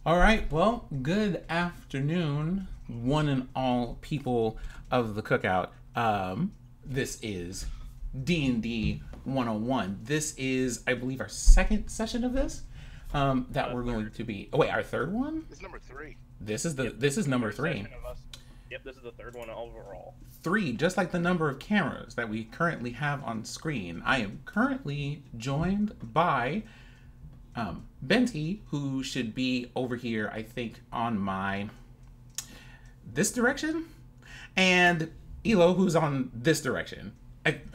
All right, well, good afternoon, one and all people of the cookout. This is D&D 101. This is, I believe, our second session of this. That we're going to be. Oh wait, our third one. This is number three. This is number three. Session of us. Yep, this is the third one overall. Three, just like the number of cameras that we currently have on screen. I am currently joined by Benty, who should be over here, I think, on this direction, and Elo, who's on this direction.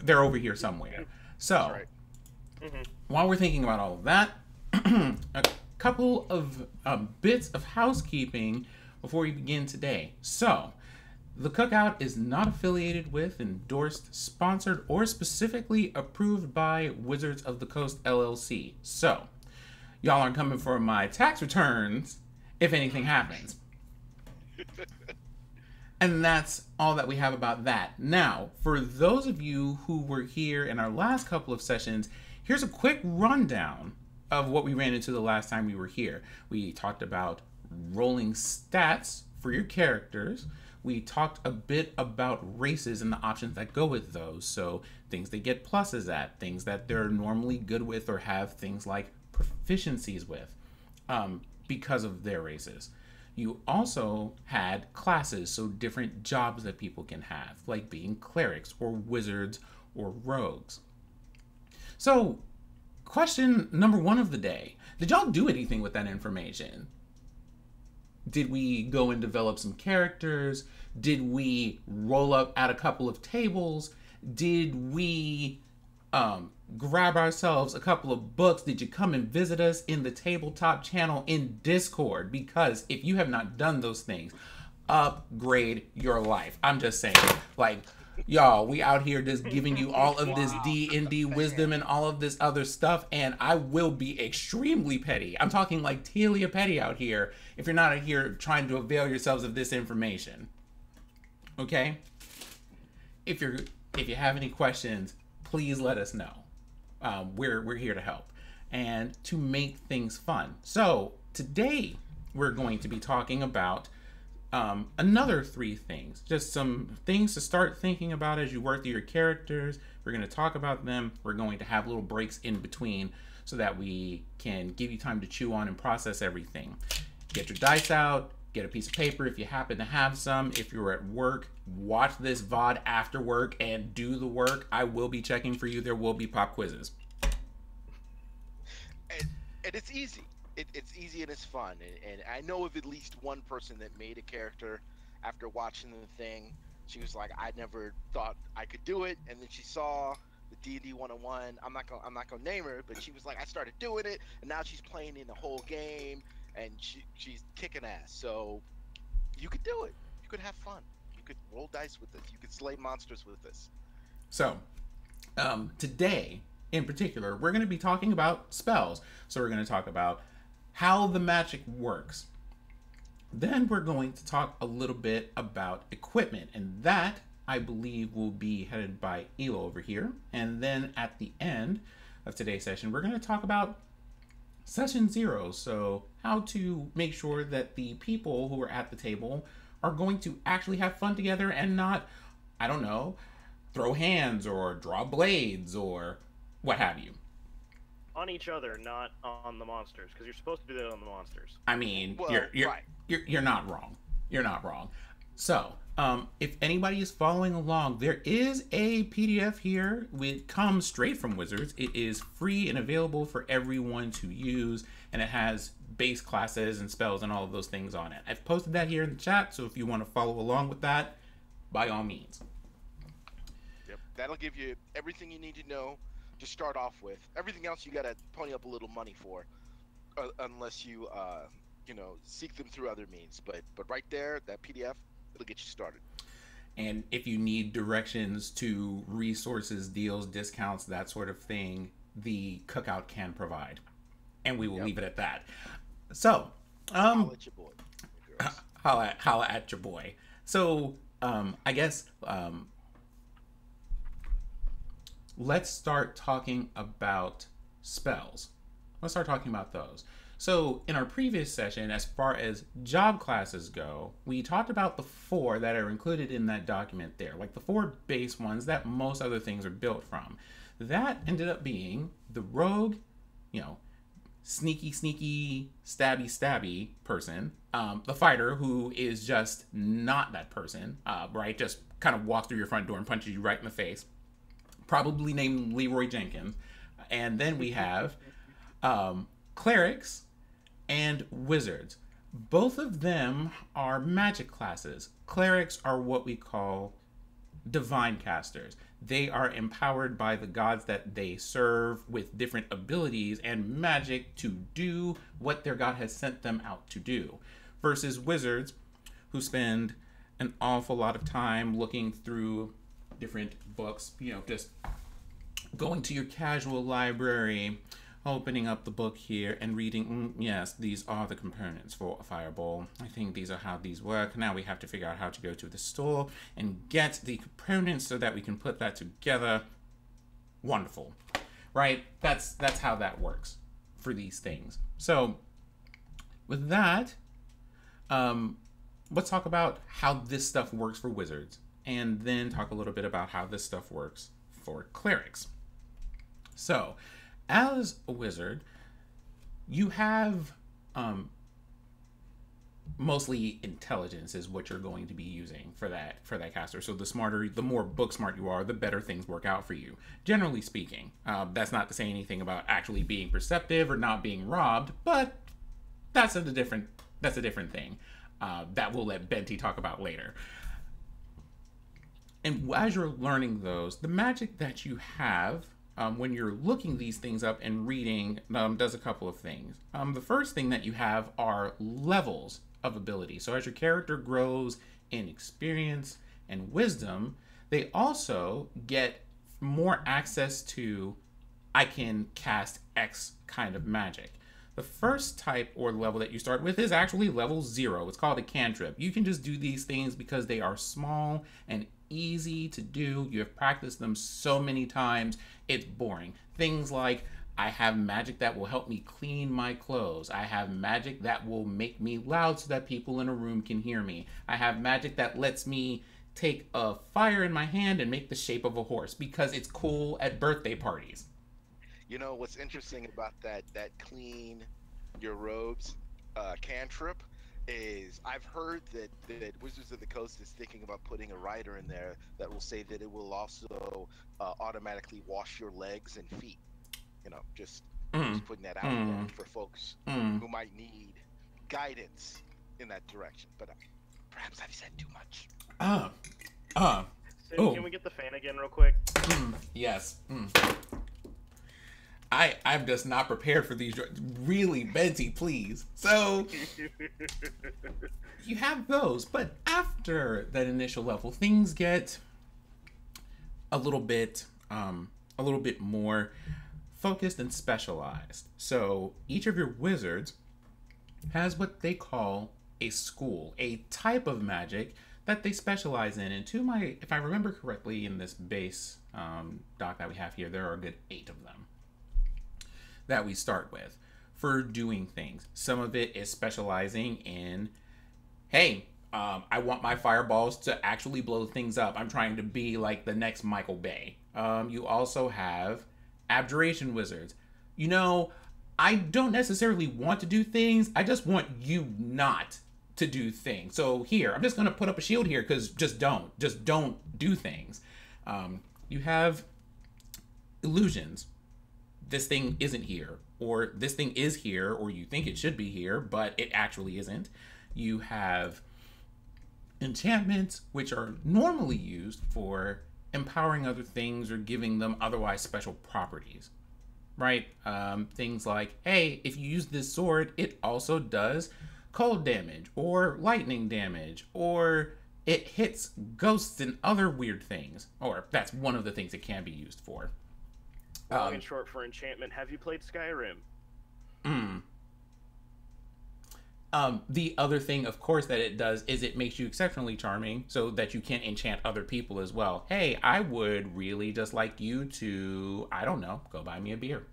They're over here somewhere. So, Right. while we're thinking about all of that, a couple of bits of housekeeping before we begin today. So, the Cookout is not affiliated with, endorsed, sponsored, or specifically approved by Wizards of the Coast LLC. So, y'all aren't coming for my tax returns if anything happens. And that's all that we have about that. Now, for those of you who were here in our last couple of sessions, here's a quick rundown of what we ran into the last time we were here. We talked about rolling stats for your characters. We talked a bit about races and the options that go with those. So things they get pluses at, things that they're normally good with or have things like proficiencies with because of their races. You also had classes, so different jobs that people can have, like being clerics or wizards or rogues. So, question number one of the day. Did y'all do anything with that information? Did we go and develop some characters? Did we roll up at a couple of tables? Did we grab ourselves a couple of books? Did you come and visit us in the tabletop channel in Discord? Because if you have not done those things, upgrade your life. I'm just saying, like, y'all, we out here just giving you all of this D&D wisdom and all of this other stuff, and I will be extremely petty. I'm talking like Telia petty out here if you're not out here trying to avail yourselves of this information. Okay? If you have any questions, please let us know. We're here to help and to make things fun. So today we're going to be talking about another three things, just some things to start thinking about as you work through your characters. We're going to talk about them. We're going to have little breaks in between so that we can give you time to chew on and process everything. Get your dice out. Get a piece of paper if you happen to have some. If you're at work, watch this VOD after work and do the work. I will be checking for you. There will be pop quizzes. And it's easy. It's easy and it's fun. And I know of at least one person that made a character after watching the thing. She was like, I never thought I could do it. And then she saw the D&D 101. I'm not gonna name her, but she was like, I started doing it, and now she's playing in the whole game. And she's kicking ass. So you could do it. You could have fun. You could roll dice with us. You could slay monsters with us. So today, in particular, we're going to be talking about spells. So we're going to talk about how the magic works. Then we're going to talk a little bit about equipment. And that, I believe, will be headed by Elo over here. And then at the end of today's session, we're going to talk about Session 0, so how to make sure that the people who are at the table are going to actually have fun together and not, I don't know, throw hands or draw blades or what have you. On each other, not on the monsters, because you're supposed to do that on the monsters. I mean, Well, you're not wrong. You're not wrong. So, if anybody is following along, there is a PDF here. It comes straight from Wizards. It is free and available for everyone to use, and it has base classes and spells and all of those things on it. I've posted that here in the chat, so if you want to follow along with that, by all means. Yep. That'll give you everything you need to know to start off with. Everything else you gotta pony up a little money for, unless you seek them through other means. But right there, that PDF, it'll get you started. And if you need directions to resources, deals, discounts, that sort of thing, the Cookout can provide. And we will leave it at that. So, Holla at your boy. holla at your boy. So, I guess, let's start talking about spells. Let's start talking about those. So, in our previous session, as far as job classes go, we talked about the 4 that are included in that document there, like the 4 base ones that most other things are built from. That ended up being the rogue, you know, sneaky, stabby person, the fighter who is just not that person, right? Just kind of walks through your front door and punches you right in the face, probably named Leroy Jenkins. And then we have clerics and wizards. Both of them are magic classes. Clerics are what we call divine casters. They are empowered by the gods that they serve with different abilities and magic to do what their god has sent them out to do. Versus wizards, who spend an awful lot of time looking through different books, you know, just going to your casual library, opening up the book here and reading, yes, these are the components for a fireball. I think these are how these work. Now we have to figure out how to go to the store and get the components so that we can put that together. Wonderful, right? That's how that works for these things. So with that, let's talk about how this stuff works for wizards, and then talk a little bit about how this stuff works for clerics. So, as a wizard, you have mostly intelligence is what you're going to be using for that caster. So the more book smart you are, the better things work out for you. Generally speaking, that's not to say anything about actually being perceptive or not being robbed, but that's a different thing that we'll let Benty talk about later. And as you're learning those, the magic that you have when you're looking these things up and reading does a couple of things. The first thing that you have are levels of ability. So as your character grows in experience and wisdom, they also get more access to, I can cast X kind of magic. The first type or level that you start with is actually level 0. It's called a cantrip. You can just do these things because they are small and easy to do. You have practiced them so many times, it's boring. Things like, I have magic that will help me clean my clothes. I have magic that will make me loud so that people in a room can hear me. I have magic that lets me take a fire in my hand and make the shape of a horse because it's cool at birthday parties. You know what's interesting about that clean your robes cantrip is I've heard that Wizards of the Coast is thinking about putting a rider in there that will say that it will also automatically wash your legs and feet. You know, just putting that out there for folks who might need guidance in that direction. But perhaps I've said too much. Can we get the fan again real quick? Yes. I'm just not prepared for these. Really, Benty, please. So you have those, but after that initial level, things get a little bit more focused and specialized. So each of your wizards has what they call a school, a type of magic that they specialize in. And if I remember correctly, in this base doc that we have here, there are a good 8 of them that we start with for doing things. Some of it is specializing in, hey, I want my fireballs to actually blow things up. I'm trying to be like the next Michael Bay. You also have abjuration wizards. You know, I don't necessarily want to do things. I just want you not to do things. So here, I'm just going to put up a shield here because just don't do things. You have illusions. This thing isn't here, or this thing is here, or you think it should be here, but it actually isn't. You have enchantments, which are normally used for empowering other things or giving them otherwise special properties, right? Things like, hey, if you use this sword, it also does cold damage or lightning damage, or it hits ghosts and other weird things, or that's one of the things it can be used for. Long and short for enchantment, have you played Skyrim? The other thing, of course, that it does is it makes you exceptionally charming so that you can enchant other people as well. Hey, I would really just like you to, I don't know, go buy me a beer.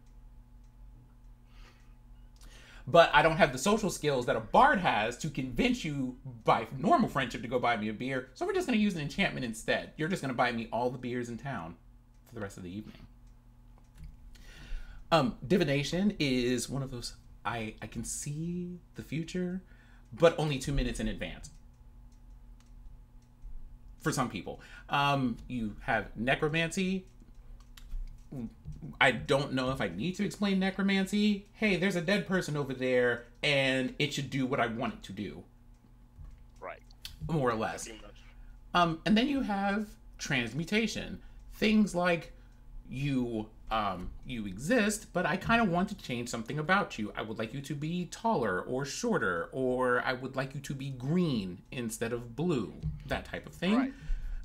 but I don't have the social skills that a bard has to convince you by normal friendship to go buy me a beer. So we're just going to use an enchantment instead. You're just going to buy me all the beers in town for the rest of the evening. Divination is one of those, I can see the future, but only 2 minutes in advance. For some people. You have necromancy. I don't know if I need to explain necromancy. Hey, there's a dead person over there, and it should do what I want it to do. Right. More or less. And then you have transmutation. Things like you exist, but I kind of want to change something about you. I would like you to be taller or shorter, or I would like you to be green instead of blue. That type of thing. Right.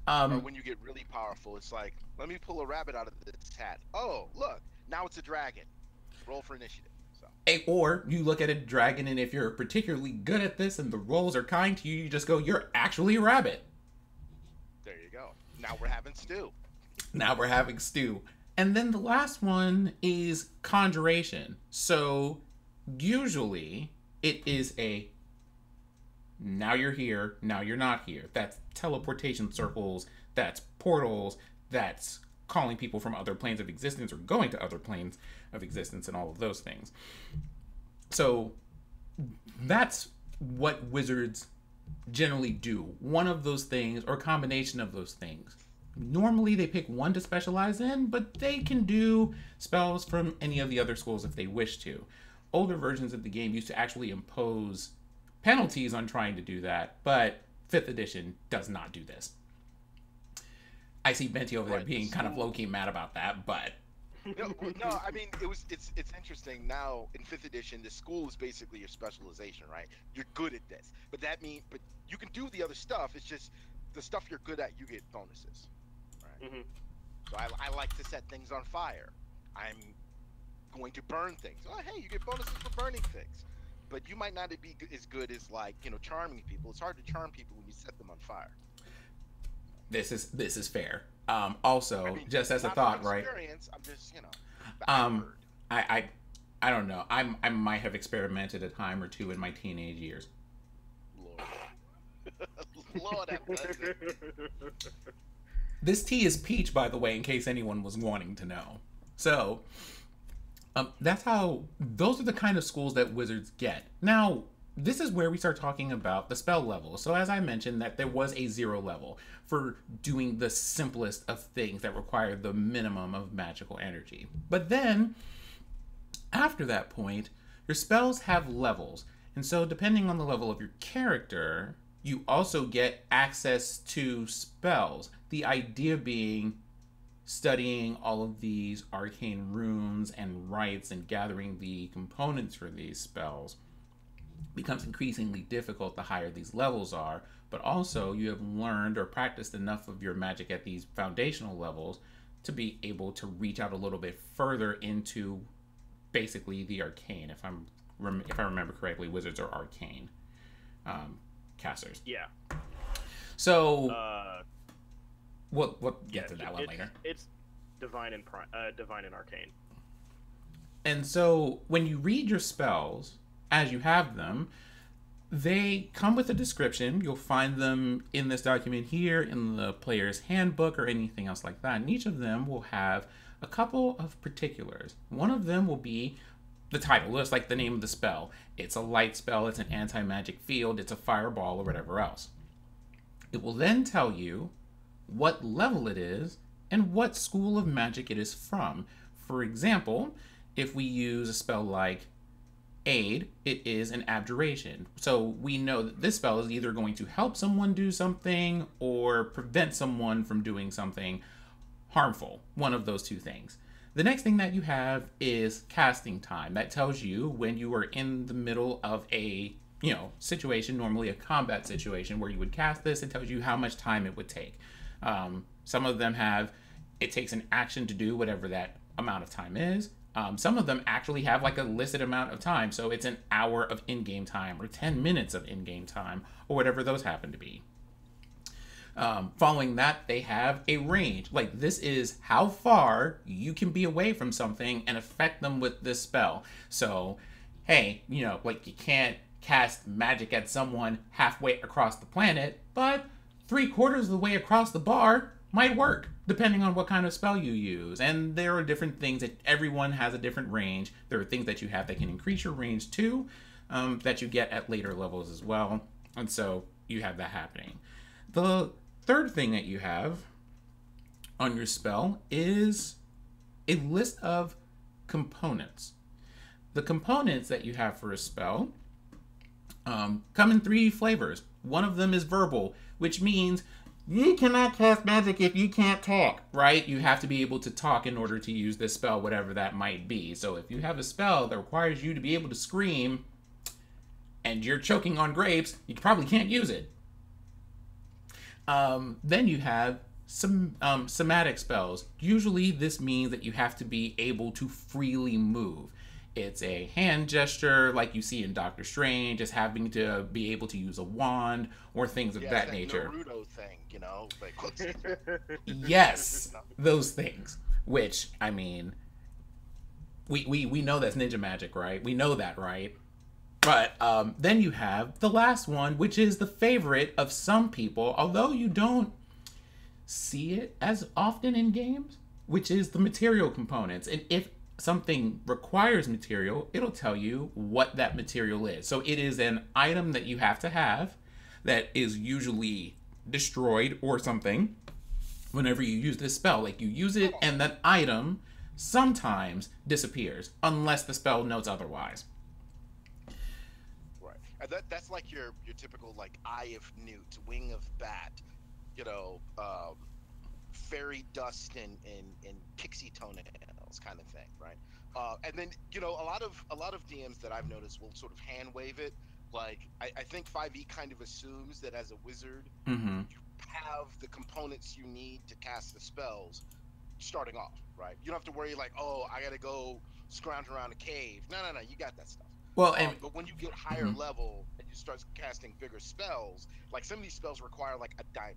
Or when you get really powerful, it's like, let me pull a rabbit out of this hat. Oh, look, now it's a dragon. Roll for initiative. So. Or you look at a dragon, and if you're particularly good at this and the rolls are kind to you, you just go, you're actually a rabbit. There you go. Now we're having stew. Now we're having stew. And then the last one is conjuration. So usually it is a now you're here, now you're not here. That's teleportation circles, that's portals, that's calling people from other planes of existence or going to other planes of existence and all of those things. So that's what wizards generally do. One of those things or a combination of those things. Normally they pick one to specialize in, but they can do spells from any of the other schools if they wish to. Older versions of the game used to actually impose penalties on trying to do that, but 5th edition does not do this. I see Benty over there being kind of low-key mad about that, but... No, I mean, it's interesting. Now, in 5th edition, the school is basically your specialization, right? You're good at this. But you can do the other stuff, it's just the stuff you're good at, you get bonuses. Right? Mm-hmm. So I like to set things on fire. I'm going to burn things. Oh, hey, you get bonuses for burning things. But you might not be as good as, like, charming people. It's hard to charm people when you set them on fire. This is fair. Also, I mean, just as a thought, right? I'm just, I don't know. I might have experimented a time or two in my teenage years. Lord have mercy. This tea is peach, by the way, in case anyone was wanting to know. So, those are the kind of schools that wizards get. Now, this is where we start talking about the spell level. So as I mentioned, that there was a 0 level for doing the simplest of things that require the minimum of magical energy. But then, after that point, your spells have levels. And so depending on the level of your character, you also get access to spells. The idea being studying all of these arcane runes and rites and gathering the components for these spells becomes increasingly difficult the higher these levels are, but also you have learned or practiced enough of your magic at these foundational levels to be able to reach out a little bit further into basically the arcane. If I remember correctly, wizards are arcane casters. Yeah. So we'll get to that one later. It's divine and arcane. And so when you read your spells as you have them, they come with a description. You'll find them in this document here, in the player's handbook, or anything else like that. And each of them will have a couple of particulars. One of them will be the title, just like the name of the spell. It's a light spell, it's an anti-magic field, it's a fireball, or whatever else. It will then tell you what level it is and what school of magic it is from. For example, if we use a spell like Aid, it is an abjuration. So we know that this spell is either going to help someone do something or prevent someone from doing something harmful. One of those two things. The next thing that you have is casting time. That tells you when you are in the middle of a situation, normally a combat situation where you would cast this. It tells you how much time it would take. Some of them it takes an action to do whatever that amount of time is. Some of them actually have like a listed amount of time. So it's an hour of in-game time or 10 minutes of in-game time or whatever those happen to be. Following that, they have a range. Like, this is how far you can be away from something and affect them with this spell. So hey, like you can't cast magic at someone halfway across the planet, but 3/4 of the way across the bar might work, depending on what kind of spell you use. And there are different things that everyone has a different range. There are things that you have that can increase your range too, that you get at later levels as well. And so you have that happening. The third thing that you have on your spell is a list of components. The components that you have for a spell come in 3 flavors. One of them is verbal, which means you cannot cast magic if you can't talk, right? You have to be able to talk in order to use this spell, whatever that might be. So if you have a spell that requires you to be able to scream and you're choking on grapes, you probably can't use it. Then you have some somatic spells. Usually this means that you have to be able to freely move. It's a hand gesture like you see in Doctor Strange, just having to be able to use a wand or things of that nature. Naruto thing, like yes, those things. Which, I mean, we know that's ninja magic, right? We know that, right? But then you have the last one, which is the favorite of some people, although you don't see it as often in games, which is the material components. And if something requires material, it'll tell you what that material is. So it is an item that you have to have that is usually destroyed or something whenever you use this spell. Like you use it and that item sometimes disappears unless the spell notes otherwise. Right. And that's like your typical like Eye of Newt, Wing of Bat, fairy dust and pixie toenails kind of thing, right? And then a lot of DMs that I've noticed will sort of hand wave it. Like I think 5e kind of assumes that as a wizard, Mm-hmm. you have the components you need to cast the spells starting off, right? You don't have to worry like, oh, I gotta go scrounge around a cave. No, you got that stuff. Well, But when you get higher level and you start casting bigger spells, like some of these spells require like a diamond.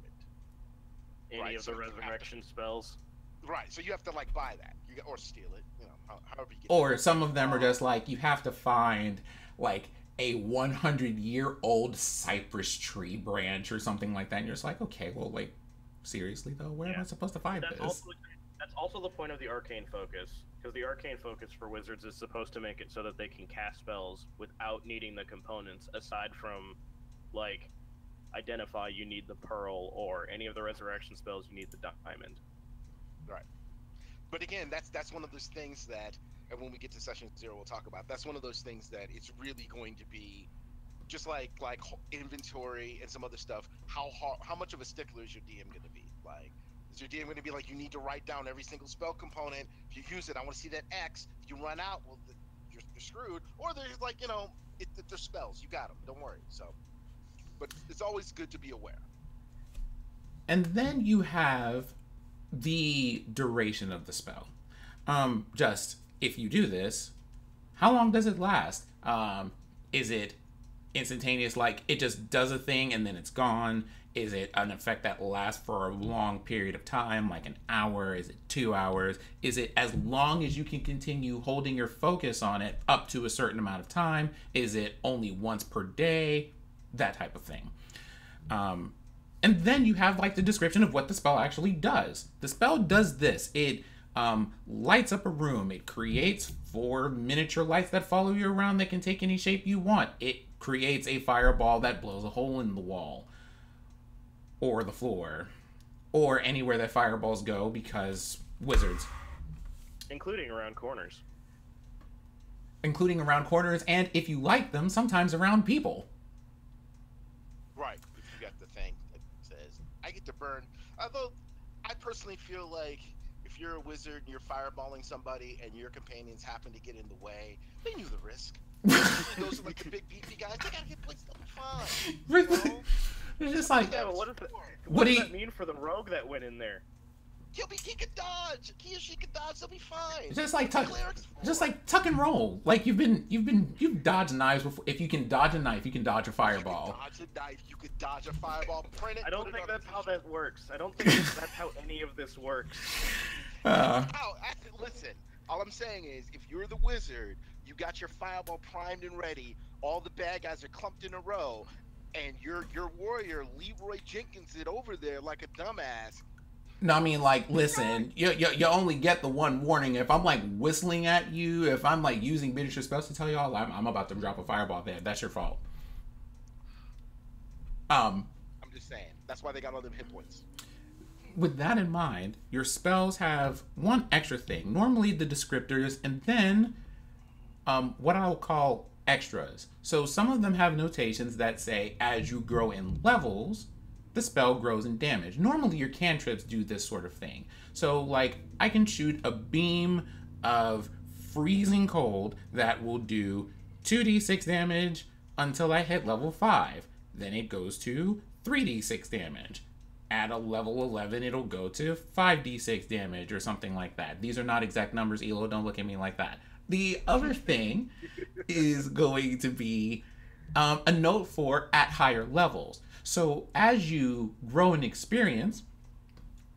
Any of the resurrection spells. Right, so you have to like buy that, or steal it, however you get. Or some of them are just like you have to find like a 100-year-old cypress tree branch or something like that, and you're just like, okay, well, like seriously though, where am I supposed to find this? That's also the point of the arcane focus, because the arcane focus for wizards is supposed to make it so that they can cast spells without needing the components, aside from like identify you need the pearl, or any of the resurrection spells you need the diamond. Right. But again, that's one of those things that, and when we get to session 0 we'll talk about, that's one of those things that it's really going to be just like inventory and some other stuff. How much of a stickler is your DM going to be? Like, is your DM going to be like, you need to write down every single spell component, if you use it I want to see that X, if you run out, well you're screwed. Or they're like, they're spells, you got them, don't worry. So but it's always good to be aware. And then you have the duration of the spell. Just if you do this, how long does it last? Is it instantaneous, like it just does a thing and then it's gone? Is it an effect that lasts for a long period of time, like an hour? Is it 2 hours? Is it as long as you can continue holding your focus on it up to a certain amount of time? Is it only once per day? That type of thing. And then you have like the description of what the spell actually does. The spell does this. It lights up a room. It creates 4 miniature lights that follow you around that can take any shape you want. It creates a fireball that blows a hole in the wall or the floor or anywhere that fireballs go, because wizards. Including around corners. Including around corners, and if you like them, sometimes around people. Right, if you got the thing that says, I get to burn. Although, I personally feel like if you're a wizard and you're fireballing somebody and your companions happen to get in the way, they knew the risk. Those are like the big beefy guys, they gotta get placed on fine. It's just like, yeah, but what does that mean for the rogue that went in there? He could dodge. He or she could dodge. They'll be fine. Just like tuck and roll. Like you've dodged knives before. If you can dodge a knife, you can dodge a fireball. You could dodge a knife. You could dodge a fireball. Print it. I don't think that's how that works. I don't think that's how any of this works. Listen. All I'm saying is, if you're the wizard, You got your fireball primed and ready. All the bad guys are clumped in a row, and your warrior Leroy Jenkins it over there like a dumbass. No, I mean, like, listen, you only get the one warning. If I'm, like, whistling at you, if I'm, like, using miniature spells to tell y'all I'm about to drop a fireball there, that's your fault. I'm just saying. That's why they got all them hit points. With that in mind, your spells have one extra thing. Normally the descriptors, and then what I'll call extras. So some of them have notations that say, as you grow in levels, the spell grows in damage. Normally your cantrips do this sort of thing. So like I can shoot a beam of freezing cold that will do 2d6 damage until I hit level 5. Then it goes to 3d6 damage. At a level 11 it'll go to 5d6 damage or something like that. These are not exact numbers, Elo, don't look at me like that. The other thing is going to be a note for at higher levels. So as you grow in experience,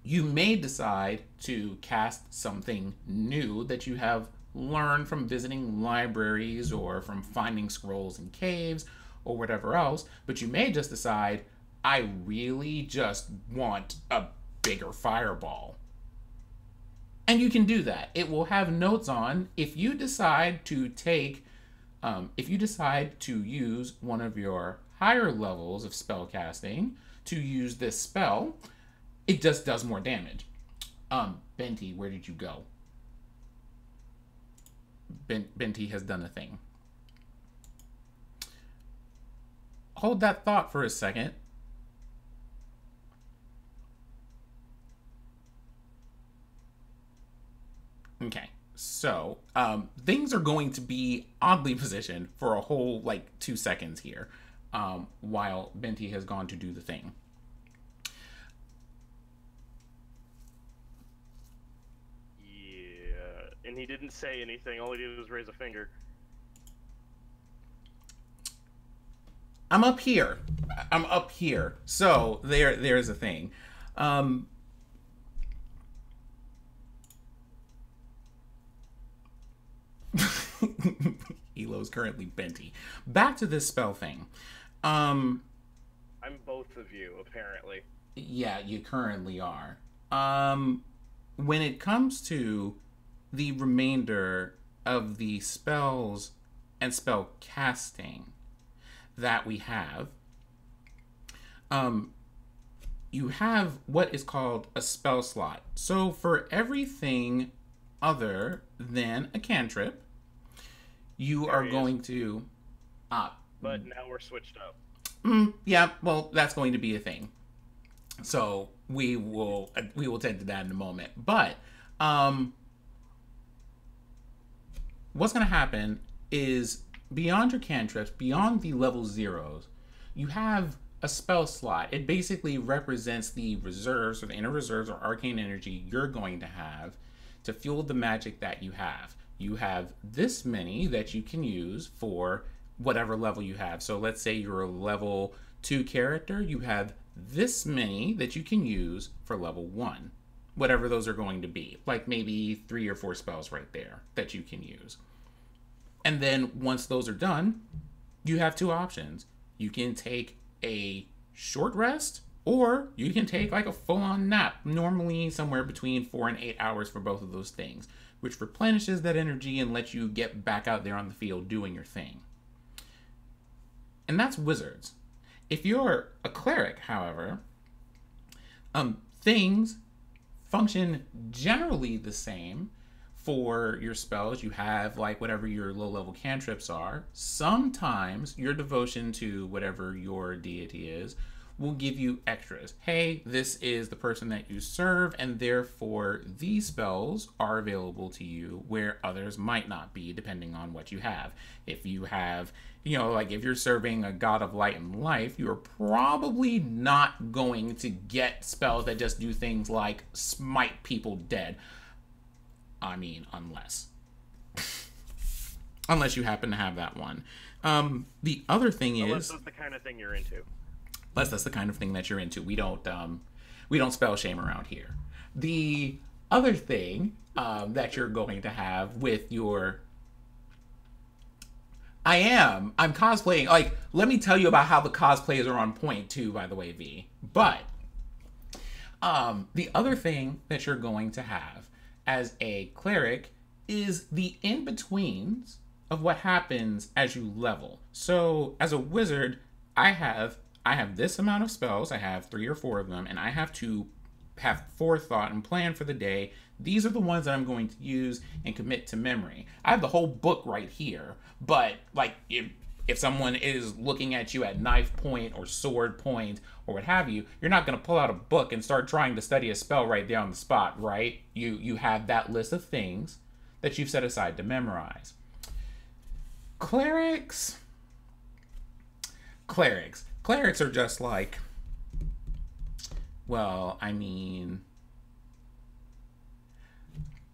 you may decide to cast something new that you have learned from visiting libraries or from finding scrolls in caves or whatever else, but you may just decide, I really just want a bigger fireball. And you can do that. It will have notes on if you decide to use one of your higher levels of spell casting to use this spell, it just does more damage. Benty, where did you go? Benty has done a thing. Hold that thought for a second. Okay, so things are going to be oddly positioned for a whole like 2 seconds here, while Benty has gone to do the thing. Yeah, and he didn't say anything. All he did was raise a finger. I'm up here. So there's a thing. Elo's currently Benty. Back to this spell thing. I'm both of you, apparently. Yeah, you currently are. When it comes to the remainder of the spells and spell casting that we have, you have what is called a spell slot. So for everything other than a cantrip, you are going to... But now we're switched up. Yeah, well, that's going to be a thing. So we will tend to that in a moment. But what's going to happen is beyond your cantrips, beyond the level zeros, you have a spell slot. It basically represents the reserves or the inner reserves or arcane energy you're going to have to fuel the magic that you have. You have this many that you can use for whatever level you have. So let's say you're a level 2 character, you have this many that you can use for level 1. Whatever those are going to be. Like maybe 3 or 4 spells right there that you can use. And then once those are done, you have 2 options. You can take a short rest, or you can take like a full-on nap, normally somewhere between 4 and 8 hours for both of those things, which replenishes that energy and lets you get back out there on the field doing your thing. And that's wizards. If you're a cleric, however, things function generally the same for your spells. You have like whatever your low-level cantrips are. Sometimes your devotion to whatever your deity is will give you extras. Hey, this is the person that you serve, and therefore these spells are available to you where others might not be, depending on what you have. If you have, like if you're serving a god of light and life, you're probably not going to get spells that just do things like smite people dead. I mean, unless you happen to have that one. The other thing unless that's the kind of thing you're into. Unless that's the kind of thing that you're into. We don't spell shame around here. The other thing that you're going to have with your I am. I'm cosplaying. Like, let me tell you about how the cosplays are on point too, by the way, V. But the other thing that you're going to have as a cleric is the in-betweens of what happens as you level. So as a wizard, I have this amount of spells. I have 3 or 4 of them, and I have to have forethought and plan for the day. These are the ones that I'm going to use and commit to memory. I have the whole book right here, but like if someone is looking at you at knife point or sword point or what have you, you're not going to pull out a book and start trying to study a spell right there on the spot, right? You have that list of things that you've set aside to memorize. Clerics are just like, well, I mean,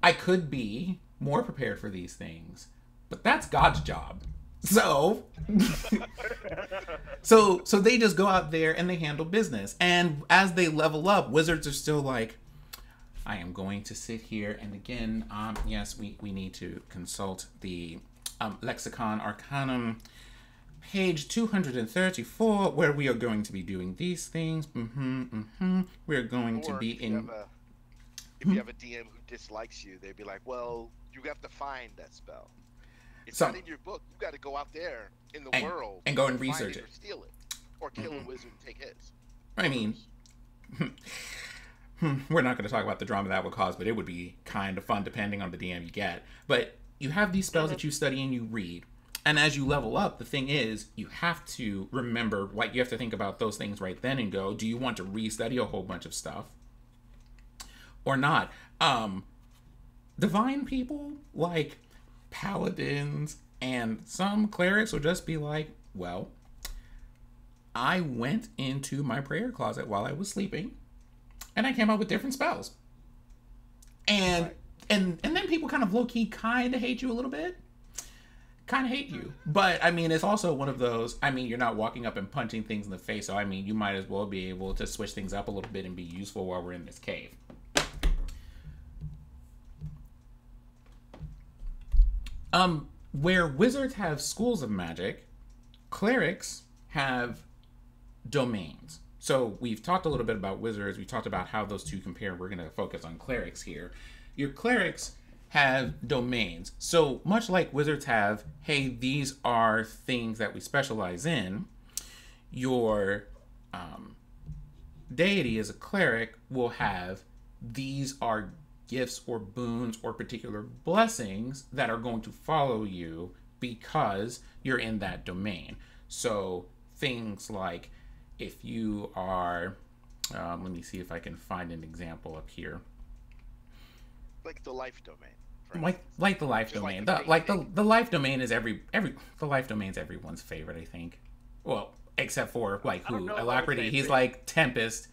I could be more prepared for these things, but that's God's job. So they just go out there and they handle business. And as they level up, wizards are still like, I am going to sit here. And again, yes, we need to consult the Lexicon Arcanum, page 234, where we are going to be doing these things. We're going to be in... If you have a DM who dislikes you, they'd be like, well, you have to find that spell. It's not in your book. You got to go out there in the world and go and research it. Or steal it. Or kill a wizard and take his. I mean, we're not going to talk about the drama that would cause, but it would be kind of fun depending on the DM you get. But you have these spells that you study and you read. And as you level up, the thing is, you have to remember, like, you have to think about those things right then and go, do you want to restudy a whole bunch of stuff or not? Divine people, like paladins and some clerics, will just be like, well, I went into my prayer closet while I was sleeping and I came up with different spells. And right. and then people kind of low-key kind of hate you a little bit. Kind of hate you. But, I mean, it's also one of those, I mean, you're not walking up and punching things in the face, so, I mean, you might as well be able to switch things up a little bit and be useful while we're in this cave. Where wizards have schools of magic, clerics have domains. So we've talked a little bit about wizards. We talked about how those two compare. We're going to focus on clerics here. Your clerics have domains. So much like wizards have, hey, these are things that we specialize in, your deity as a cleric will have, these are gifts or boons or particular blessings that are going to follow you because you're in that domain. So things like if you are, let me see if I can find an example up here. Like the life domain. Like the life domain. The life domain is the life domain's everyone's favorite, I think. Well, except for like who? Alacrity. He's like Tempest.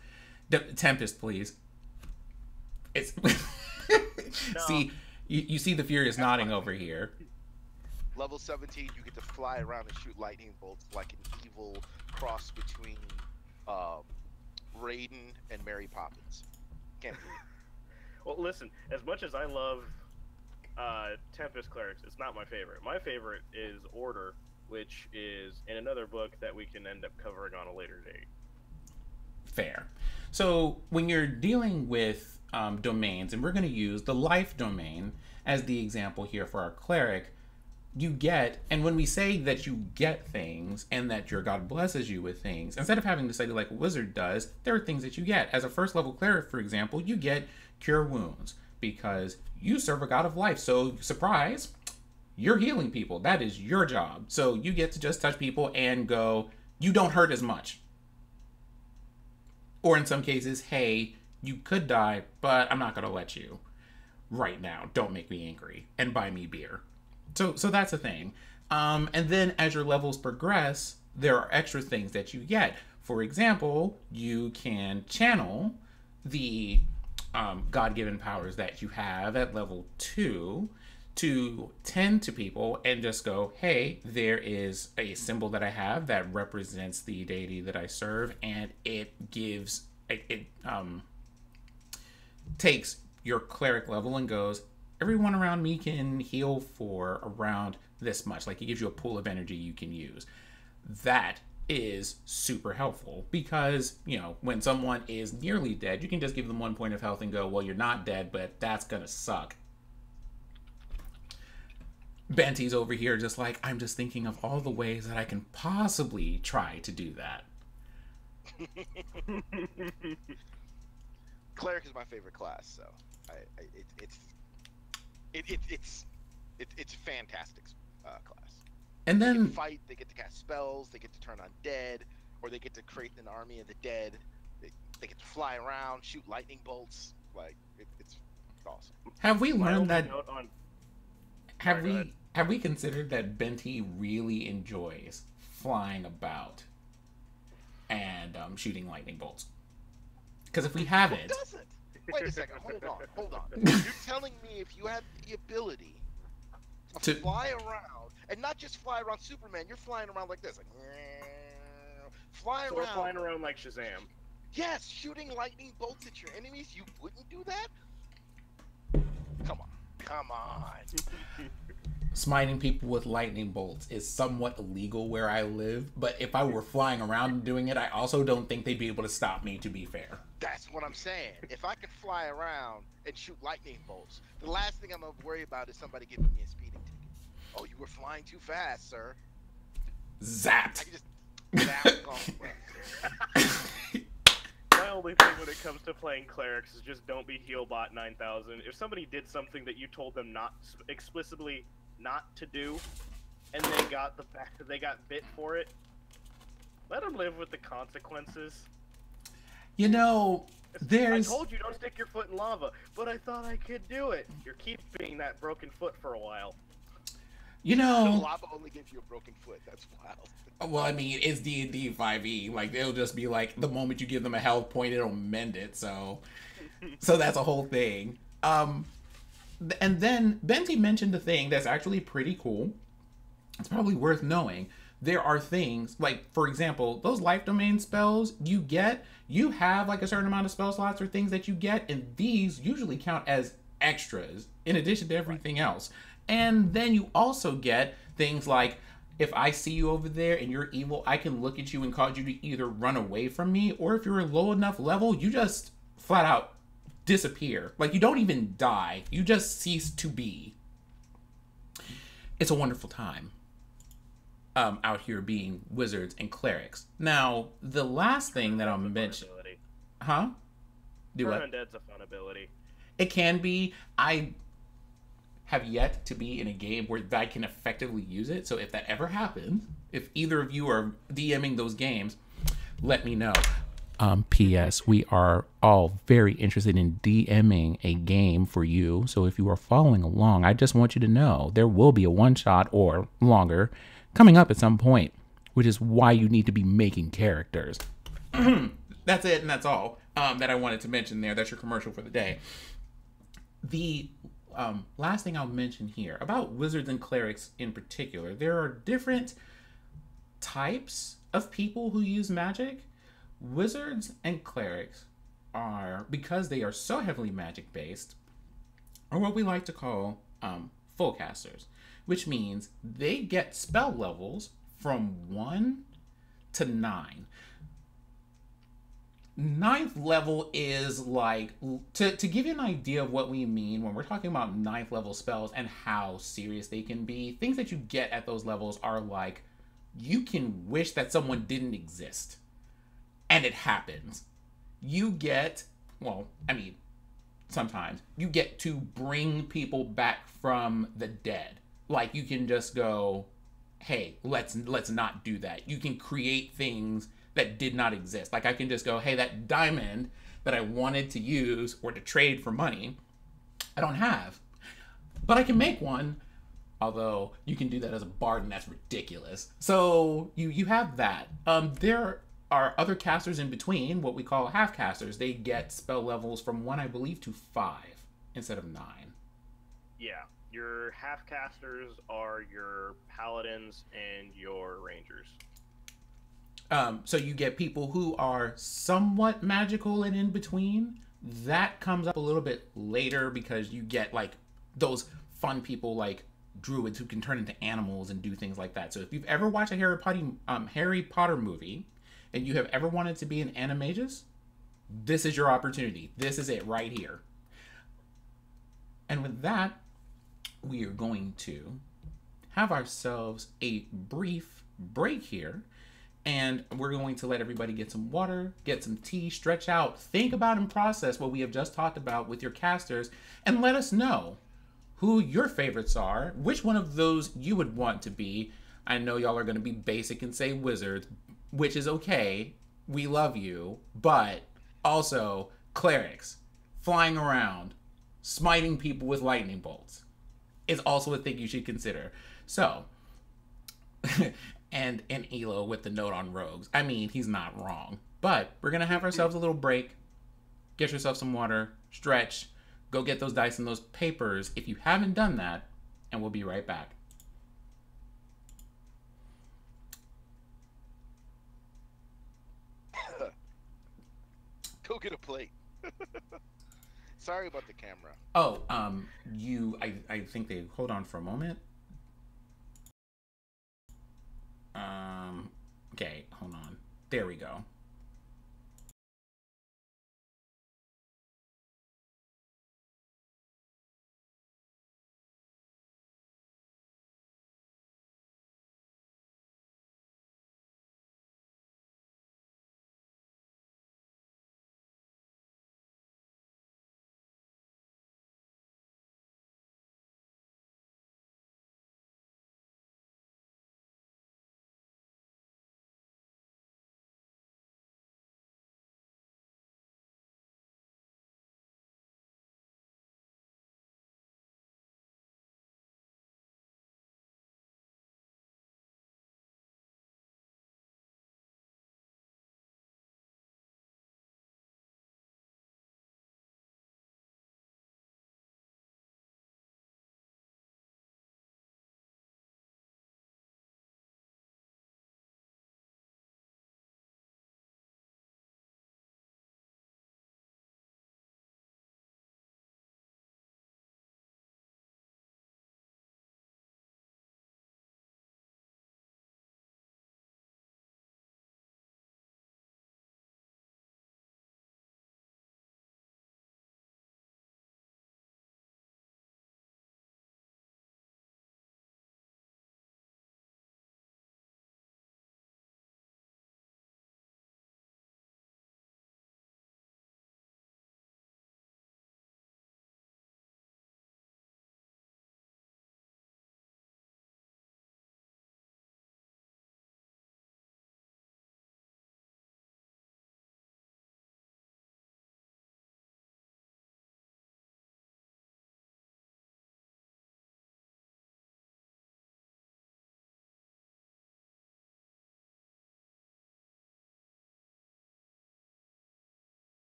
Tempest, please. It's no. See, you see the Furious nodding over here. Level 17, you get to fly around and shoot lightning bolts like an evil cross between Raiden and Mary Poppins. Can't believe it. Well, listen, as much as I love Tempest Clerics, it's not my favorite. My favorite is Order, which is in another book that we can end up covering on a later date. Fair. So when you're dealing with domains, and we're going to use the life domain as the example here for our cleric, you get, and when we say that you get things and that your God blesses you with things, instead of having to say like a wizard does, there are things that you get. As a first level cleric, for example, you get cure wounds because you serve a God of life. So surprise, you're healing people. That is your job. So you get to just touch people and go, you don't hurt as much. Or in some cases, hey, you could die, but I'm not going to let you right now. Don't make me angry and buy me beer. So that's a thing. And then as your levels progress, there are extra things that you get. For example, you can channel the God-given powers that you have at level 2 to tend to people and just go, hey, there is a symbol that I have that represents the deity that I serve, and it gives, it takes your cleric level and goes, everyone around me can heal for around this much. Like, it gives you a pool of energy you can use. That is super helpful because, you know, when someone is nearly dead, you can just give them 1 point of health and go, well, you're not dead, but that's gonna suck. Benty's over here just like, I'm just thinking of all the ways that I can possibly try to do that. Cleric is my favorite class, so it's a fantastic class. And They then get to fight, they get to cast spells, they get to turn on dead, or they get to create an army of the dead. They get to fly around, shoot lightning bolts. Like it's awesome. have we My learned only that? note on Have Sorry, go ahead. we considered that Benty really enjoys flying about and shooting lightning bolts? Because if we Who haven't, doesn't? Wait a second. Hold on. You're telling me if you have the ability to To- fly around, and not just fly around Superman, you're flying around like this, like flying So we're around. flying around like Shazam. Yes, shooting lightning bolts at your enemies. You wouldn't do that? Come on. smiting people with lightning bolts is somewhat illegal where I live, but if I were flying around and doing it, I also don't think they'd be able to stop me, to be fair. That's what I'm saying. If I can fly around and shoot lightning bolts, the last thing I'm gonna worry about is somebody giving me a speeding ticket. Oh, you were flying too fast, sir. I Zapped. can just zap off. My only thing when it comes to playing clerics is just don't be Healbot 9000. If somebody did something that you told them not explicitly not to do, and they got bit for it, let them live with the consequences. You know, there's... I told you don't stick your foot in lava, but I thought I could do it. You're keeping that broken foot for a while. You The know... lava only gives you a broken foot. That's wild. Well, I mean, it's D&D 5e. Like, they'll just be like, the moment you give them a health point, it'll mend it, so that's a whole thing. And then Benty mentioned a thing that's actually pretty cool. It's probably worth knowing. There are things, like, for example, those life domain spells you have, like, a certain amount of spell slots or things that you get, and these usually count as extras in addition to everything else. And then you also get things like, if I see you over there and you're evil, I can look at you and cause you to either run away from me, or if you're a low enough level, you just flat out disappear. Like, you don't even die. You just cease to be. It's a wonderful time out here being wizards and clerics. Now, the last thing that I'll mention... Huh? Do what? Undead's a fun ability. It can be. I have yet to be in a game where I can effectively use it. So if that ever happens, if either of you are DMing those games, let me know. P.S. We are all very interested in DMing a game for you. So if you are following along, I just want you to know there will be a one-shot or longer coming up at some point, which is why you need to be making characters. That's it, and that's all that I wanted to mention there. That's your commercial for the day. The last thing I'll mention here about wizards and clerics in particular, there are different types of people who use magic. Wizards and clerics are, because they are so heavily magic based, are what we like to call full casters, which means they get spell levels from 1 to 9. Ninth level is like, to give you an idea of what we mean when we're talking about ninth level spells and how serious they can be, things that you get at those levels are like, you can wish that someone didn't exist. And it happens. You get, well, I mean, sometimes, you get to bring people back from the dead. Like, you can just go, hey, let's not do that. You can create things that did not exist. Like, I can just go, hey, that diamond that I wanted to use or to trade for money, I don't have. But I can make one, although you can do that as a bard, and that's ridiculous. So you have that. There are other casters in between, what we call half casters. They get spell levels from 1, I believe, to 5 instead of 9. Yeah, your half casters are your paladins and your rangers. So you get people who are somewhat magical and in between. That comes up a little bit later because you get like those fun people like druids who can turn into animals and do things like that. So if you've ever watched a Harry Potter movie and you have ever wanted to be an animagus, this is your opportunity. This is it right here. And with that, we are going to have ourselves a brief break here. And we're going to let everybody get some water, get some tea, stretch out, think about and process what we have just talked about with your casters, and let us know who your favorites are, which one of those you would want to be. I know y'all are going to be basic and say wizards, which is okay. We love you. But also clerics, flying around, smiting people with lightning bolts is also a thing you should consider. So, and Elo with the note on rogues. I mean, he's not wrong. But we're going to have ourselves a little break. Get yourself some water, stretch, go get those dice and those papers if you haven't done that, and we'll be right back. Go get a plate. Sorry about the camera. Oh, I think they, hold on for a moment. Okay, hold on. There we go.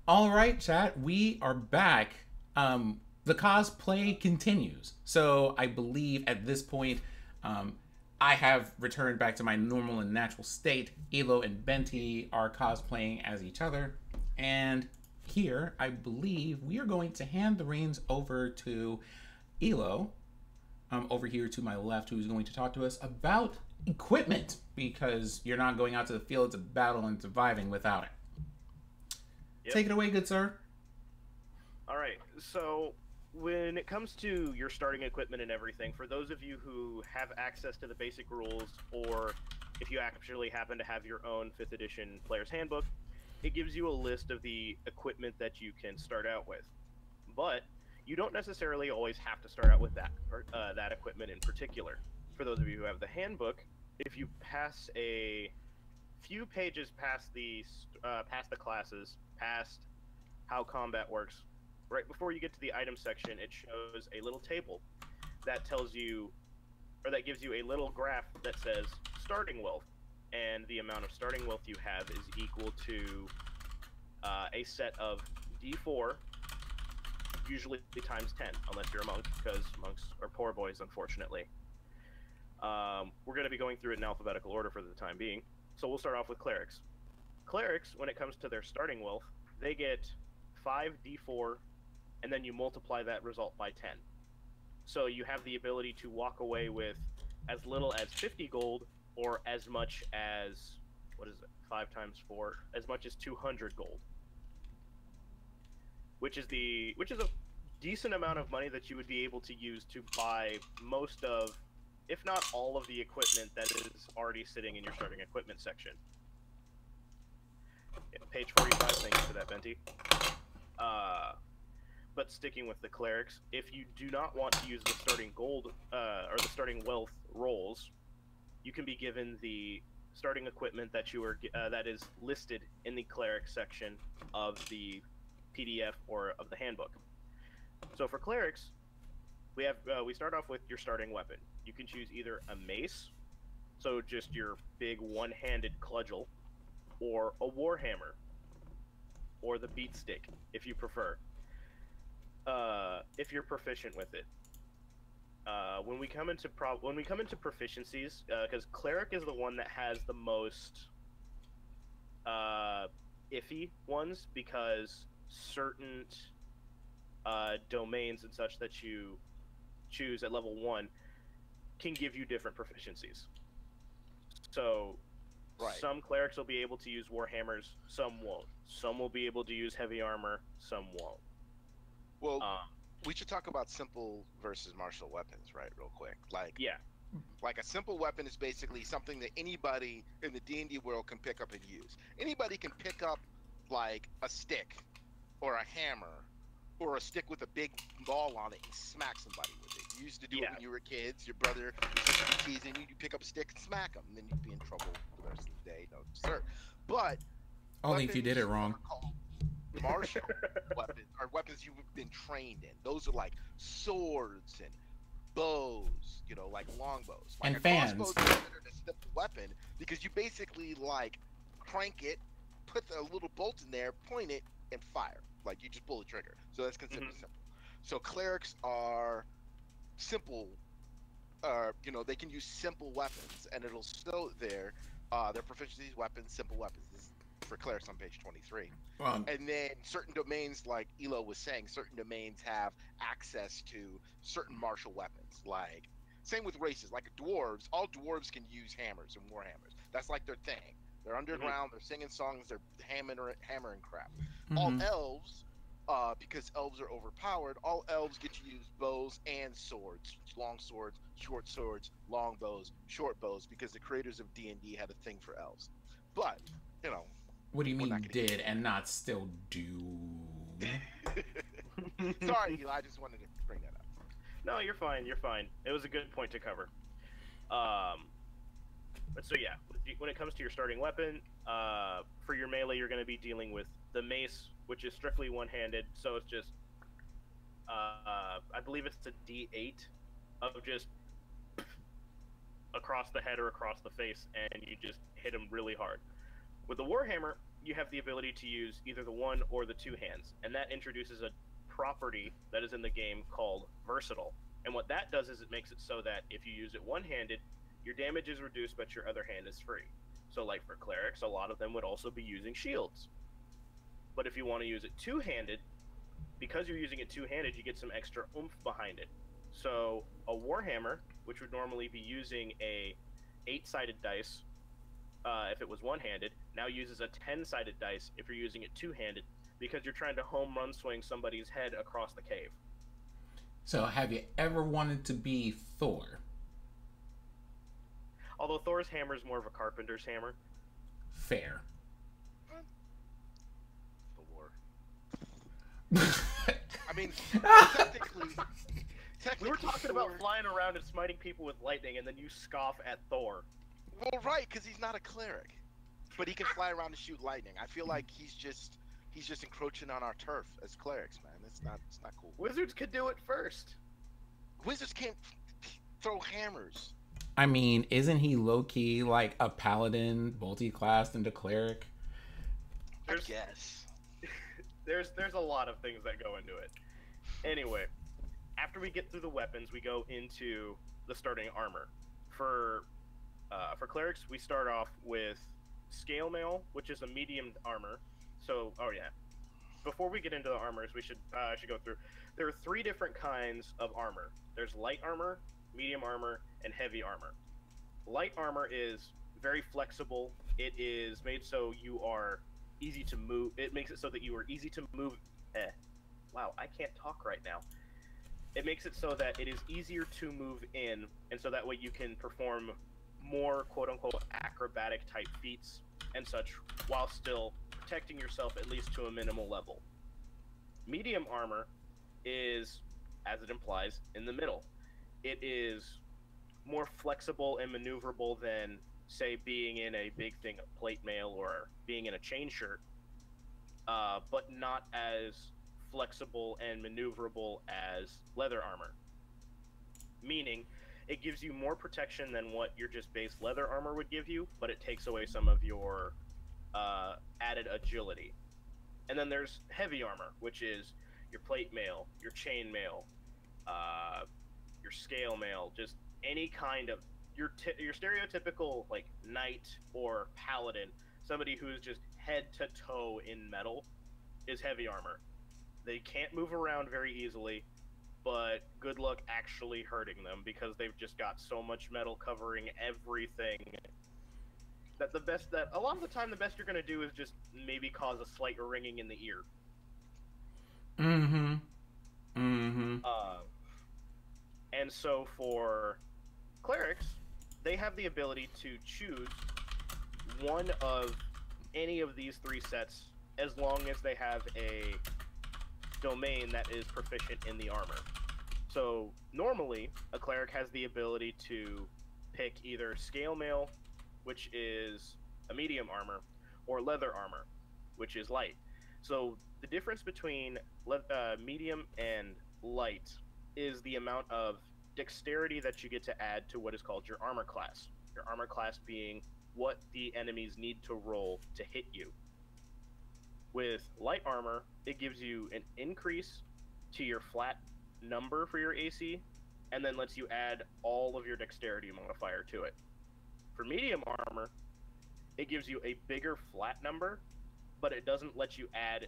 All right, chat. We are back. The cosplay continues. So I believe at this point, I have returned back to my normal and natural state. Elo and Benti are cosplaying as each other. And here, I believe we are going to hand the reins over to Elo, over here to my left, who's going to talk to us about equipment, because you're not going out to the fields of battle and surviving without it. Yep. Take it away, good sir. All right. So when it comes to your starting equipment and everything, for those of you who have access to the basic rules, or if you actually happen to have your own 5th edition player's handbook, it gives you a list of the equipment that you can start out with. But you don't necessarily always have to start out with that equipment in particular. For those of you who have the handbook, if you pass a few pages past the classes, past how combat works, right before you get to the item section, it shows a little table that tells you, or that gives you a little graph that says starting wealth, and the amount of starting wealth you have is equal to a set of D4, usually times 10, unless you're a monk, because monks are poor boys, unfortunately. We're going to be going through it in alphabetical order for the time being. So we'll start off with clerics. Clerics, when it comes to their starting wealth, they get 5d4, and then you multiply that result by 10. So you have the ability to walk away with as little as 50 gold, or as much as, what is it, 5 times 4, as much as 200 gold. Which is a decent amount of money that you would be able to use to buy most of, if not all of the equipment that is already sitting in your starting equipment section. Yeah, page 45, thank you for that, Benti. But sticking with the clerics, if you do not want to use the starting gold, or the starting wealth rolls, you can be given the starting equipment that is listed in the cleric section of the PDF or of the handbook. So for clerics, we start off with your starting weapon. You can choose either a mace, so just your big one-handed cudgel, or a warhammer, or the beat stick, if you prefer. If you're proficient with it. When we come into proficiencies, because cleric is the one that has the most iffy ones, because certain domains and such that you choose at level 1 can give you different proficiencies. So some clerics will be able to use warhammers, some won't. Some will be able to use heavy armor, some won't. Well, we should talk about simple versus martial weapons, right, real quick. Like a simple weapon is basically something that anybody in the D&D world can pick up and use. Anybody can pick up like a stick or a hammer or a stick with a big ball on it and smack somebody with it. You used to do it when you were kids. Your brother used to be teasing you. You pick up a stick and smack him, and then you'd be in trouble the rest of the day. No, sir. But only if you did it wrong. Martial weapons are weapons you've been trained in. Those are like swords and bows, you know, like longbows. Like and fans. Crossbow is considered a simple weapon because you basically like crank it, put a little bolt in there, point it, and fire. Like you just pull the trigger. So that's considered simple. So clerics are simple. You know, they can use simple weapons, and it'll show their proficiencies, weapons, simple weapons. This is for clerics on page 23. And then certain domains, like Elo was saying, certain domains have access to certain martial weapons. Like, same with races, like dwarves. All dwarves can use hammers and warhammers. That's like their thing. They're underground, they're singing songs, they're hammering crap. All elves, because elves are overpowered, all elves get to use bows and swords. Long swords, short swords, long bows, short bows, because the creators of D&D had a thing for elves. But, you know, what do you mean did and not still do? Sorry, Eli, I just wanted to bring that up. No, you're fine. You're fine. It was a good point to cover. But so yeah, when it comes to your starting weapon, for your melee, you're going to be dealing with the mace, which is strictly one-handed. So it's just, I believe it's a D8 of just across the head or across the face, and you just hit them really hard. With the warhammer, you have the ability to use either the one or the two hands, and that introduces a property that is in the game called versatile. And what that does is it makes it so that if you use it one-handed, your damage is reduced, but your other hand is free. So like for clerics, a lot of them would also be using shields. But if you want to use it two-handed, because you're using it two-handed, you get some extra oomph behind it. So a Warhammer, which would normally be using a 8-sided dice, if it was one-handed, now uses a 10-sided dice if you're using it two-handed, because you're trying to home run swing somebody's head across the cave. So have you ever wanted to be Thor? Although Thor's hammer is more of a carpenter's hammer. Fair. Thor. I mean, technically We were talking Thor... about flying around and smiting people with lightning, and then you scoff at Thor. Well, right, because he's not a cleric, but he can fly around and shoot lightning. I feel like he's just encroaching on our turf as clerics, man. It's not cool. Wizards could do it first. Wizards can't throw hammers. I mean, isn't he low-key like a paladin, multi-classed into cleric? I guess. There's a lot of things that go into it. Anyway, after we get through the weapons, we go into the starting armor. For clerics, we start off with scale mail, which is a medium armor. So, before we get into the armors, we should go through. There are 3 different kinds of armor. There's light armor, medium armor, and heavy armor. Light armor is very flexible. It is made so you are easy to move. It makes it so that you are easy to move. Wow, I can't talk right now. It makes it so that it is easier to move in, and so that way you can perform more quote-unquote acrobatic type feats and such, while still protecting yourself at least to a minimal level. Medium armor is, as it implies, in the middle. It is more flexible and maneuverable than, say, being in a big thing of plate mail or being in a chain shirt, but not as flexible and maneuverable as leather armor. Meaning, it gives you more protection than what your just base leather armor would give you, but it takes away some of your added agility. And then there's heavy armor, which is your plate mail, your chain mail, your scale mail, just any kind of your stereotypical like knight or paladin, somebody who is just head to toe in metal, is heavy armor. They can't move around very easily, but good luck actually hurting them, because they've just got so much metal covering everything that a lot of the time the best you're going to do is just maybe cause a slight ringing in the ear. And so for clerics, they have the ability to choose one of any of these 3 sets as long as they have a domain that is proficient in the armor. So normally, a cleric has the ability to pick either scale mail, which is a medium armor, or leather armor, which is light. So the difference between medium and light is the amount of dexterity that you get to add to what is called your armor class. Your armor class being what the enemies need to roll to hit you. With light armor, it gives you an increase to your flat number for your AC, and then lets you add all of your dexterity modifier to it. For medium armor, it gives you a bigger flat number, but it doesn't let you add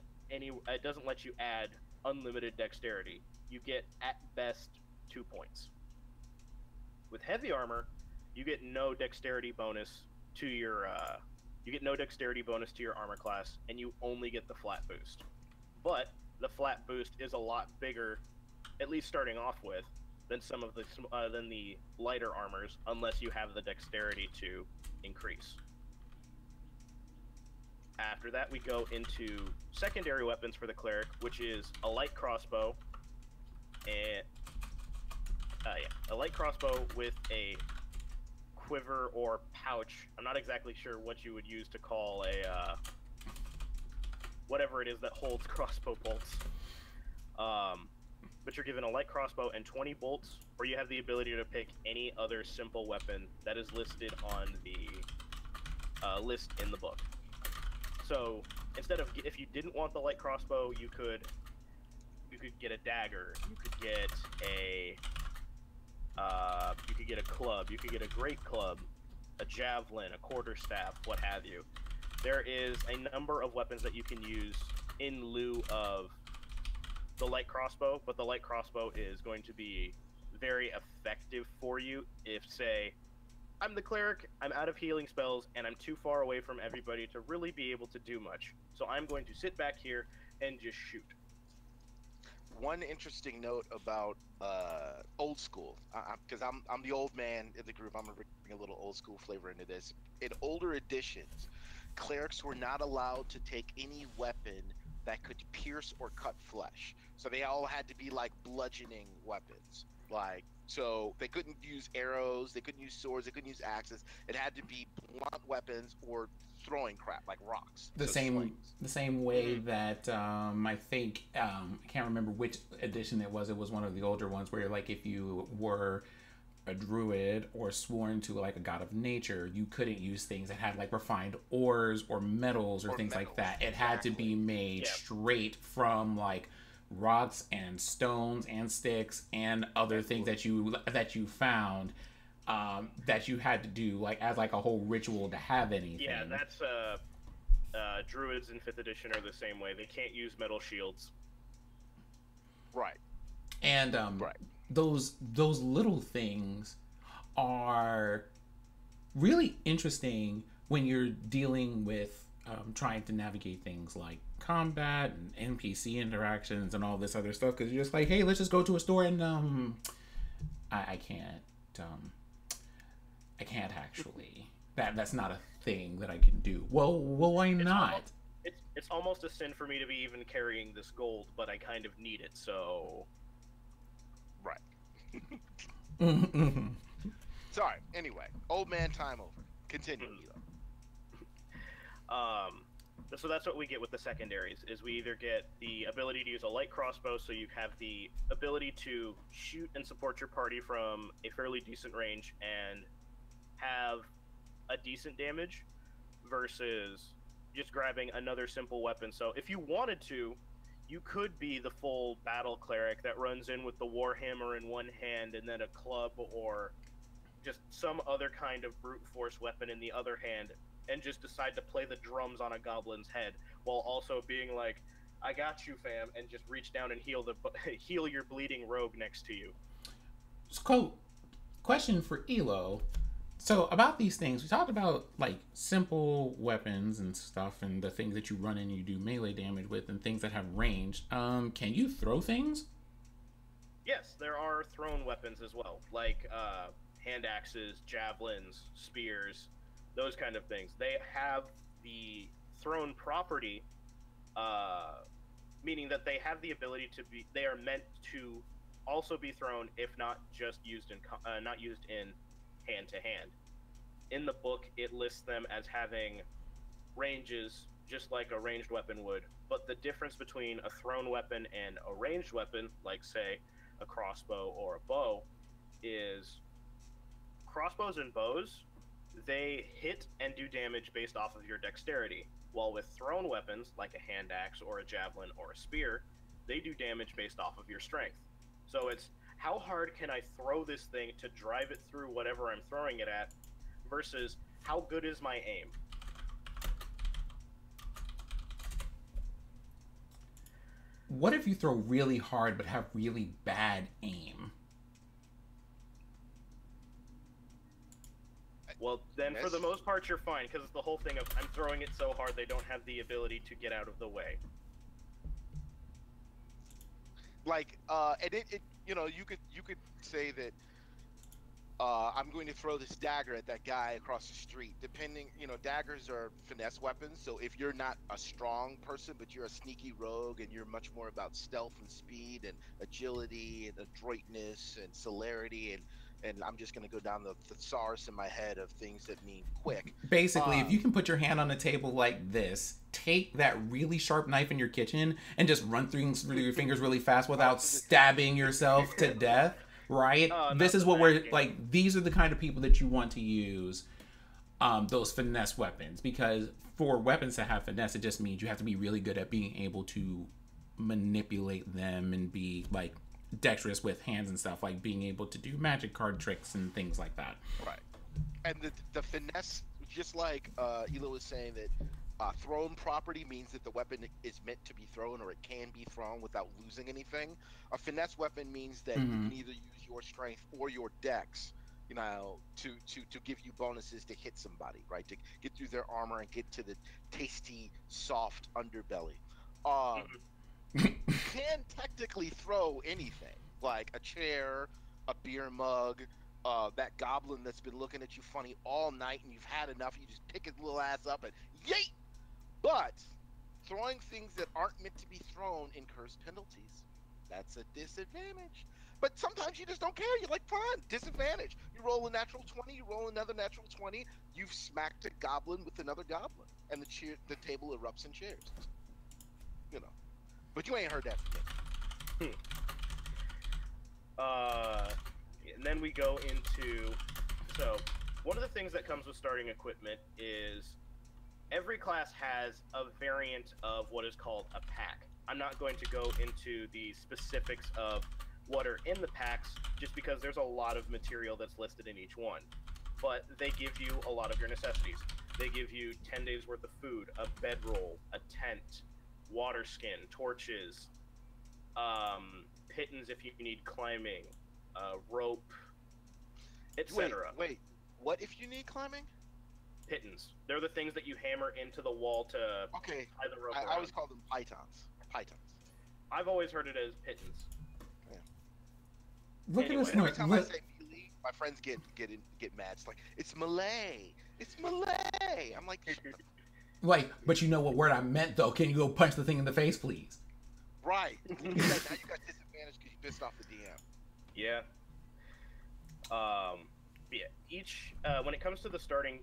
unlimited dexterity. You get at best 2 points. With heavy armor, you get no dexterity bonus to your armor class, and you only get the flat boost. But the flat boost is a lot bigger, at least starting off with, than than the lighter armors, unless you have the dexterity to increase. After that, we go into secondary weapons for the cleric, which is a light crossbow, and a light crossbow with a quiver or pouch. I'm not exactly sure what you would use to call a whatever it is that holds crossbow bolts. But you're given a light crossbow and 20 bolts, or you have the ability to pick any other simple weapon that is listed on the list in the book. So instead of, if you didn't want the light crossbow, you could get a dagger, you could get a club, you could get a great club, a javelin, a quarterstaff, what have you. There is a number of weapons that you can use in lieu of the light crossbow, but the light crossbow is going to be very effective for you if, say, I'm the cleric, I'm out of healing spells, and I'm too far away from everybody to really be able to do much. So I'm going to sit back here and just shoot. One interesting note about old school, because I'm the old man in the group. I'm gonna bring a little old school flavor into this. In older editions, clerics were not allowed to take any weapon that could pierce or cut flesh. So they all had to be like bludgeoning weapons. Like, so they couldn't use arrows, they couldn't use swords, they couldn't use axes. It had to be blunt weapons or throwing crap like rocks. The same way that I think I can't remember which edition it was. It was one of the older ones where, like, if you were a druid or sworn to like a god of nature, you couldn't use things that had like refined ores or metals or things like that. It had to be made straight from like rocks and stones and sticks and other things that you found. That you had to do like as like a whole ritual to have anything. Yeah, that's druids in 5th edition are the same way. They can't use metal shields. Right. And those little things are really interesting when you're dealing with trying to navigate things like combat and NPC interactions and all this other stuff, because you're just like, hey, let's just go to a store and I can't actually. That's not a thing that I can do. Well, why not? It's almost a sin for me to be even carrying this gold, but I kind of need it, so... Right. Sorry. Anyway, old man time over. Continue, So that's what we get with the secondaries, is we either get the ability to use a light crossbow, so you have the ability to shoot and support your party from a fairly decent range and have a decent damage, versus just grabbing another simple weapon. So if you wanted to, you could be the full battle cleric that runs in with the warhammer in one hand and then a club or just some other kind of brute force weapon in the other hand, and just decide to play the drums on a goblin's head while also being like, I got you, fam, and just reach down and heal your bleeding rogue next to you. So, question for Elo. So about these things, we talked about like simple weapons and stuff, and the things that you run in, you do melee damage with, and things that have range. Can you throw things? Yes, there are thrown weapons as well, like hand axes, javelins, spears, those kind of things. They have the thrown property, meaning that they have the ability to be. They are meant to also be thrown, if not just used in not used in hand to hand. In the book, it lists them as having ranges just like a ranged weapon would, but the difference between a thrown weapon and a ranged weapon, like say a crossbow or a bow, is crossbows and bows, they hit and do damage based off of your dexterity, while with thrown weapons like a hand axe or a javelin or a spear, they do damage based off of your strength. So it's how hard can I throw this thing to drive it through whatever I'm throwing it at, versus how good is my aim. What if you throw really hard but have really bad aim? Well, then for the most part you're fine, because it's the whole thing of I'm throwing it so hard they don't have the ability to get out of the way. Like, and it you know, you could say that I'm going to throw this dagger at that guy across the street. Depending, you know, daggers are finesse weapons. So if you're not a strong person, but you're a sneaky rogue and you're much more about stealth and speed and agility and adroitness and celerity, and I'm just going to go down the thesaurus in my head of things that mean quick. Basically, if you can put your hand on a table like this, take that really sharp knife in your kitchen and just run through your fingers really fast without stabbing yourself to death, right? This is what we're like. These are the kind of people that you want to use. those finesse weapons, because for weapons that have finesse, it just means you have to be really good at being able to manipulate them and be like dexterous with hands and stuff, like being able to do magic card tricks and things like that. Right. And the finesse, just like Elo was saying, that thrown property means that the weapon is meant to be thrown, or it can be thrown without losing anything. A finesse weapon means that you can either use your strength or your dex, you know, to give you bonuses to hit somebody, right? To get through their armor and get to the tasty, soft underbelly. You can technically throw anything, like a chair, a beer mug, that goblin that's been looking at you funny all night and you've had enough, you just pick his little ass up and yeet! But throwing things that aren't meant to be thrown incurs penalties. That's a disadvantage. But sometimes you just don't care. You're like, fine, disadvantage. You roll a natural 20, you roll another natural 20, you've smacked a goblin with another goblin, and the table erupts in cheers. You know. But you ain't heard that from me. And then we go into, so one of the things that comes with starting equipment is every class has a variant of what is called a pack. I'm not going to go into the specifics of what are in the packs, just because there's a lot of material that's listed in each one. But they give you a lot of your necessities. They give you 10 days worth of food, a bedroll, a tent, water skin, torches, pittance if you need climbing, rope, etc. Wait, what if you need climbing? Pittance. They're the things that you hammer into the wall to tie the rope I always call them pythons. I've always heard it as pittance. Yeah. Look Anyway, at us. Every time I say melee, my friends get mad. It's like, it's Malay. It's Malay. I'm like, Like, but you know what word I meant, though. Can you go punch the thing in the face, please? right. Now you got disadvantage because you pissed off the DM. Yeah. Yeah. Each when it comes to the starting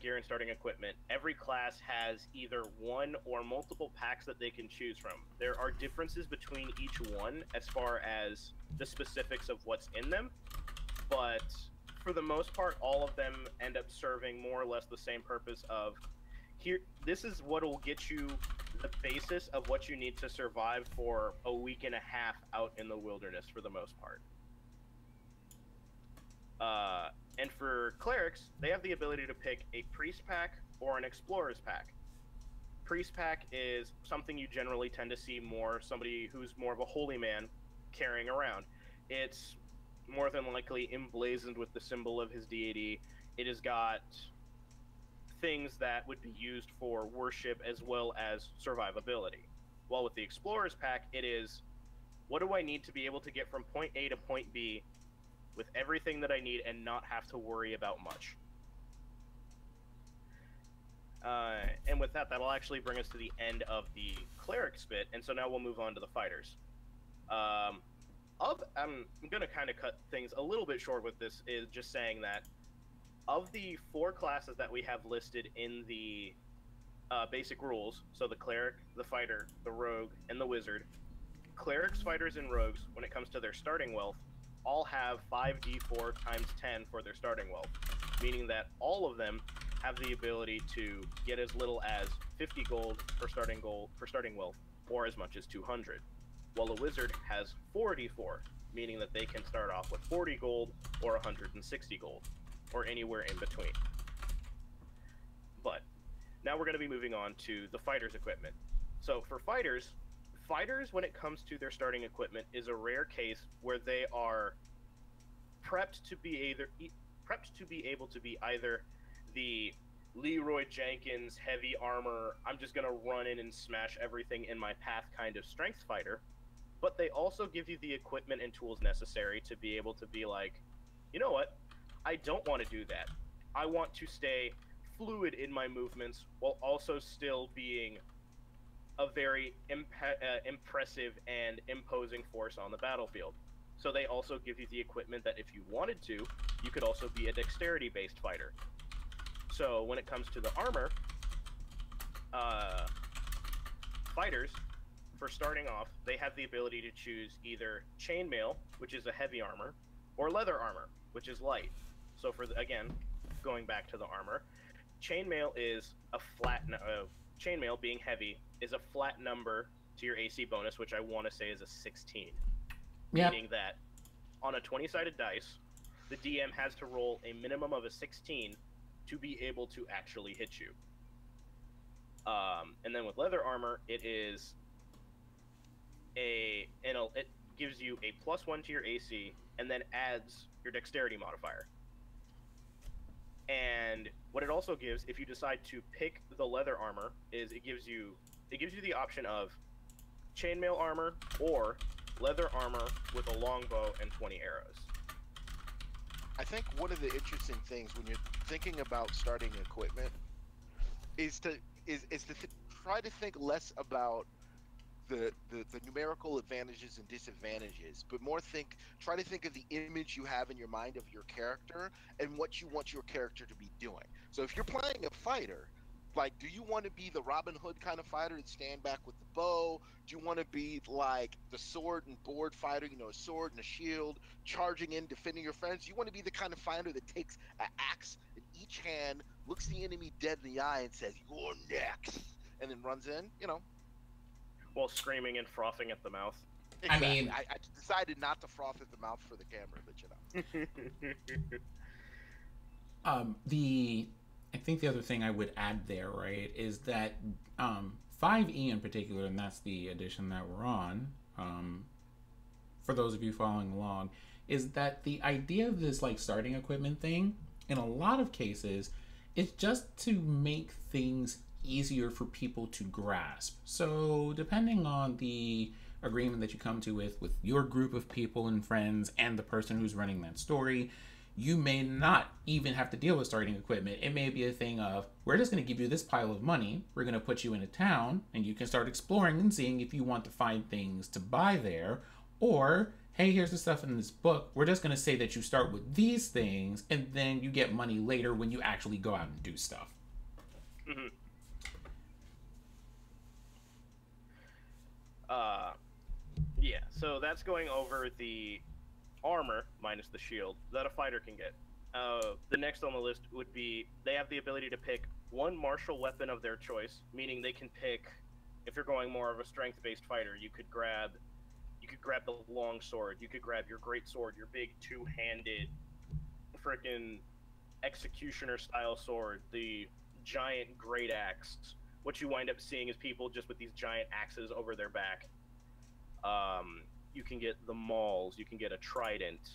gear and starting equipment, every class has either one or multiple packs that they can choose from. There are differences between each one as far as the specifics of what's in them, but for the most part, all of them end up serving more or less the same purpose of here. This is what will get you the basis of what you need to survive for a week and a half out in the wilderness for the most part. And for clerics, they have the ability to pick a priest pack or an explorer's pack. Priest pack is something you generally tend to see more, somebody who's more of a holy man carrying around. It's more than likely emblazoned with the symbol of his deity. It has got things that would be used for worship as well as survivability. While with the explorer's pack, it is, what do I need to be able to get from point A to point B with everything that I need and not have to worry about much. And with that, that'll actually bring us to the end of the cleric's bit, and so now we'll move on to the fighters. I'm going to kind of cut things a little bit short with this, is just saying that of the 4 classes that we have listed in the basic rules, so the cleric, the fighter, the rogue, and the wizard, clerics, fighters, and rogues, when it comes to their starting wealth, all have 5d4 times 10 for their starting wealth, meaning that all of them have the ability to get as little as 50 gold for starting wealth, or as much as 200. While a wizard has 4d4, meaning that they can start off with 40 gold or 160 gold, or anywhere in between. But now we're going to be moving on to the fighter's equipment. So for fighters, when it comes to their starting equipment, is a rare case where they are prepped to be able to be either the Leroy Jenkins heavy armor, I'm just gonna run in and smash everything in my path kind of strength fighter, but they also give you the equipment and tools necessary to be able to be like, you know what, I don't want to do that. I want to stay fluid in my movements while also still being a very impressive and imposing force on the battlefield. So they also give you the equipment that if you wanted to, you could also be a dexterity-based fighter. So when it comes to the armor, fighters, for starting off, they have the ability to choose either chainmail, which is a heavy armor, or leather armor, which is light. So again, going back to the armor, chainmail is a flat. Chainmail being heavy is a flat number to your AC bonus, which I want to say is a 16. Yep. Meaning that on a 20-sided dice, the DM has to roll a minimum of a 16 to be able to actually hit you. And then with leather armor, it is it gives you a +1 to your AC, and then adds your dexterity modifier. And what it also gives, if you decide to pick the leather armor, is it gives you the option of chainmail armor or leather armor with a longbow and 20 arrows. I think one of the interesting things when you're thinking about starting equipment is to try to think less about the numerical advantages and disadvantages, but more try to think of the image you have in your mind of your character and what you want your character to be doing. So if you're playing a fighter, like, do you want to be the Robin Hood kind of fighter and stand back with the bow? Do you want to be like the sword and board fighter, a sword and a shield, charging in, defending your friends? You want to be the kind of fighter that takes an axe in each hand, looks the enemy dead in the eye and says, "You're next," and then runs in, While screaming and frothing at the mouth. Exactly. I mean, I decided not to froth at the mouth for the camera, but I think the other thing I would add there, right, is that 5e in particular, and that's the edition that we're on, for those of you following along, is that the idea of this like starting equipment thing, in a lot of cases, is just to make things easier for people to grasp. So depending on the agreement that you come to with your group of people and friends and the person who's running that story, you may not even have to deal with starting equipment. It may be a thing of, we're just going to give you this pile of money, we're going to put you in a town, and you can start exploring and seeing if you want to find things to buy there, or, hey, here's the stuff in this book, we're just going to say that you start with these things, and then you get money later when you actually go out and do stuff. Mm-hmm. Yeah, so that's going over the armor minus the shield that a fighter can get. The next on the list would be they have the ability to pick one martial weapon of their choice, meaning they can pick, if you're going more of a strength-based fighter, you could grab the long sword, you could grab your great sword, your big two-handed freaking executioner style sword, the giant great axe. What you wind up seeing is people just with these giant axes over their back. You can get the mauls, you can get a trident.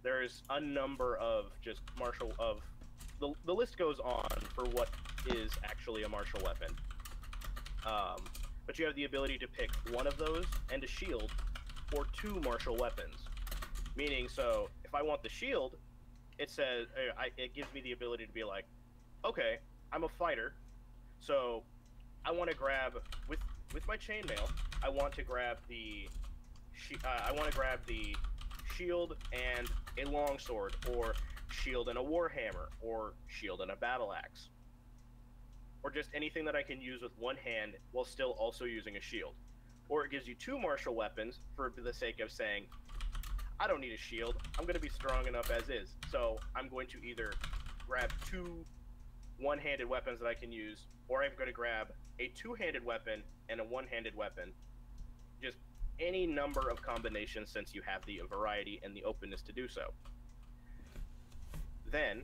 There's a number of just martial of the list goes on for what is actually a martial weapon. But you have the ability to pick one of those and a shield or two martial weapons. Meaning, so if I want the shield, it says it gives me the ability to be like, okay, I'm a fighter, so I want to grab with my chainmail. I want to grab the shield and a longsword, or shield and a warhammer, or shield and a battle axe, or just anything that I can use with one hand while still also using a shield. Or it gives you two martial weapons for the sake of saying, I don't need a shield, I'm going to be strong enough as is, so I'm going to either grab two one-handed weapons that I can use, or I'm going to grab a two-handed weapon and a one-handed weapon. Just any number of combinations, since you have the variety and the openness to do so. Then,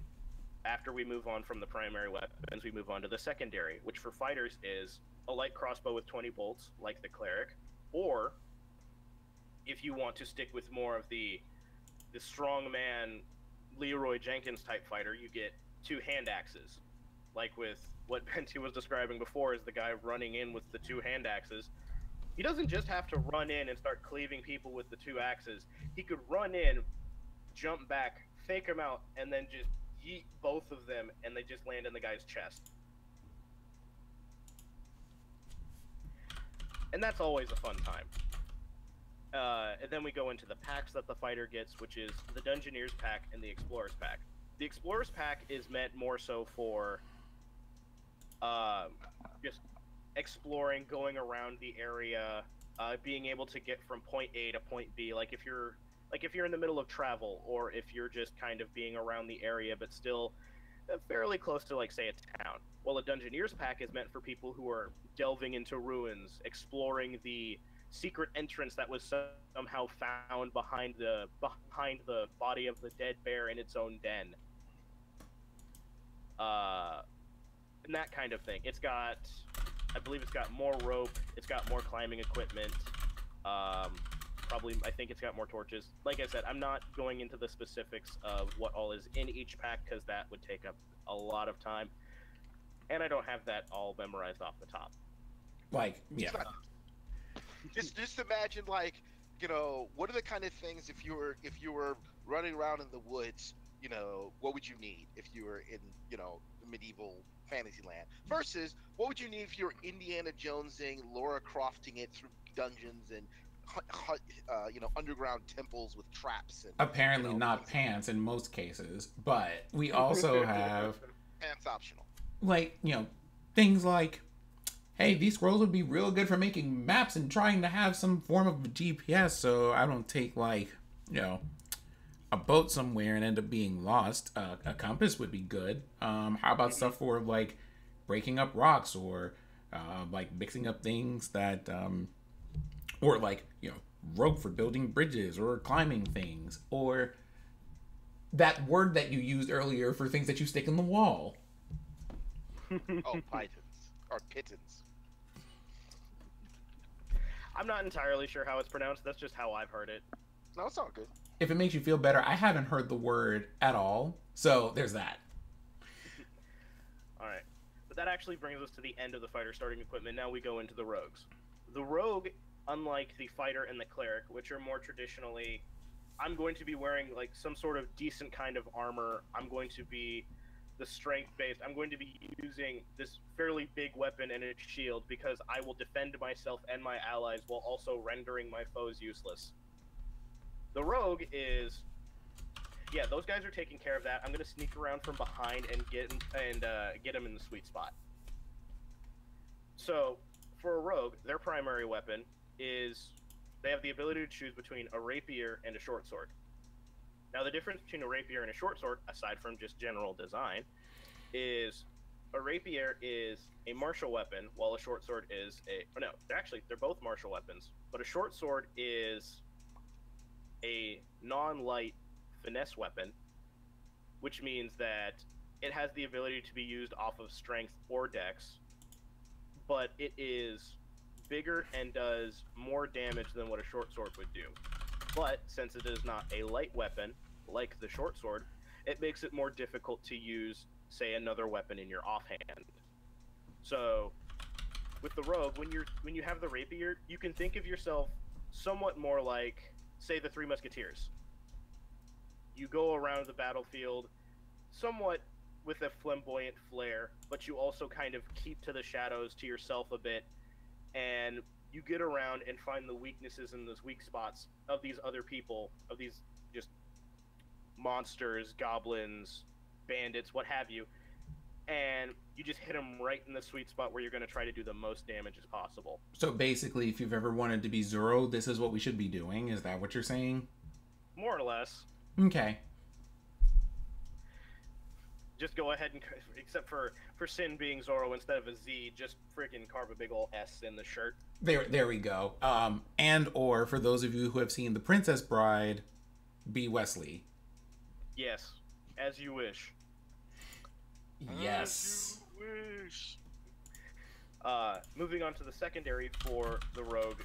after we move on from the primary weapons, we move on to the secondary, which for fighters is a light crossbow with 20 bolts, like the cleric, or if you want to stick with more of the strongman Leroy Jenkins type fighter, you get two hand axes, like with what Benty was describing before, is the guy running in with the two hand axes. He doesn't just have to run in and start cleaving people with the two axes. He could run in, jump back, fake them out, and then just yeet both of them, and they just land in the guy's chest. And that's always a fun time. And then we go into the packs that the fighter gets, which is the Dungeoneer's pack and the Explorer's pack. The Explorer's pack is meant more so for just exploring, going around the area, being able to get from point A to point B. Like if you're in the middle of travel, or if you're just kind of being around the area but still fairly close to, like, say, a town. While a Dungeoneers pack is meant for people who are delving into ruins, exploring the secret entrance that was somehow found behind the body of the dead bear in its own den. And that kind of thing. I believe it's got more rope, it's got more climbing equipment, probably, I think it's got more torches. Like I said, I'm not going into the specifics of what all is in each pack, because that would take up a lot of time, and I don't have that all memorized off the top. Like, yeah. Just imagine, like, you know, what are the kind of things if you were running around in the woods, you know, what would you need if you were in, you know, medieval Fantasyland, versus what would you need if you were Indiana Jonesing, Laura Crofting it through dungeons and you know, underground temples with traps and, apparently, you know, not pants in most cases, but we also have pants optional. like, you know, things like, hey, these scrolls would be real good for making maps and trying to have some form of GPS so I don't take, like, you know, a boat somewhere and end up being lost. A compass would be good. How about stuff for, like, breaking up rocks, or like mixing up things that or, like, you know, rope for building bridges or climbing things, or that word that you used earlier for things that you stick in the wall. Oh, pythons or pittons. I'm not entirely sure how it's pronounced. That's just how I've heard it. No, it's all good. If it makes you feel better, I haven't heard the word at all, so there's that. All right, but that actually brings us to the end of the fighter starting equipment. Now we go into the rogues. The rogue, unlike the fighter and the cleric, which are more traditionally, I'm going to be wearing, like, some sort of decent kind of armor. I'm going to be the strength based. I'm going to be using this fairly big weapon and a shield because I will defend myself and my allies while also rendering my foes useless. The rogue is, yeah, those guys are taking care of that. I'm gonna sneak around from behind and get them in the sweet spot. So for a rogue, their primary weapon is, they have the ability to choose between a rapier and a short sword. Now, the difference between a rapier and a short sword, aside from just general design, is a rapier is a martial weapon, while a short sword is they're both martial weapons, but a short sword is a non-light finesse weapon, which means that it has the ability to be used off of strength or dex, but it is bigger and does more damage than what a short sword would do. But since it is not a light weapon like the short sword, it makes it more difficult to use, say, another weapon in your offhand. So with the rogue, when you have the rapier, you can think of yourself somewhat more like, say, the Three Musketeers. You go around the battlefield somewhat with a flamboyant flair, but you also kind of keep to the shadows to yourself a bit, and you get around and find the weaknesses and those weak spots of these other people, of these just monsters, goblins, bandits, what have you, and you just hit them right in the sweet spot where you're going to try to do the most damage as possible. So basically, if you've ever wanted to be Zoro, this is what we should be doing. Is that what you're saying? More or less. Okay. Just go ahead and, except for Sin being Zoro instead of a Z, just freaking carve a big ol' S in the shirt. There we go. And or for those of you who have seen The Princess Bride, be Wesley. Yes, as you wish. Yes. As you wish. Moving on to the secondary for the rogue,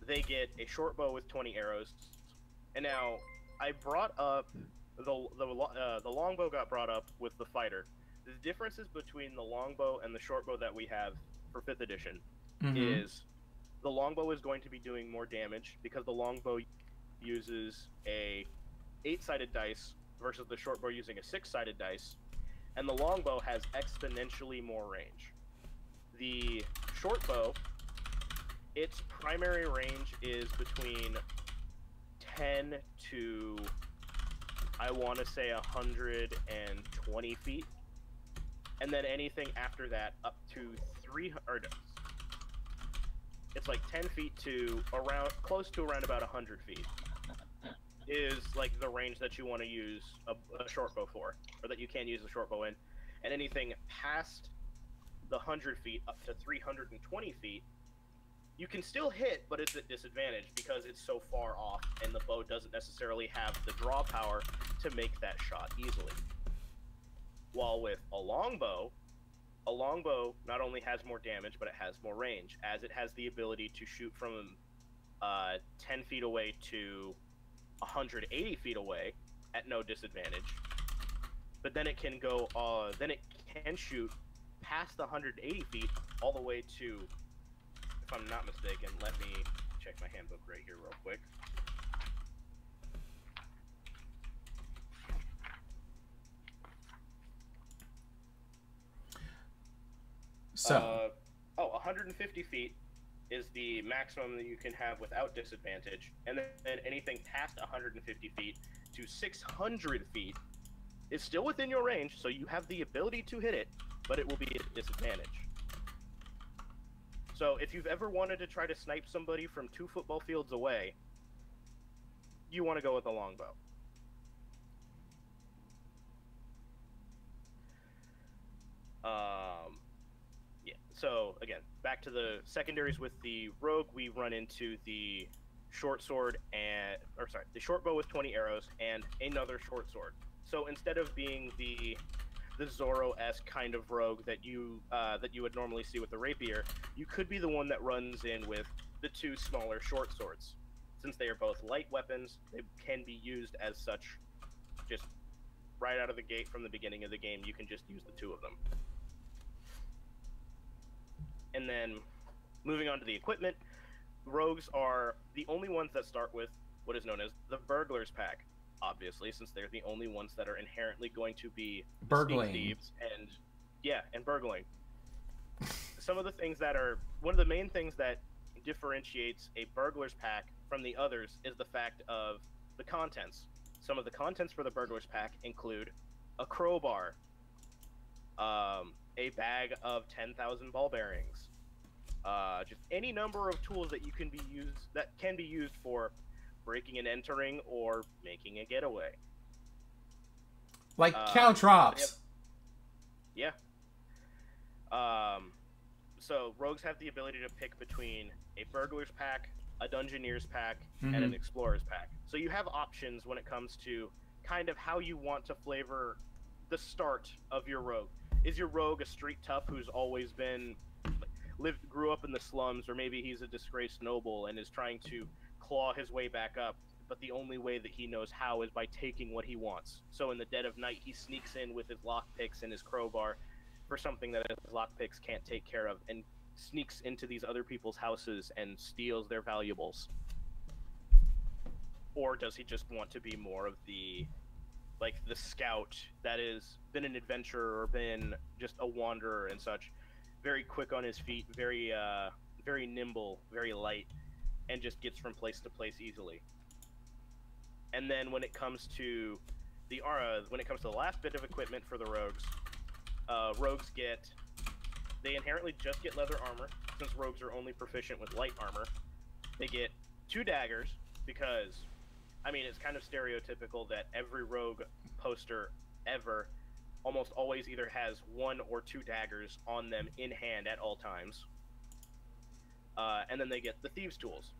they get a short bow with 20 arrows. And now, I brought up the longbow got brought up with the fighter. The differences between the longbow and the short bow that we have for 5th edition is the longbow is going to be doing more damage because the longbow uses a 8-sided dice versus the short bow using a 6-sided dice, and the longbow has exponentially more range. The short bow, its primary range is between 10 to, I want to say, 120 feet, and then anything after that up to 300. It's like 10 feet to around, close to around about 100 feet is like the range that you want to use a short bow for, or that you can use a short bow in. and anything past the 100 feet up to 320 feet, you can still hit, but it's at disadvantage because it's so far off, and the bow doesn't necessarily have the draw power to make that shot easily. While with a longbow not only has more damage, but it has more range, as it has the ability to shoot from 10 feet away to 180 feet away at no disadvantage. But then it can go, shoot past the 180 feet all the way to, if I'm not mistaken, let me check my handbook right here real quick. So, 150 feet is the maximum that you can have without disadvantage, and then anything past 150 feet to 600 feet is still within your range, so you have the ability to hit it, but it will be at disadvantage. So if you've ever wanted to try to snipe somebody from 2 football fields away, you want to go with a longbow. Yeah, so again, back to the secondaries with the rogue, we run into the short sword the short bow with 20 arrows and another short sword. So instead of being the Zoro-esque kind of rogue that you would normally see with the rapier, you could be the one that runs in with the 2 smaller short swords. Since they are both light weapons, they can be used as such. Just right out of the gate from the beginning of the game, you can just use the 2 of them. And then, moving on to the equipment, rogues are the only ones that start with what is known as the Burglar's Pack, obviously, since they're the only ones that are inherently going to be burgling thieves and burgling. Some of the things that are one of the main things that differentiates a Burglar's Pack from the others is the fact of the contents. Some of the contents for the Burglar's Pack include a crowbar, a bag of 10,000 ball bearings, just any number of tools that can be used for breaking and entering or making a getaway. Like caltrops. Yeah. So rogues have the ability to pick between a burglar's pack, a dungeoneer's pack, and an explorer's pack. So you have options when it comes to kind of how you want to flavor the start of your rogue. Is your rogue a street tough who's always grew up in the slums, or maybe he's a disgraced noble and is trying to claw his way back up, but the only way that he knows how is by taking what he wants. So in the dead of night, he sneaks in with his lockpicks and his crowbar for something that his lockpicks can't take care of, and sneaks into these other people's houses and steals their valuables. Or does he just want to be more of the scout that has been an adventurer or been just a wanderer and such, very quick on his feet, very nimble, very light, and just gets from place to place easily. And then when it comes to the last bit of equipment for the rogues, they inherently just get leather armor, since rogues are only proficient with light armor. They get 2 daggers, because it's kind of stereotypical that every rogue poster ever almost always either has 1 or 2 daggers on them in hand at all times. And then they get the thieves' tools.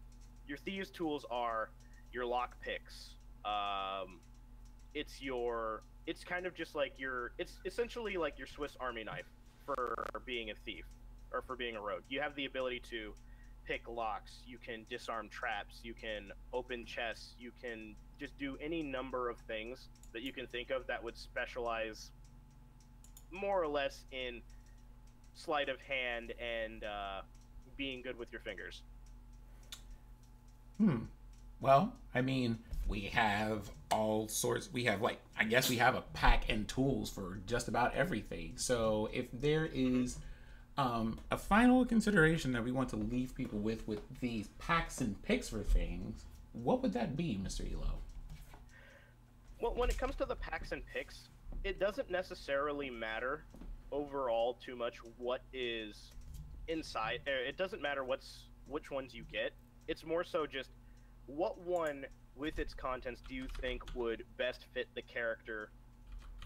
Your thieves' tools are your lock picks. It's kind of just like it's essentially like your Swiss Army knife for being a thief, or for being a rogue. You have the ability to pick locks, you can disarm traps, you can open chests, you can just do any number of things that you can think of that would specialize more or less in sleight of hand and being good with your fingers. Well, we have all sorts. We have we have a pack and tools for just about everything. So if there is a final consideration that we want to leave people with these packs and picks for things, what would that be, Mr. Elo? Well, when it comes to the packs and picks, it doesn't necessarily matter overall too much what is inside. It doesn't matter which ones you get. It's more so just what one with its contents do you think would best fit the character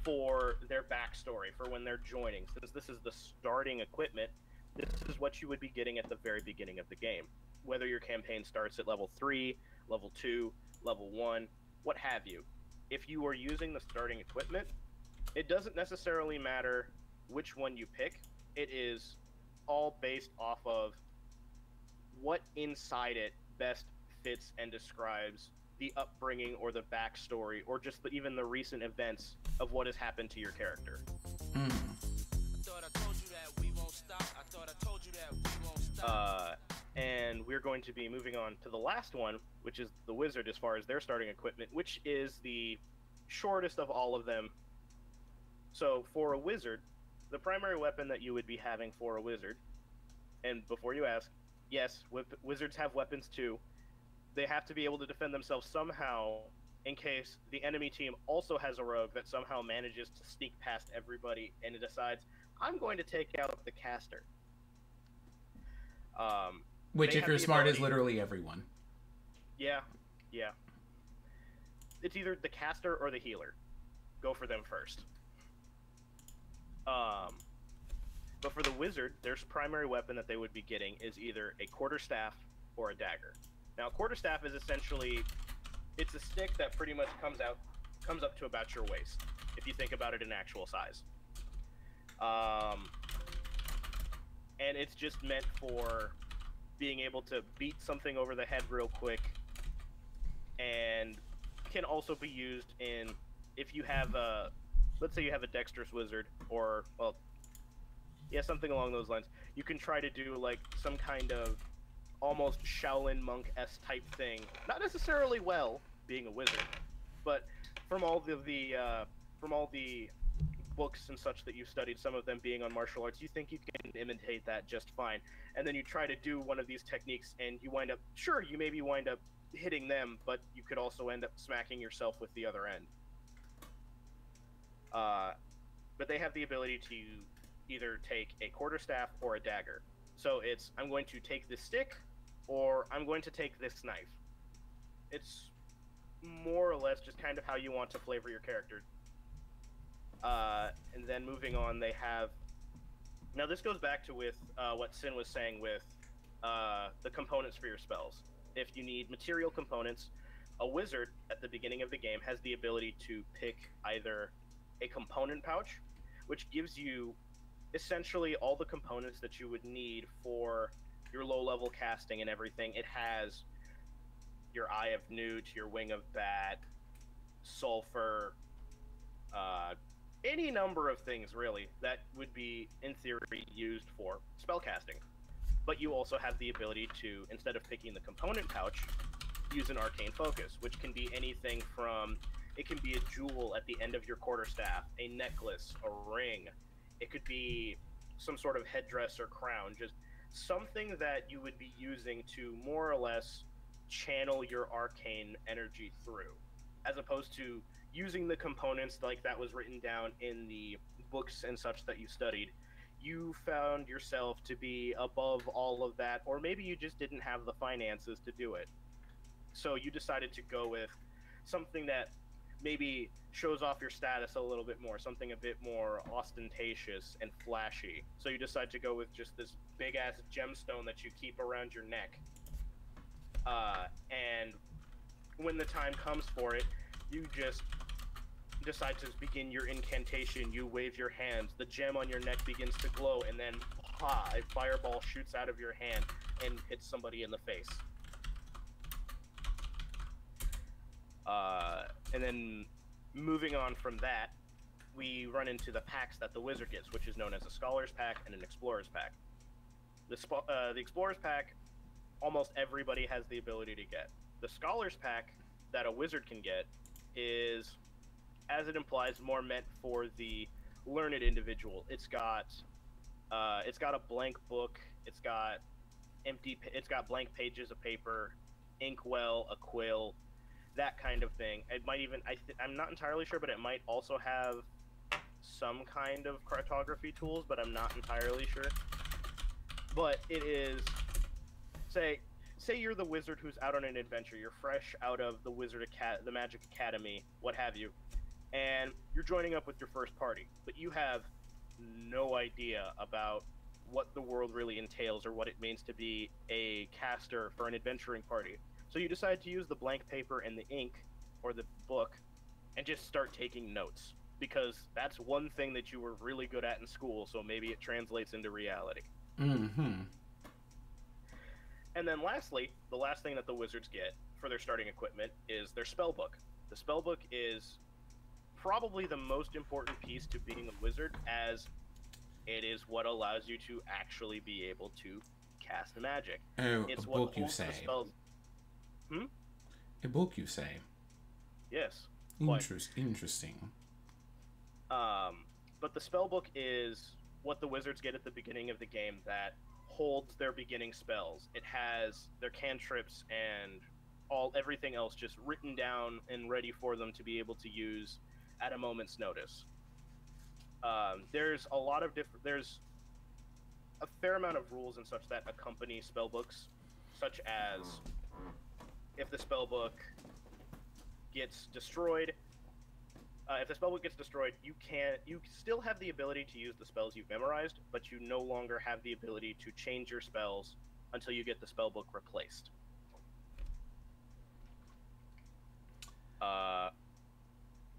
for their backstory, for when they're joining. Since this is the starting equipment, this is what you would be getting at the very beginning of the game. Whether your campaign starts at level 3, level 2, level 1, what have you. If you are using the starting equipment, it doesn't necessarily matter which one you pick. It is all based off of what inside it best fits and describes the upbringing or the backstory or just even the recent events of what has happened to your character. And we're going to be moving on to the last one, which is the wizard as far as their starting equipment, which is the shortest of all of them. So for a wizard, the primary weapon that you would be having for a wizard, and before you ask, yes, wizards have weapons too. They have to be able to defend themselves somehow in case the enemy team also has a rogue that somehow manages to sneak past everybody and it decides, I'm going to take out the caster. Which, if you're smart, is literally everyone. Yeah. It's either the caster or the healer. Go for them first. But for the wizard, their primary weapon that they would be getting is either a quarterstaff or a dagger. Now, a quarterstaff is essentially, it's a stick that pretty much comes up to about your waist, if you think about it in actual size. And it's just meant for being able to beat something over the head real quick, and can also be used in, if you have a, let's say you have a dexterous wizard, or, well, yeah, something along those lines. You can try to do, like, some kind of almost Shaolin monk-esque type thing. Not necessarily well, being a wizard, but from all the books and such that you've studied, some of them being on martial arts, you think you can imitate that just fine. And then you try to do one of these techniques, and you wind up, sure, you maybe wind up hitting them, but you could also end up smacking yourself with the other end. But they have the ability to either take a quarterstaff or a dagger. So it's, I'm going to take this stick, or I'm going to take this knife. It's more or less just kind of how you want to flavor your character. And then moving on, they have... Now this goes back to with what Sin was saying with the components for your spells. If you need material components, a wizard at the beginning of the game has the ability to pick either a component pouch, which gives you essentially all the components that you would need for your low-level casting and everything. It has your Eye of Newt, your Wing of Bat, sulfur, any number of things really that would be in theory used for spellcasting. But you also have the ability to, instead of picking the component pouch, use an arcane focus, which can be anything from, it can be a jewel at the end of your quarterstaff, a necklace, a ring. It could be some sort of headdress or crown, just something that you would be using to more or less channel your arcane energy through, as opposed to using the components like that was written down in the books and such that you studied. You found yourself to be above all of that, or maybe you just didn't have the finances to do it. So you decided to go with something that maybe shows off your status a little bit more, something a bit more ostentatious and flashy. So you decide to go with just this big-ass gemstone that you keep around your neck. And when the time comes for it, you just decide to begin your incantation. You wave your hands, the gem on your neck begins to glow, and then a fireball shoots out of your hand and hits somebody in the face. And then moving on from that, we run into the packs that the wizard gets, which is known as a Scholar's Pack and an Explorer's Pack. The Explorer's Pack, almost everybody has the ability to get. The Scholar's Pack that a wizard can get is, as it implies, more meant for the learned individual. It's got a blank book. It's got blank pages of paper, inkwell, a quill, that kind of thing. It might even, I'm not entirely sure, but it might also have some kind of cartography tools, but I'm not entirely sure. But it is, say you're the wizard who's out on an adventure. You're fresh out of the Magic Academy, what have you. and you're joining up with your first party, but you have no idea about what the world really entails or what it means to be a caster for an adventuring party. So you decide to use the blank paper and the ink or the book and just start taking notes because that's one thing that you were really good at in school, so maybe it translates into reality. Mm-hmm. And then lastly, the last thing that the wizards get for their starting equipment is their spell book. The spell book is probably the most important piece to being a wizard, as it is what allows you to actually be able to cast magic. Oh, a It's what book you holds the say. spells. Hmm? A book you say. Yes. Quite. Interesting. But the spell book is what the wizards get at the beginning of the game that holds their beginning spells. It has their cantrips and everything else just written down and ready for them to be able to use at a moment's notice. There's a lot of there's a fair amount of rules and such that accompany spell books, such as if the spell book gets destroyed. If the spellbook gets destroyed, you still have the ability to use the spells you've memorized, but you no longer have the ability to change your spells until you get the spellbook replaced.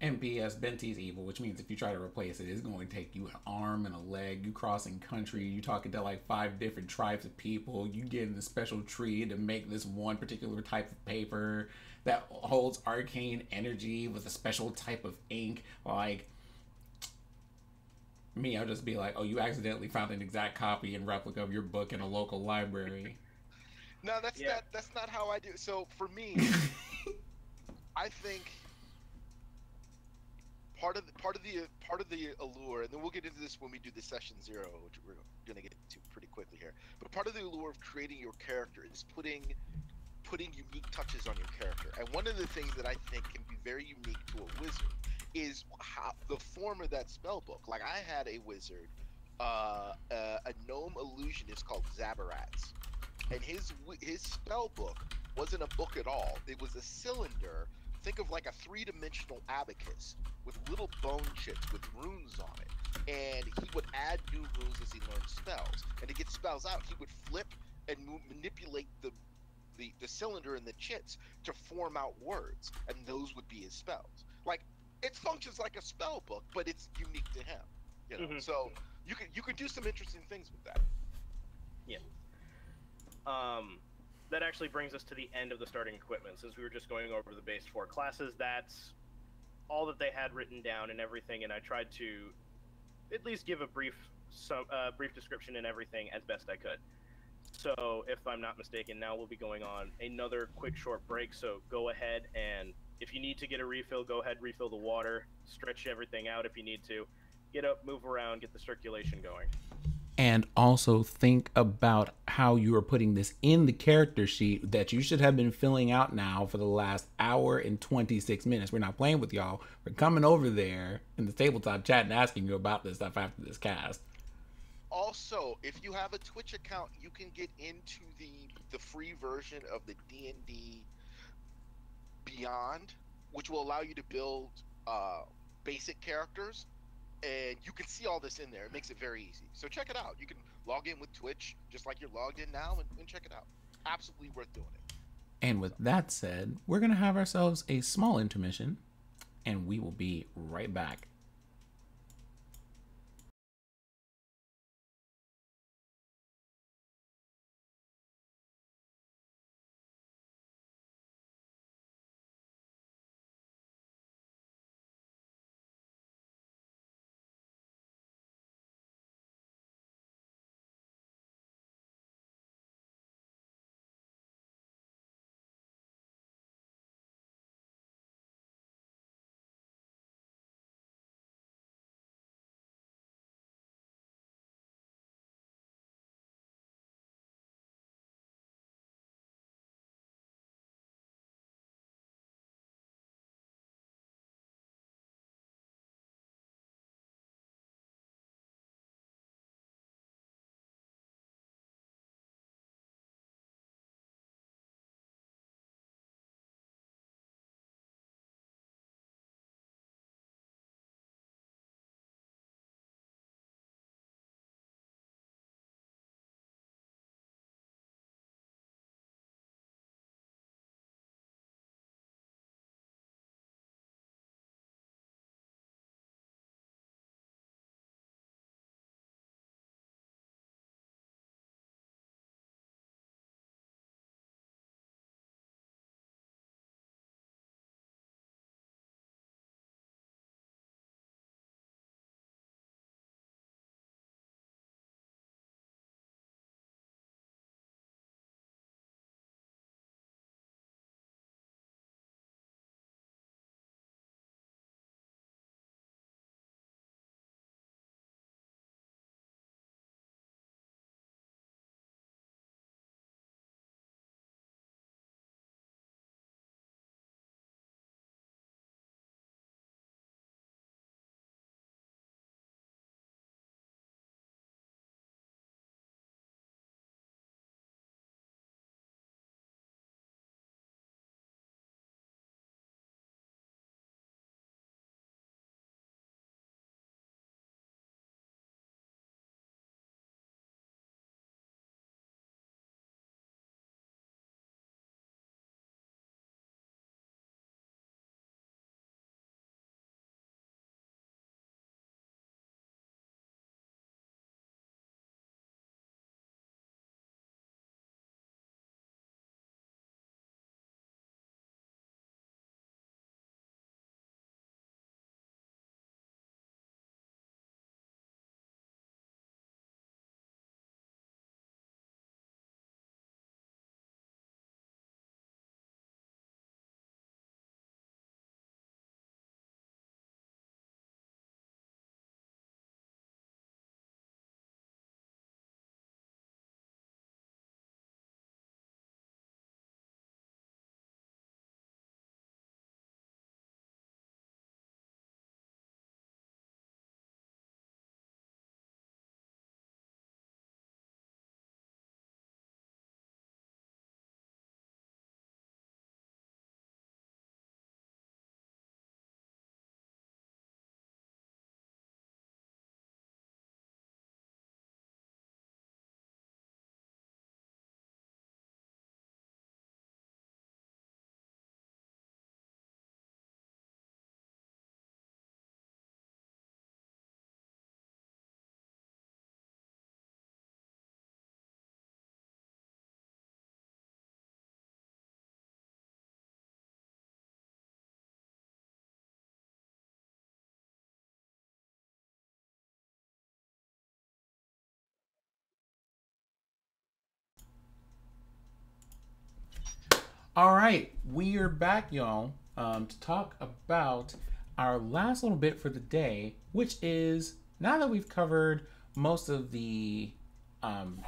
And BS, Benty's evil, which means if you try to replace it, it's going to take you an arm and a leg. You crossing country, you talking to like 5 different tribes of people. You getting a special tree to make this one particular type of paper that holds arcane energy with a special type of ink. Like me, I'll just be like, "Oh, you accidentally found an exact copy and replica of your book in a local library." No, that's not how I do. So for me, I think part of the allure, and then we'll get into this when we do the session 0, which we're gonna get to pretty quickly here. But part of the allure of creating your character is putting unique touches on your character. And one of the things that I think can be very unique to a wizard is how the form of that spell book. Like I had a wizard, a gnome illusionist called Zabarats, and his spell book wasn't a book at all. It was a cylinder. Think of like a 3-dimensional abacus with little bone chips with runes on it, and he would add new runes as he learned spells. And to get spells out, he would flip and manipulate the cylinder and the chips to form out words, and those would be his spells. Like it functions like a spell book, but it's unique to him. You know, so you can do some interesting things with that. Yeah. That actually brings us to the end of the starting equipment. Since we were just going over the base 4 classes, that's all that they had written down and everything, and I tried to at least give a brief description and everything as best I could. So, if I'm not mistaken, now we'll be going on another quick short break, so go ahead and if you need to get a refill, go ahead, refill the water, stretch everything out if you need to, get up, move around, get the circulation going. And also think about how you are putting this in the character sheet that you should have been filling out now for the last hour and 26 minutes. We're not playing with y'all. We're coming over there in the tabletop chat and asking you about this stuff after this cast. Also, if you have a Twitch account, you can get into the free version of the D&D Beyond, which will allow you to build basic characters, and you can see all this in there. It makes it very easy. So check it out. You can log in with Twitch just like you're logged in now, and check it out. Absolutely worth doing it. And with that said, we're going to have ourselves a small intermission, and we will be right back. All right, we are back, y'all, to talk about our last little bit for the day, which is now that we've covered most of the um,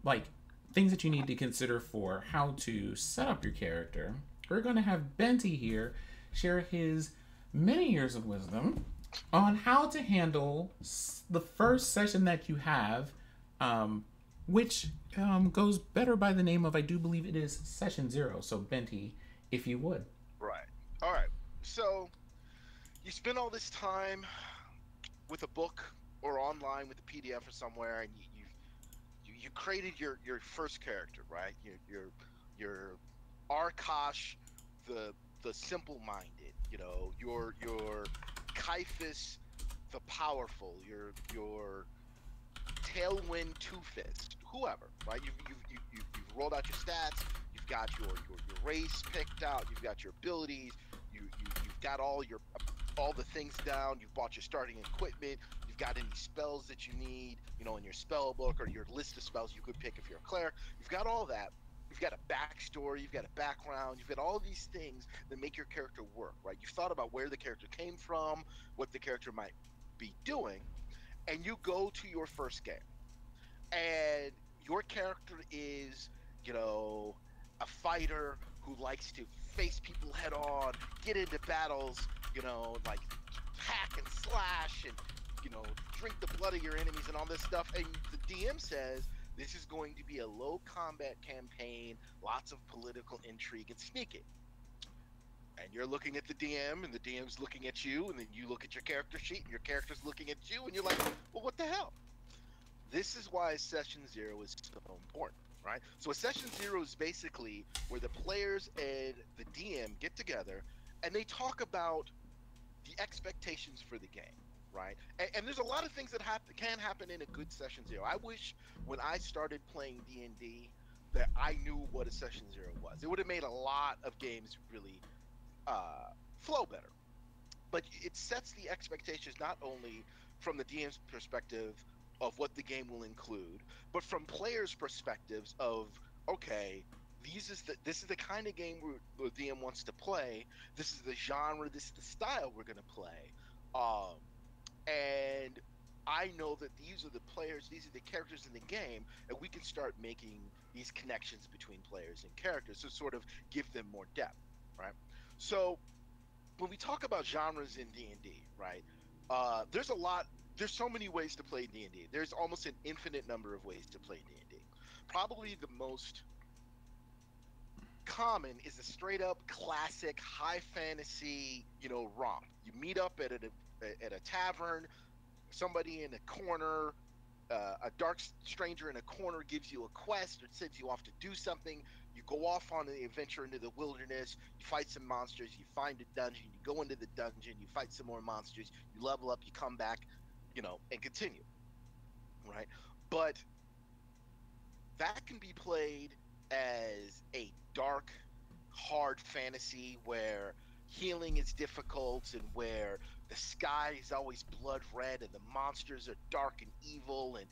like things that you need to consider for how to set up your character. We're going to have Benty here share his many years of wisdom on how to handle the first session that you have, which goes better by the name of, I do believe it is session zero. So, Benty, if you would. Right. All right. So you spend all this time with a book or online with a PDF or somewhere, and you created your first character, right? Your Arkosh, the simple-minded. Your Kaifus, the powerful. Your Tailwind, Two Fist, whoever, right? You've rolled out your stats. You've got your race picked out. You've got your abilities. You've got all the things down. You've bought your starting equipment. You've got any spells that you need, in your spell book or your list of spells you could pick if you're a cleric. You've got all that. You've got a backstory. You've got a background. You've got all these things that make your character work, right? You've thought about where the character came from, what the character might be doing, and you go to your first game, and your character is, a fighter who likes to face people head on, get into battles, like hack and slash and, drink the blood of your enemies and all this stuff. And the DM says this is going to be a low combat campaign, lots of political intrigue and sneaking. And you're looking at the DM, and the DM's looking at you, and then you look at your character sheet, and your character's looking at you, and you're like, well, what the hell? This is why session zero is so important, right? So a session zero is basically where the players and the DM get together, and they talk about the expectations for the game, right? And there's a lot of things that can happen in a good session zero. I wish when I started playing D&D that I knew what a session zero was. It would have made a lot of games really flow better. But it sets the expectations not only from the DM's perspective of what the game will include, but from players' perspectives of, okay, this is the kind of game the DM wants to play. This is the genre. This is the style we're going to play. And I know that these are the players, these are the characters in the game, and we can start making these connections between players and characters to sort of give them more depth, right? So when we talk about genres in D&D, right? There's so many ways to play D&D. There's almost an infinite number of ways to play D&D. Probably the most common is a straight up classic high fantasy, romp. You meet up at a tavern, somebody in a corner, a dark stranger in a corner gives you a quest or sends you off to do something. You go off on an adventure into the wilderness. You fight some monsters. You find a dungeon. You go into the dungeon. You fight some more monsters. You level up. You come back, and continue. Right? But that can be played as a dark, hard fantasy where healing is difficult and where the sky is always blood red and the monsters are dark and evil and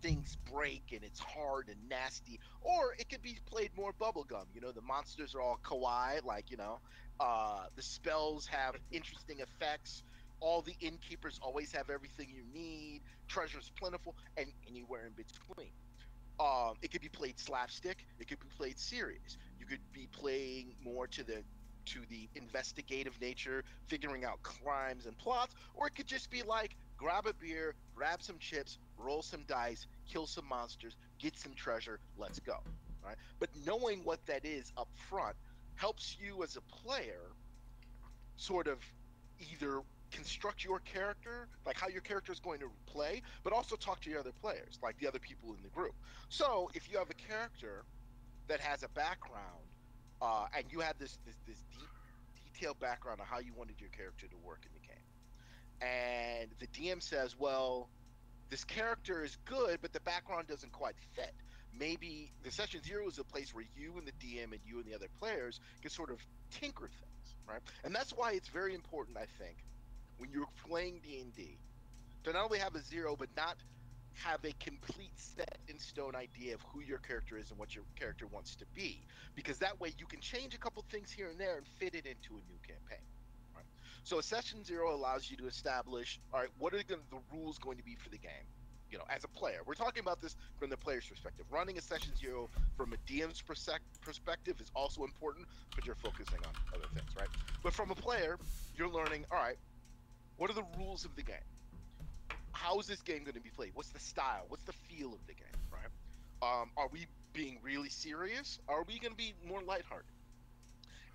things break and it's hard and nasty. Or it could be played more bubblegum. The monsters are all kawaii, like the spells have interesting effects. All the innkeepers always have everything you need. Treasure's plentiful, and anywhere in between. It could be played slapstick. It could be played serious. You could be playing more to the investigative nature, figuring out crimes and plots, or it could just be like grab a beer, grab some chips, roll some dice, kill some monsters, get some treasure, let's go. Right? But knowing what that is up front helps you as a player sort of either construct your character, like how your character is going to play, but also talk to your other players, like the other people in the group. So if you have a character that has a background, and you had this detailed background on how you wanted your character to work in the game, and the DM says, well, this character is good, but the background doesn't quite fit. Maybe the session zero is a place where you and the DM and you and the other players can sort of tinker things, right? And that's why it's very important, I think, when you're playing D&D, to not only have a zero, but not have a complete set in stone idea of who your character is and what your character wants to be, because that way you can change a couple things here and there and fit it into a new campaign. Right? So a session zero allows you to establish, all right, what are the rules going to be for the game? You know, as a player, we're talking about this from the player's perspective. Running a session zero from a DM's perspective is also important because you're focusing on other things, right? But from a player, you're learning, all right, what are the rules of the game? How is this game going to be played? What's the style? What's the feel of the game, right? Are we being really serious? Are we going to be more lighthearted?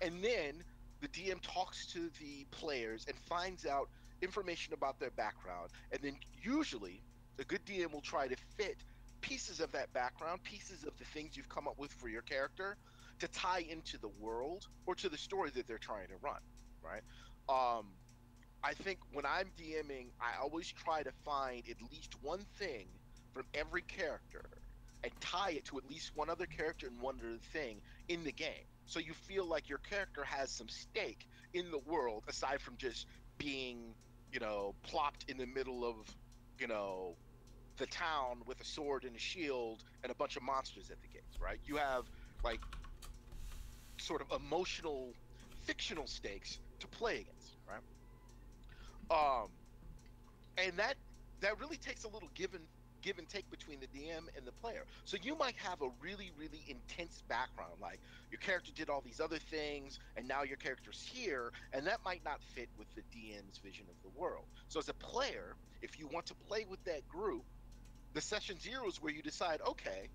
And then the DM talks to the players and finds out information about their background. And then usually a good DM will try to fit pieces of that background, pieces of the things you've come up with for your character to tie into the world or to the story that they're trying to run, right? I think when I'm DMing, I always try to find at least one thing from every character and tie it to at least one other character and one other thing in the game. So you feel like your character has some stake in the world aside from just being, you know, plopped in the middle of, you know, the town with a sword and a shield and a bunch of monsters at the gates, right? You have like sort of emotional, fictional stakes to play against, right? Um, and that really takes a little give and take between the DM and the player. So you might have a really, really intense background, like your character did all these other things, and now your character's here, and that might not fit with the DM's vision of the world. So as a player, if you want to play with that group, the session zero is where you decide, okay,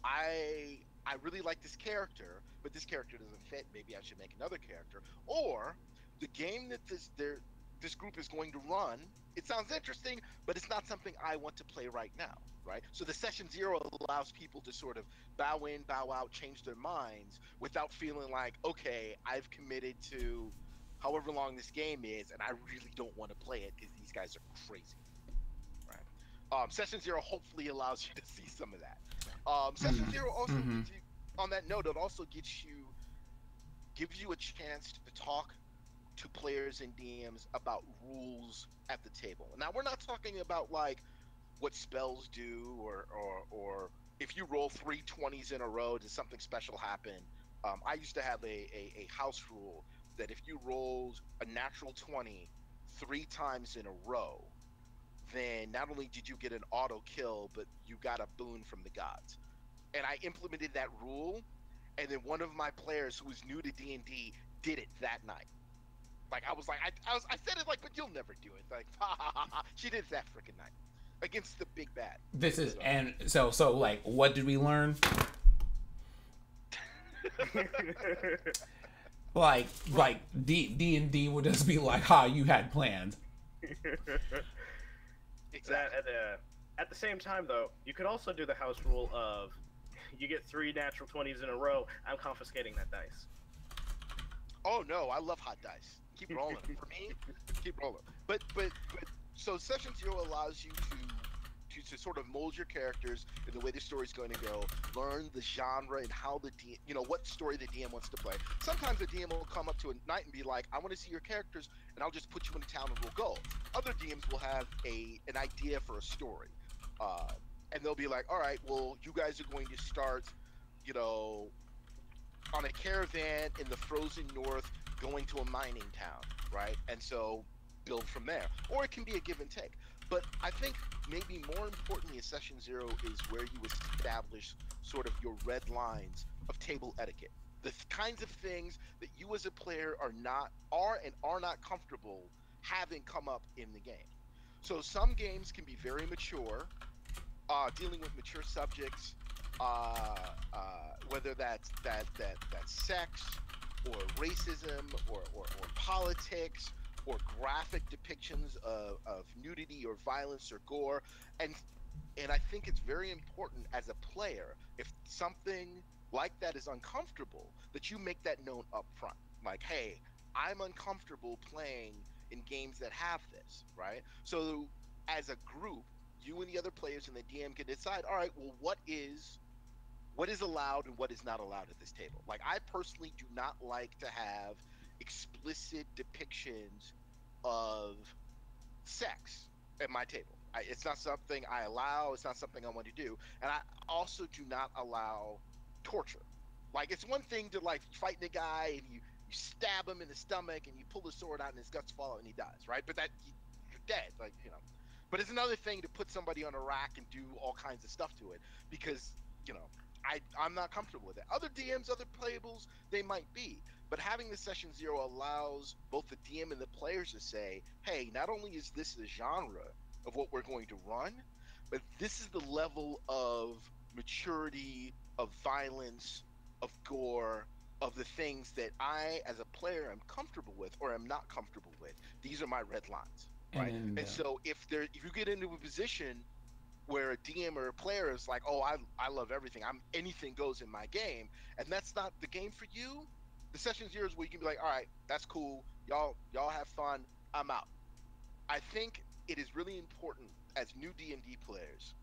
I really like this character, but this character doesn't fit. Maybe I should make another character. Or the game that this group is going to run, it sounds interesting, but it's not something I want to play right now, right? So the session zero allows people to sort of bow in, bow out, change their minds without feeling like, okay, I've committed to however long this game is, and I really don't want to play it because these guys are crazy, right? Session zero hopefully allows you to see some of that. Session zero also gives you, on that note, it also gives you a chance to talk to players and DMs about rules at the table. Now we're not talking about like what spells do or if you roll 3 20s in a row, does something special happen? I used to have a house rule that if you rolled a natural 20 3 times in a row, then not only did you get an auto kill, but you got a boon from the gods. And I implemented that rule, and then one of my players who was new to D&D did it that night. Like I was like, I said it like, but you'll never do it. Like, ha ha ha ha. She did it that freaking night against the big bad. This is, and so like, what did we learn? like D&D would just be like, ha, you had plans. Exactly. At the same time, though, you could also do the house rule of you get 3 natural 20s in a row, I'm confiscating that dice. Oh no, I love hot dice. Keep rolling. For me, keep rolling. But so session zero allows you to sort of mold your characters in the way the story's going to go, learn the genre and how the DM, you know, what story the DM wants to play. Sometimes the DM will come up to a night and be like, I want to see your characters, and I'll just put you in a town and we'll go. Other DMs will have an idea for a story. And they'll be like, all right, well, you guys are going to start, you know, on a caravan in the frozen north going to a mining town, right? And so build from there. Or it can be a give and take. But I think maybe more importantly, a session zero is where you establish sort of your red lines of table etiquette. The kinds of things that you as a player are not comfortable having come up in the game. So some games can be very mature, dealing with mature subjects, whether that's sex or racism or politics or graphic depictions of nudity or violence or gore, and I think it's very important as a player, if something like that is uncomfortable, that you make that known up front. Like, hey, I'm uncomfortable playing in games that have this, right? So as a group, you and the other players and the DM can decide, all right, well, what is allowed and what is not allowed at this table. Like, I personally do not like to have explicit depictions of sex at my table. It's not something I allow. It's not something I want to do. And I also do not allow torture. Like, it's one thing to like fight the guy and you stab him in the stomach and you pull the sword out and his guts fall out and he dies, right? But you're dead, like, you know. But it's another thing to put somebody on a rack and do all kinds of stuff to it because, you know, I'm not comfortable with it. Other DMs, other playables, they might be. But having the session 0 allows both the DM and the players to say, hey, not only is this the genre of what we're going to run, but this is the level of maturity, of violence, of gore, of the things that I, as a player, am comfortable with or am not comfortable with. These are my red lines, right? And so if you get into a position where a DM or a player is like, oh, I love everything, anything goes in my game, and that's not the game for you, the session 0 is where you can be like, all right, that's cool, y'all have fun, I'm out. I think it is really important as new D&D players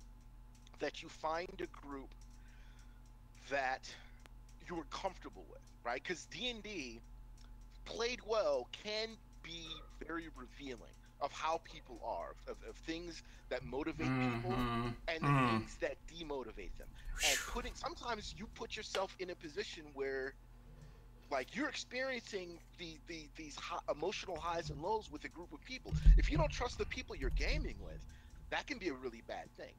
that you find a group that you are comfortable with, right? Because D&D, played well, can be very revealing of how people are, of things that motivate people and the things that demotivate them. And sometimes you put yourself in a position where, like, you're experiencing these emotional highs and lows with a group of people. If you don't trust the people you're gaming with, that can be a really bad thing.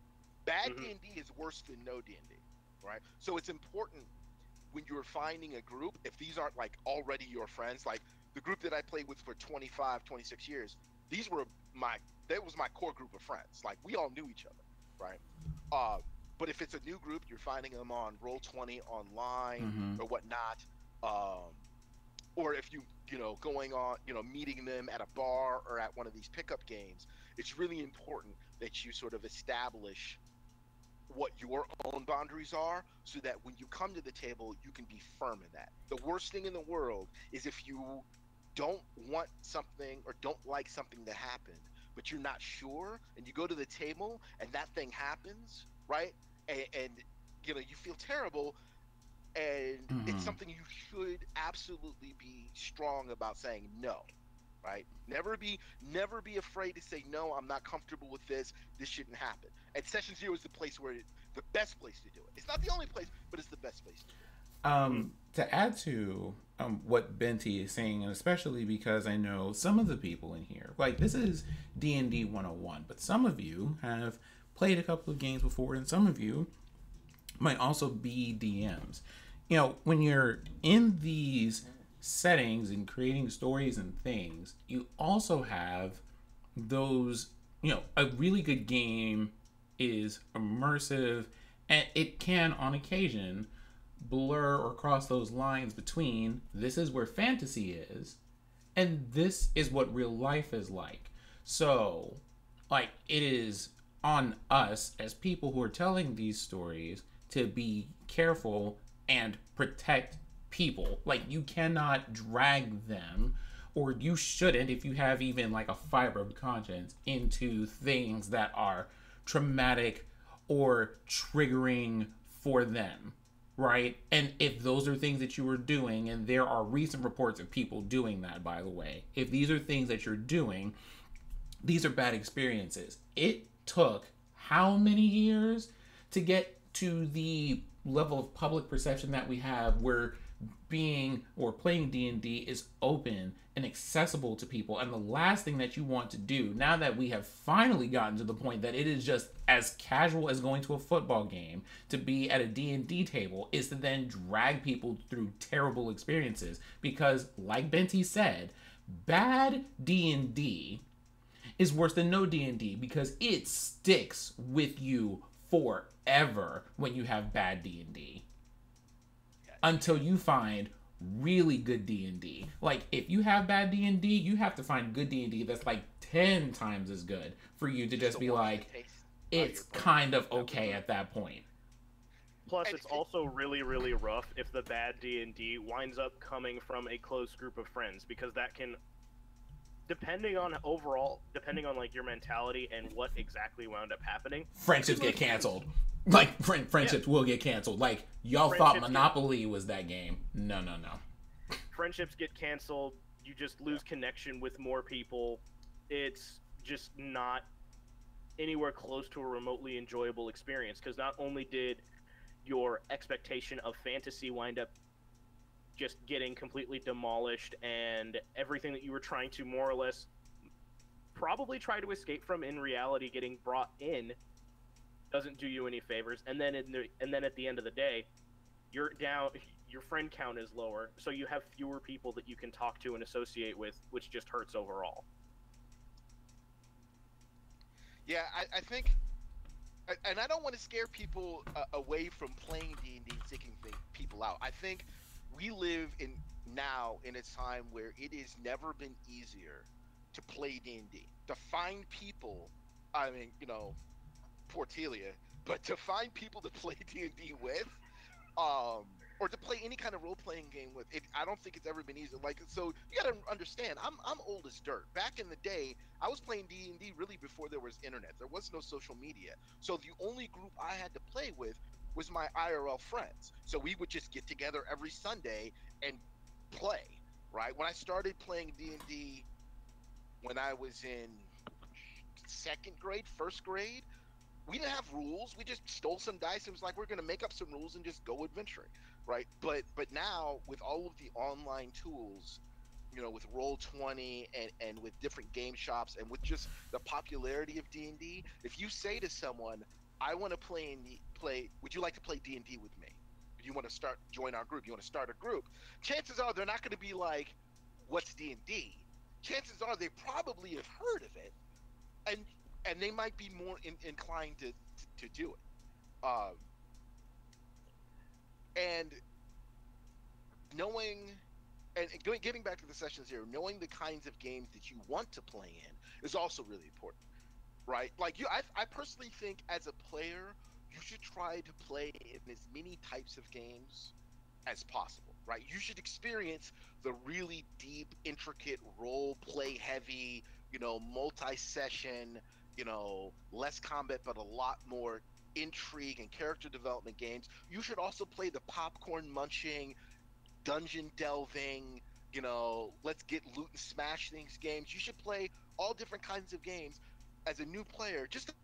Bad D&D is worse than no D&D, right? So it's important when you're finding a group, if these aren't like already your friends, like the group that I played with for 25, 26 years, that was my core group of friends. Like, we all knew each other, right? But if it's a new group, you're finding them on Roll20 online or whatnot, or if going on, meeting them at a bar or at one of these pickup games, it's really important that you sort of establish what your own boundaries are so that when you come to the table, you can be firm in that. The worst thing in the world is if you don't want something or don't like something that happened, but you're not sure, and you go to the table and that thing happens, right? And you feel terrible, and it's something you should absolutely be strong about saying no, right? Never be afraid to say no. I'm not comfortable with this. This shouldn't happen. And session 0 is the best place to do it. It's not the only place, but it's the best place to do it. To add to what Benty is saying, and especially because I know some of the people in here, like, this is D&D 101, but some of you have played a couple of games before, and some of you might also be DMs. When you're in these settings and creating stories and things, you also have those, a really good game is immersive, and it can on occasion blur or cross those lines between this is where fantasy is and this is what real life is like. So, like, it is on us as people who are telling these stories to be careful and protect people. Like, you cannot drag them, or you shouldn't, if you have even like a fiber of conscience, into things that are traumatic or triggering for them, right? And if those are things that you were doing, and there are recent reports of people doing that, by the way, if these are things that you're doing, these are bad experiences. It took how many years to get to the level of public perception that we have where being or playing D&D is open and accessible to people? And the last thing that you want to do, now that we have finally gotten to the point that it is just as casual as going to a football game, to be at a D&D table, is to then drag people through terrible experiences. Because, like Benty said, bad D&D is worse than no D&D, because it sticks with you forever when you have bad D&D. Until you find really good D&D. Like, if you have bad D&D, you have to find good D&D that's like 10 times as good for you to just be like, it's kind of okay at that point. Plus, it's also really, really rough if the bad D&D winds up coming from a close group of friends, because that can, depending on like your mentality and what exactly wound up happening, friendships get canceled. Like, friendships will get canceled. Like, y'all thought Monopoly was that game. No. Friendships get canceled. You just lose connection with more people. It's just not... anywhere close to a remotely enjoyable experience, because not only did your expectation of fantasy wind up just getting completely demolished, and everything that you were trying to more or less probably try to escape from in reality getting brought in doesn't do you any favors, and then at the end of the day, you're down, your friend count is lower, so you have fewer people that you can talk to and associate with, which just hurts overall. Yeah, I think, and I don't want to scare people away from playing D&D and seeking people out. I think we live now in a time where it has never been easier to play D&D. To find people, I mean, poor Telia, but to find people to play D&D with, or to play any kind of role-playing game with, I don't think it's ever been easier. Like, so you gotta understand, I'm old as dirt. Back in the day, I was playing D&D really before there was internet. There was no social media. So the only group I had to play with was my IRL friends. So we would just get together every Sunday and play, right? When I started playing D&D when I was in second grade, first grade, we didn't have rules. We just stole some dice and was like, we're going to make up some rules and just go adventuring, right? But now with all of the online tools, with Roll20 and with different game shops and with just the popularity of D&D, if you say to someone, I want to play, would you like to play D&D with me? You want to join our group? You want to start a group? Chances are they're not going to be like, what's D&D? Chances are they probably have heard of it, and they might be more inclined to do it. And knowing, and getting back to the session zero, knowing the kinds of games that you want to play in is also really important, right? Like I personally think as a player, you should try to play in as many types of games as possible, right? You should experience the really deep, intricate, role play heavy, multi-session, less combat but a lot more intrigue and character development games. You should also play the popcorn munching, dungeon delving, let's get loot and smash things games. You should play all different kinds of games as a new player, just to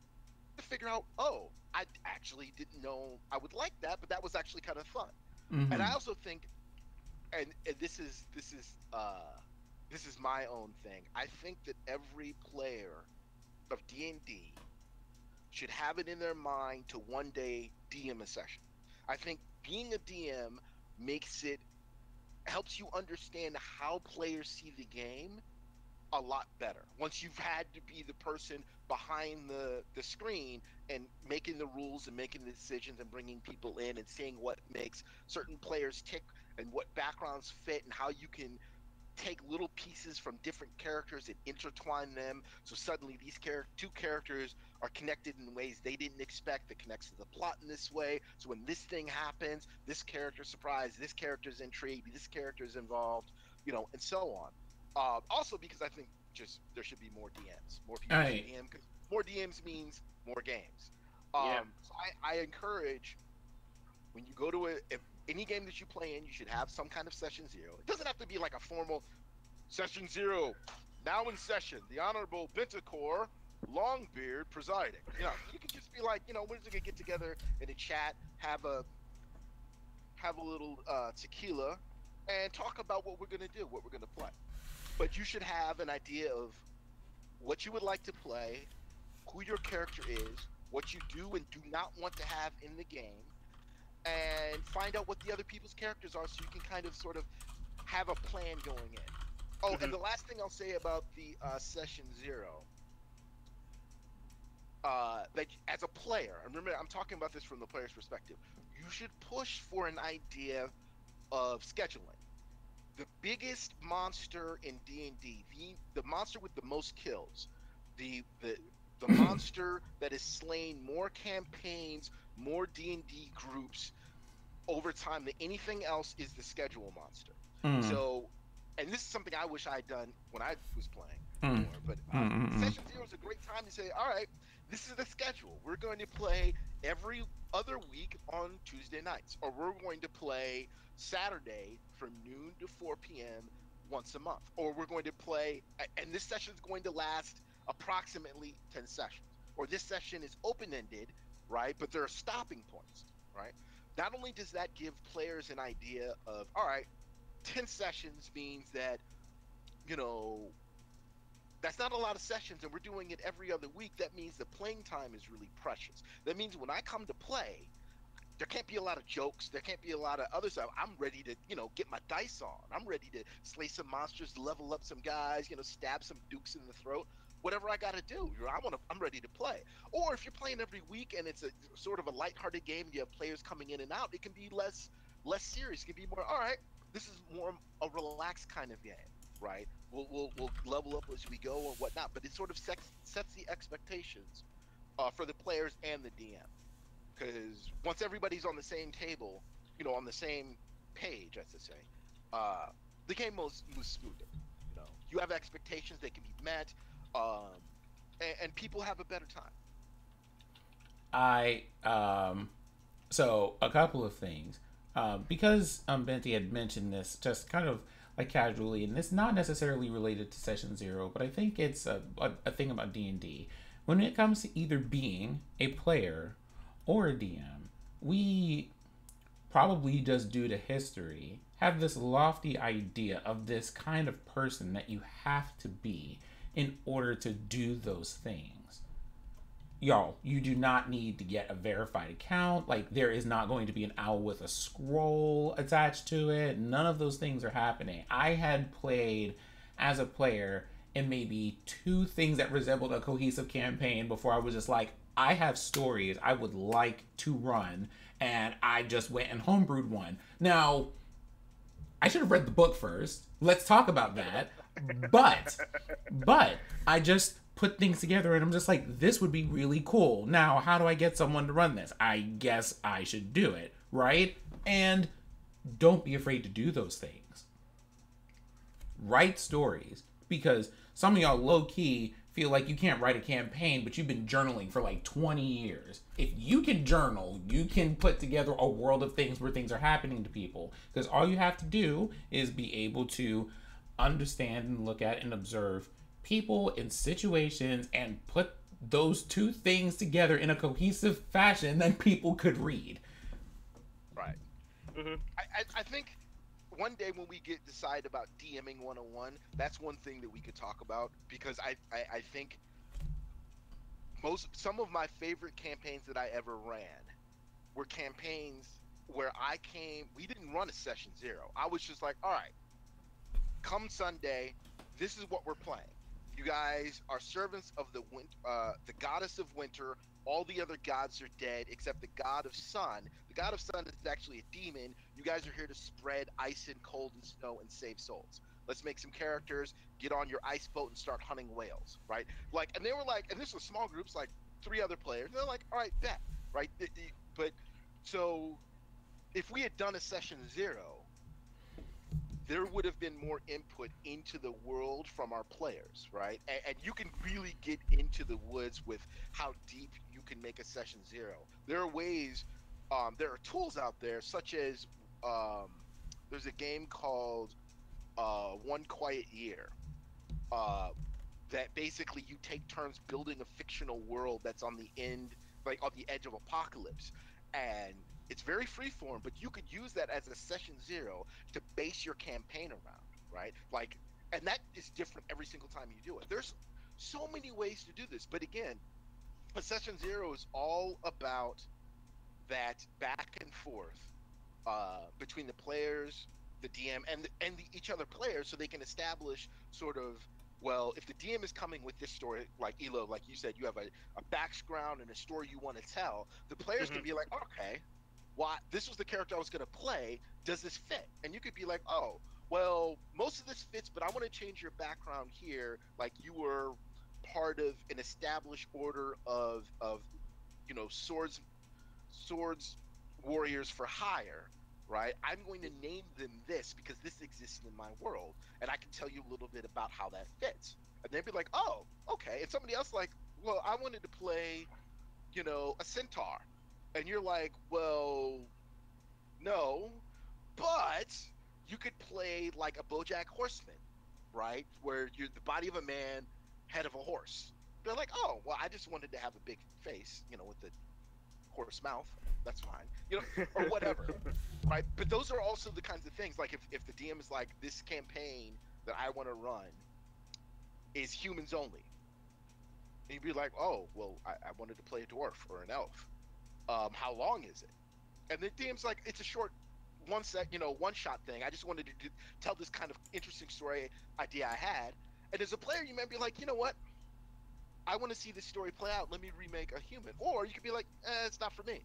figure out, oh, I actually didn't know I would like that, but that was actually kind of fun. Mm-hmm. And I also think, and this is my own thing, I think that every player of D&D should have it in their mind to one day DM a session. I think being a DM helps you understand how players see the game a lot better. Once you've had to be the person behind the screen and making the rules and making the decisions and bringing people in and seeing what makes certain players tick and what backgrounds fit and how you can take little pieces from different characters and intertwine them, so suddenly these two characters are connected in ways they didn't expect, that connects to the plot in this way. So when this thing happens, this character's surprised, this character's intrigued, this character's involved, and so on. Also because I think just there should be more DMs, more people to DM, because more DMs means more games. Yeah. So I encourage, when you go to any game that you play in, you should have some kind of session zero. It doesn't have to be like a formal session zero, now in session, the Honorable Bentacor Longbeard presiding. You can just be like, we're just gonna get together in a chat, have a little tequila, and talk about what we're gonna do, what we're gonna play. But you should have an idea of what you would like to play, who your character is, what you do and do not want to have in the game, and find out what the other people's characters are, so you can kind of sort of have a plan going in. Oh, and the last thing I'll say about the session zero, that as a player, remember I'm talking about this from the player's perspective, you should push for an idea of scheduling. The biggest monster in D&D, the monster with the most kills, the monster that has slain more campaigns, more D&D groups over time than anything else, is the schedule monster. So, and this is something I wish I had done when I was playing more, but session zero is a great time to say, all right, this is the schedule. We're going to play every other week on Tuesday nights, or we're going to play Saturday from noon to 4 p.m. once a month, or we're going to play, and this session is going to last approximately 10 sessions. or this session is open-ended, right? But there are stopping points, right? Not only does that give players an idea of, all right, 10 sessions means that, you know, that's not a lot of sessions and we're doing it every other week. That means the playing time is really precious. That means when I come to play, there can't be a lot of jokes. There can't be a lot of other stuff. I'm ready to, get my dice on. I'm ready to slay some monsters, level up some guys, stab some dukes in the throat. Whatever I got to do, I'm ready to play. Or if you're playing every week and it's a sort of a lighthearted game, you have players coming in and out. It can be less serious. It can be more. All right, this is more a relaxed kind of game, right? We'll level up as we go or whatnot. But it sort of sets the expectations for the players and the DM. Because once everybody's on the same table, on the same page, as they say, the game moves smoother. You have expectations that can be met, and people have a better time. So a couple of things, because Benty had mentioned this just kind of like casually, and it's not necessarily related to Session Zero, but I think it's a thing about D&D. When it comes to either being a player or a DM, we probably just due to history have this lofty idea of this kind of person that you have to be in order to do those things. Y'all, you do not need to get a verified account. Like, there is not going to be an owl with a scroll attached to it. None of those things are happening. I had played as a player in maybe 2 things that resembled a cohesive campaign before I was just like, I have stories I would like to run, and I just went and homebrewed one. Now, I should have read the book first. Let's talk about that. But I just put things together, and I'm just like, this would be really cool. Now, how do I get someone to run this? I guess I should do it, right? And don't be afraid to do those things. Write stories, because some of y'all low-key feel like you can't write a campaign, but you've been journaling for like 20 years. If you can journal, you can put together a world of things where things are happening to people. Because all you have to do is be able to understand and look at and observe people in situations and put those 2 things together in a cohesive fashion that people could read. Right. Mm-hmm. I think one day when we decide about DMing 101, that's one thing that we could talk about, because I think some of my favorite campaigns that I ever ran were campaigns where we didn't run a Session Zero. I was just like, all right, come Sunday, this is what we're playing. You guys are servants of the goddess of winter. All the other gods are dead except the god of sun. The god of sun is actually a demon. You guys are here to spread ice and cold and snow and save souls. Let's make some characters, get on your ice boat and start hunting whales, right? Like, and they were like, and this was small groups, like 3 other players. And they're like, all right, bet, right? But so if we had done a Session Zero, there would have been more input into the world from our players, right? And you can really get into the woods with how deep you can make a Session Zero. There are ways, there are tools out there, such as there's a game called One Quiet Year, that basically you take turns building a fictional world that's on the edge of apocalypse. And it's very freeform, but you could use that as a Session Zero to base your campaign around, right? Like, and that is different every single time you do it. There's so many ways to do this, but again, a Session Zero is all about that back and forth between the players, the DM, and each other players, so they can establish sort of, well, if the DM is coming with this story, like Elo, like you said, you have a background and a story you want to tell, the players can be like, okay, this was the character I was going to play, does this fit? And you could be like, oh, well, most of this fits, but I want to change your background here, like you were part of an established order of swords warriors for hire, right? I'm going to name them this because this exists in my world, and I can tell you a little bit about how that fits. And they'd be like, oh, okay. And somebody else like, well, I wanted to play, a centaur. And you're like, well, no, but you could play like a BoJack Horseman, right? Where you're the body of a man, head of a horse. They're like, oh, well, I just wanted to have a big face, you know, with the horse mouth. That's fine, you know, or whatever, right? But those are also the kinds of things. Like if the DM is like, this campaign that I want to run is humans only, and you'd be like, oh, well, I wanted to play a dwarf or an elf. How long is it? And the DM's like, it's a short one shot thing. I just wanted to tell this kind of interesting story idea I had. And as a player, you might be like, you know what? I want to see this story play out. Let me remake a human. Or you could be like, it's not for me.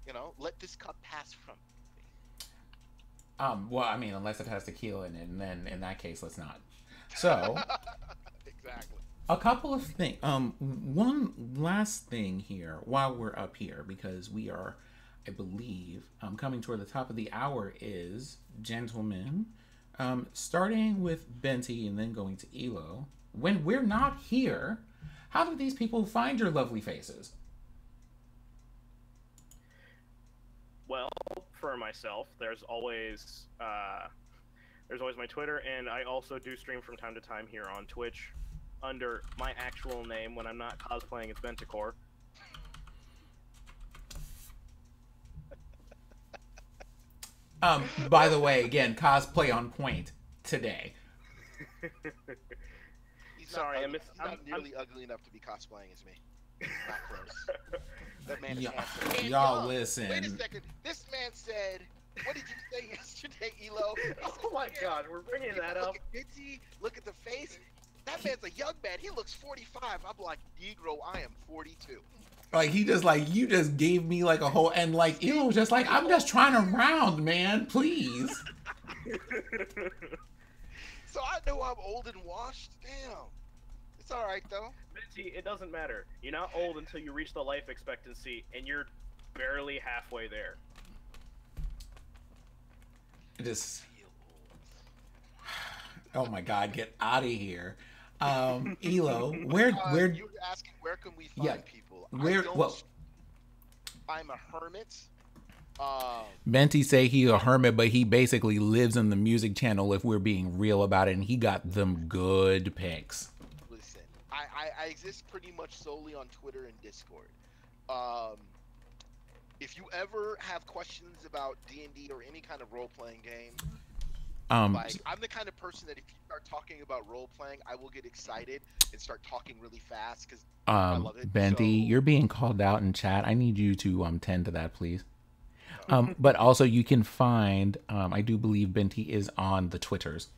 You know, let this cup pass from me. Well, I mean, unless it has tequila in it, and then in that case, let's not. So, Exactly. a couple of things. One last thing here while we're up here, because we are, I believe, coming toward the top of the hour, is, gentlemen, starting with Benty and then going to Elo. When we're not here, how do these people find your lovely faces? Well, for myself, there's always my Twitter, and I also do stream from time to time here on Twitch under my actual name when I'm not cosplaying as Benticore. By the way, again, cosplay on point today. He's Sorry, not nearly ugly enough to be cosplaying as me. Not close. That man is handsome. And Y'all young. listen. Wait a second. This man said, what did you say yesterday, Elo? Oh my God, we're bringing that up. Look at Mitzi, look at the face. That man's a young man. He looks 45. I'm like, Negro, I am 42. Like, he just, like, you just gave me, like, a whole, and, like, Elo was just like, I'm just trying to round, man, please. So I know I'm old and washed. Damn. It's all right, though. Minty, it doesn't matter. You're not old until you reach the life expectancy, and you're barely halfway there. Just, oh my God, get out of here. Elo, where you were asking where can we find people? I'm a hermit. Benty say he's a hermit, but he basically lives in the music channel if we're being real about it, and he got them good pics. Listen, I exist pretty much solely on Twitter and Discord. If you ever have questions about D&D or any kind of role-playing game, like, I'm the kind of person that if you start talking about role-playing, I will get excited and start talking really fast because I love it. Benty, you're being called out in chat. I need you to tend to that, please. But also you can find, I do believe Benty is on the Twitters,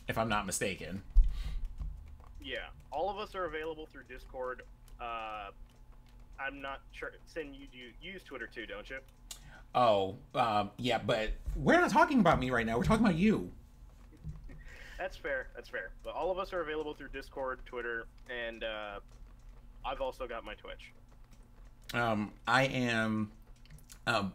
if I'm not mistaken. Yeah, all of us are available through Discord. I'm not sure. Sin, you use Twitter too, don't you? Oh, yeah, but we're not talking about me right now. We're talking about you. That's fair. That's fair. But all of us are available through Discord, Twitter, and I've also got my Twitch. I am, I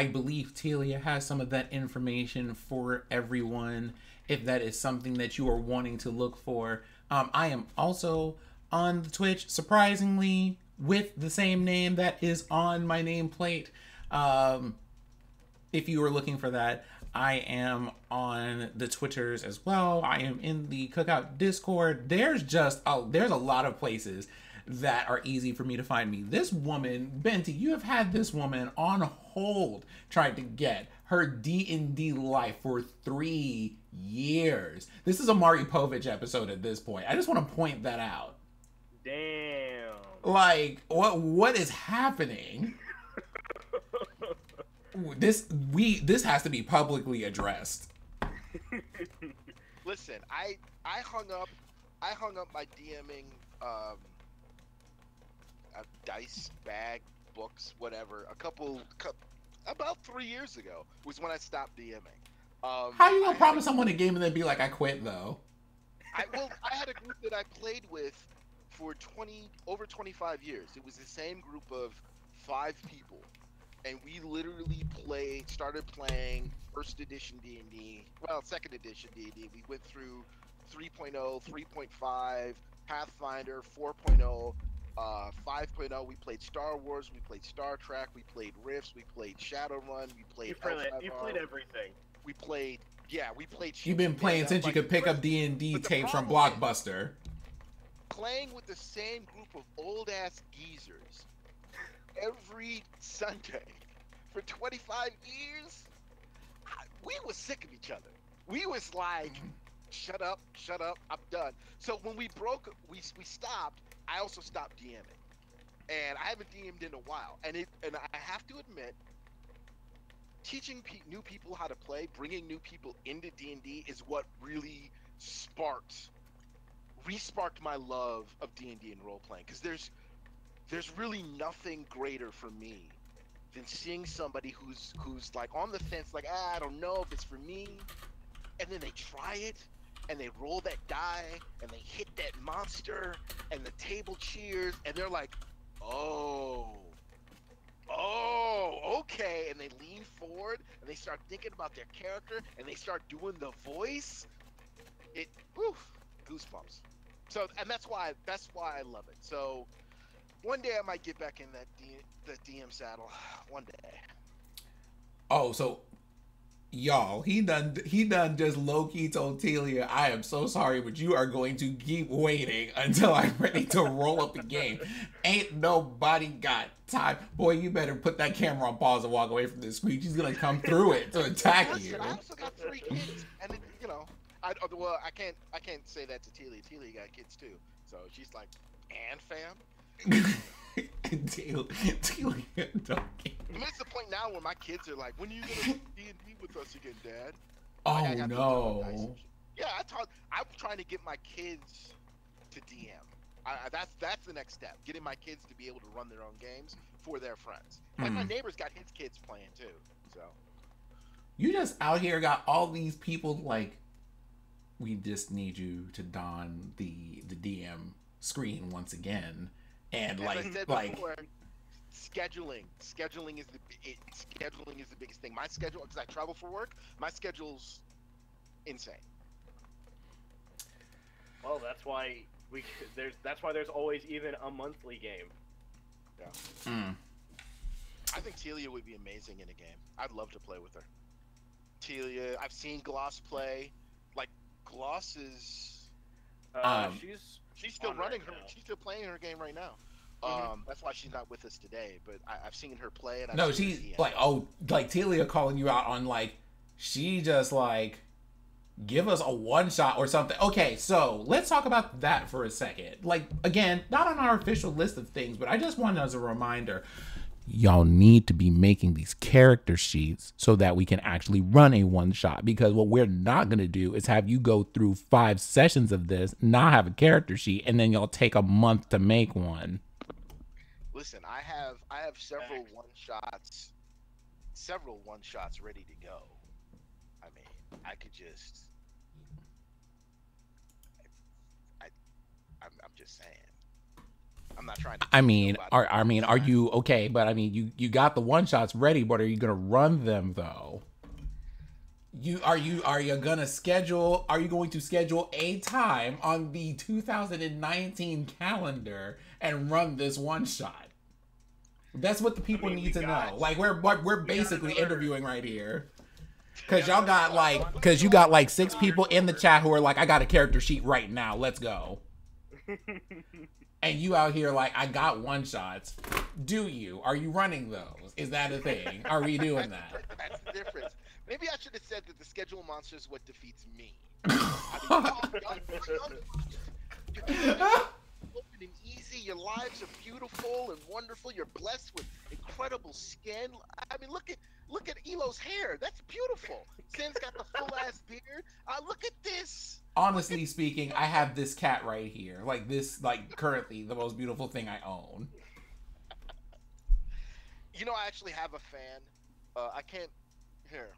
believe Telia has some of that information for everyone, if that is something that you are wanting to look for. I am also on the Twitch, surprisingly, with the same name that is on my nameplate. If you were looking for that, I am on the Twitters as well. I am in the Cookout Discord. There's a lot of places that are easy for me to find me. This woman, Benty, you have had this woman on hold trying to get her D&D life for 3 years. This is a Mari Povich episode at this point. I just want to point that out. Damn. Like, what is happening? This has to be publicly addressed. Listen, I hung up my DMing dice bag books whatever about 3 years ago was when I stopped DMing. How you gonna promise someone a game and then be like, I quit though? I had a group that I played with for over 25 years. It was the same group of 5 people, and we literally started playing first edition D&D, second edition D&D. We went through 3.0, 3.5, Pathfinder, 4.0, 5.0. We played Star Wars, we played Star Trek, we played Rifts, we played Shadowrun, we played you played everything. We played You've been playing since you could pick up D&D tapes from Blockbuster. playing with the same group of old ass geezers every Sunday for 25 years, we was sick of each other. We was like, shut up, I'm done. So when we broke, we stopped. I also stopped DMing, and I haven't DM'd in a while. And I have to admit, teaching new people how to play, bringing new people into D&D is what really re-sparked my love of D&D and role playing. Because there's really nothing greater for me than seeing somebody who's like on the fence, like, I don't know if it's for me, and then they try it, and they roll that die, and they hit that monster, and the table cheers, and they're like, oh, okay, and they lean forward, and they start thinking about their character, and they start doing the voice. Goosebumps. So, and that's why I love it. So, one day I might get back in that DM saddle. One day. Oh, so y'all, he done just low-key told Telia, I am so sorry, but you are going to keep waiting until I'm ready to roll up the game. Ain't nobody got time. Boy, you better put that camera on pause and walk away from this screen. She's gonna come through it to attack you. I also got 3 kids, and I can't say that to Telia. Telia got kids too, so she's like, and fam. Telia, It's the point now where my kids are like, when are you gonna D&D with us again, Dad? Oh no. Yeah, I'm trying to get my kids to DM. That's the next step. Getting my kids to be able to run their own games for their friends. Like my neighbor's got his kids playing too. So you just out here got all these people like, we just need you to don the DM screen once again, and as like I said before, scheduling is the biggest thing. My schedule, because I travel for work, my schedule's insane. Well, that's why there's always even a monthly game. Yeah. I think Telia would be amazing in a game. I'd love to play with her. Telia, I've seen Gloss play. Like, Gloss is she's still running her. She's still playing her game right now. That's why she's not with us today. But I've seen her play. And she's like, like Telia calling you out on like, she just like, give us a one shot or something. Okay, so let's talk about that for a second. Like, again, not on our official list of things, but I just wanted as a reminder, y'all need to be making these character sheets so that we can actually run a one shot, because what we're not going to do is have you go through 5 sessions of this, not have a character sheet, and then y'all take a month to make one. Listen, I have several one shots ready to go. I mean, I could just I'm just saying. I'm not trying to. Are you okay? But I mean, you got the one shots ready, but are you gonna run them though? Are you going to schedule a time on the 2019 calendar and run this one shot? That's what the people need to know. Like, we're basically interviewing right here. Cause you got like 6 people in the chat who are like, I got a character sheet right now. Let's go. And you out here like, I got one shots. Do you? Are you running those? Is that a thing? Are we doing that? That's the difference. Maybe I should have said that the schedule monster is what defeats me. Open and easy. Your lives are beautiful and wonderful. You're blessed with incredible skin. I mean, look at Elo's hair. That's beautiful. Sin's got the full ass beard. Look at this. Honestly speaking, I have this cat right here. Like this, like currently the most beautiful thing I own. You know, I actually have a fan. I can't. Here.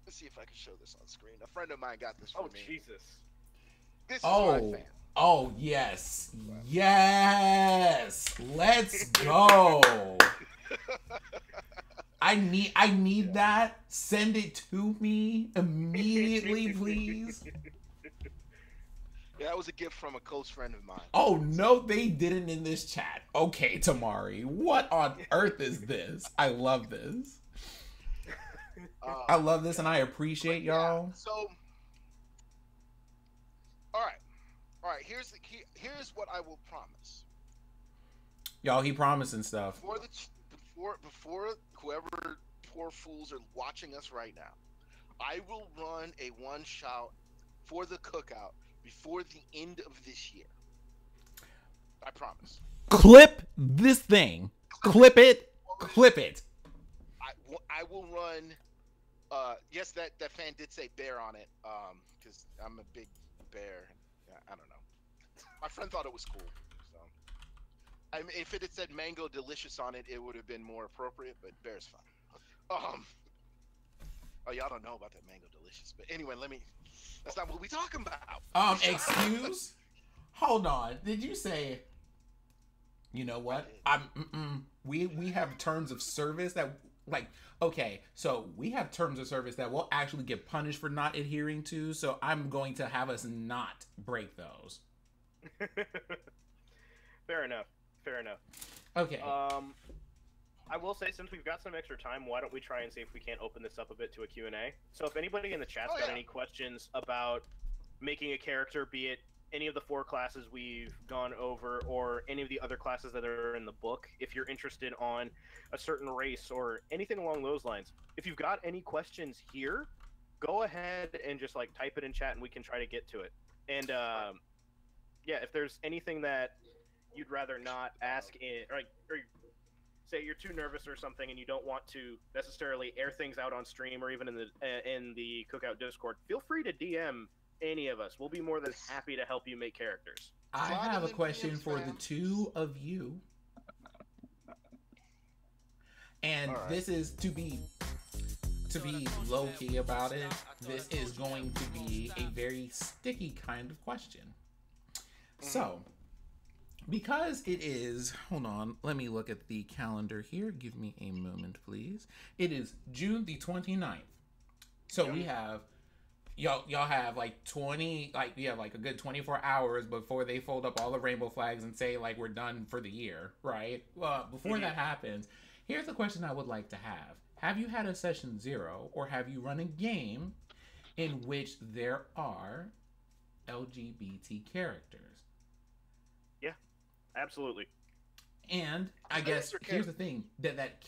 Let's see if I can show this on screen. A friend of mine got this for me. Oh, Jesus. This is my fan. Oh, yes. Yes. Let's go. I need that. Send it to me immediately, please. Yeah, that was a gift from a close friend of mine. Oh, no, they didn't in this chat. Okay, Tamari. What on earth is this? I love this. I love this, and I appreciate y'all. So, all All right, here's what I will promise. Y'all, he promising stuff. Before whoever poor fools are watching us right now, I will run a one shot for the cookout before the end of this year. I promise. Clip this thing. Clip it. Clip it. I will run. Yes, that fan did say bear on it. Because I'm a big bear. I don't know. My friend thought it was cool. So, if it had said mango delicious on it, it would have been more appropriate. But bear's fine. Oh, y'all don't know about that mango delicious. But anyway, that's not what we talking about. Excuse? Hold on. Did you say? You know what? We have terms of service that, like, okay, so we have terms of service that we'll actually get punished for not adhering to, so I'm going to have us not break those. Fair enough. Okay. I will say, since we've got some extra time, why don't we try and see if we can't open this up a bit to a Q&A? So if anybody in the chat's got any questions about making a character, be it any of the 4 classes we've gone over or any of the other classes that are in the book, if you're interested on a certain race or anything along those lines, if you've got any questions here, go ahead and just like type it in chat and we can try to get to it. And if there's anything that you'd rather not ask or say you're too nervous or something and you don't want to necessarily air things out on stream or even in the Cookout Discord, feel free to DM any of us. We'll be more than happy to help you make characters. I have a question for the 2 of you. And this is to be low-key about it. This is going to be a very sticky kind of question. So, because it is, hold on, let me look at the calendar here. Give me a moment, please. It is June the 29th. So we have y'all have like 20, like we have like a good 24 hours before they fold up all the rainbow flags and say like we're done for the year, right? Well, before that happens, here's the question I would like to have. Have you had a session 0 or have you run a game in which there are LGBT characters? Yeah, absolutely. And I guess here's the thing, did that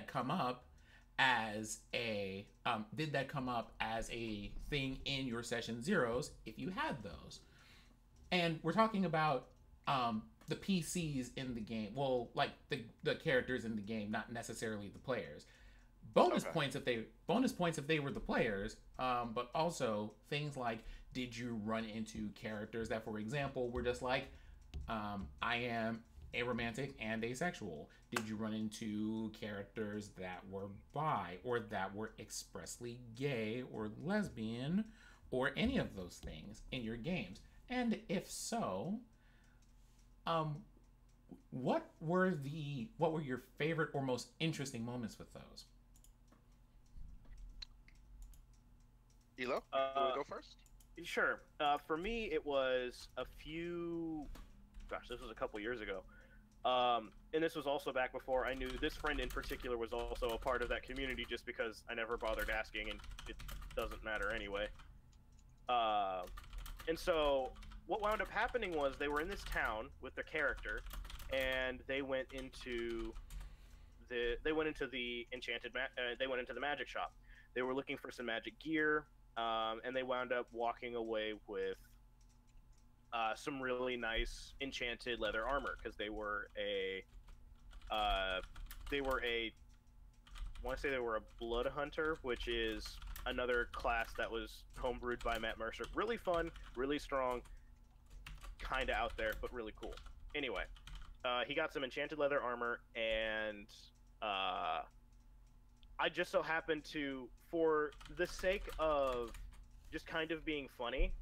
come up as a thing in your session 0s if you had those? And we're talking about the PCs in the game, well, like the characters in the game, not necessarily the players. Bonus points if they were the players, but also things like, did you run into characters that, for example, were just like, I am aromantic and asexual? Did you run into characters that were bi or that were expressly gay or lesbian or any of those things in your games? And if so, what were your favorite or most interesting moments with those? Elo, you want to go first? Sure. For me, it was this was a couple years ago. And this was also back before I knew this friend in particular was also a part of that community, just because I never bothered asking and it doesn't matter anyway. And so what wound up happening was they were in this town with their character and they went into the magic shop. They were looking for some magic gear, and they wound up walking away with some really nice enchanted leather armor, because they were a blood hunter, which is another class that was homebrewed by Matt Mercer. Really fun, really strong, kind of out there, but really cool. Anyway, he got some enchanted leather armor, and I just so happened to, for the sake of just kind of being funny,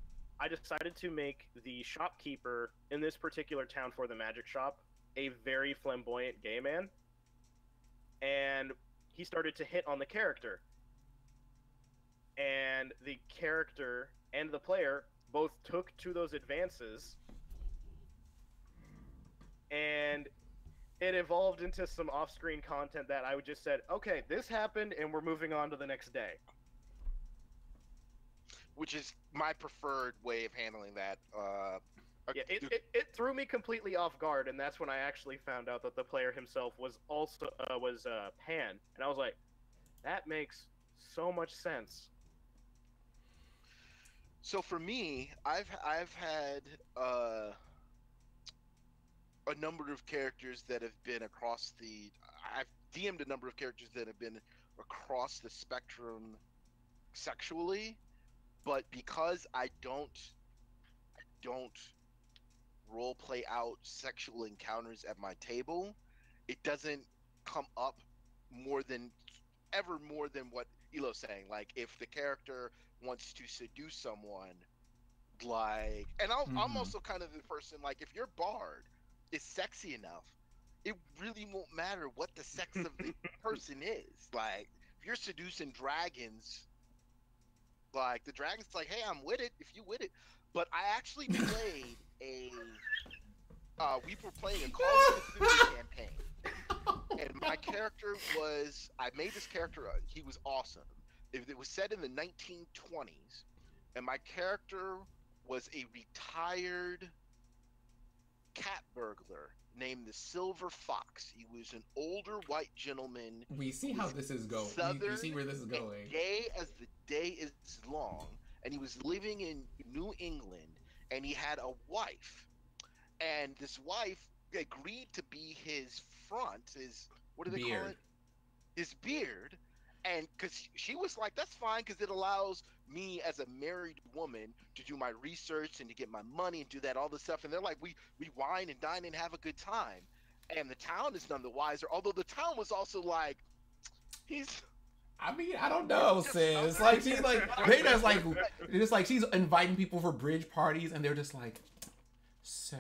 I decided to make the shopkeeper in this particular town for the magic shop a very flamboyant gay man. And he started to hit on the character. And the character and the player both took to those advances. And it evolved into some off-screen content that I would just said, okay, this happened and we're moving on to the next day. which is my preferred way of handling that. Yeah, it threw me completely off guard, and that's when I actually found out that the player himself was also Pan, and I was like, that makes so much sense. So for me, I've had a number of characters that have been across the. I've DM'd a number of characters that have been across the spectrum sexually, but because I don't role play out sexual encounters at my table, it doesn't come up more than what Elo's saying. Like if the character wants to seduce someone, like, and I'm also kind of the person, like, if your bard is sexy enough, it really won't matter what the sex of the person is. Like if you're seducing dragons, like the dragon's like, hey, I'm with it if you with it. But I actually played we were playing a Call of Cthulhu campaign, and my character was, I made this character, he was awesome. It was set in the 1920s, and my character was a retired cat burglar named the Silver Fox. He was an older white gentleman. We see how this is going. We see where this is going. Gay as the day is long, and he was living in New England, and he had a wife, and this wife agreed to be his front, his, what do they call it? His beard. And because she was like, that's fine, because it allows me as a married woman to do my research and to get my money and do that, all this stuff. And they're like, we wine and dine and have a good time. And the town is none the wiser, although the town was also like, I mean, I don't know, sis. Like, she's like, they're just like, she's inviting people for bridge parties, and they're just like, so,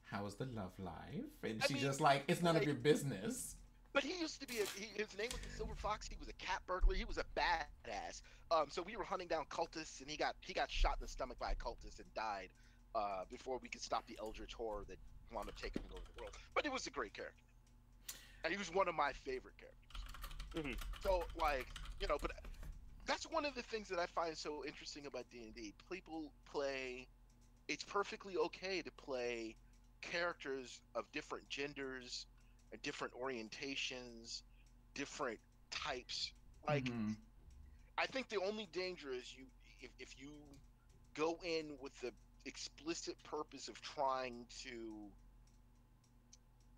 how is the love life? And she's just like, it's none of your business. But he used to be his name was the Silver Fox. He was a cat burglar. He was a badass. So we were hunting down cultists, and he got shot in the stomach by a cultist and died before we could stop the eldritch horror that wound up taking over the world. But it was a great character, and he was one of my favorite characters. Mm-hmm. So, like, you know, but that's one of the things that I find so interesting about D&D. People play. It's perfectly okay to play characters of different genders, different orientations, different types. Like, I think the only danger is if you go in with the explicit purpose of trying to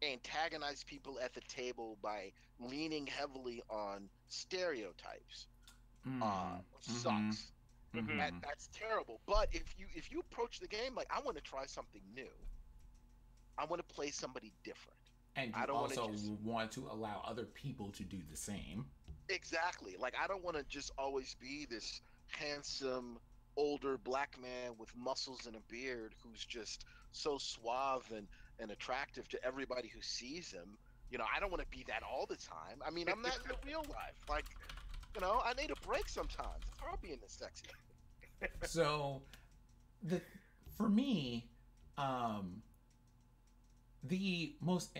antagonize people at the table by leaning heavily on stereotypes. Sucks. That's terrible. But if you approach the game like, I want to try something new, I want to play somebody different. And you also want to allow other people to do the same. Exactly. Like, I don't want to just always be this handsome, older black man with muscles and a beard who's just so suave and attractive to everybody who sees him. You know, I don't want to be that all the time. I mean, I'm not in the real life. Like, you know, I need a break sometimes. It's hard being this sexy. So, for me, the most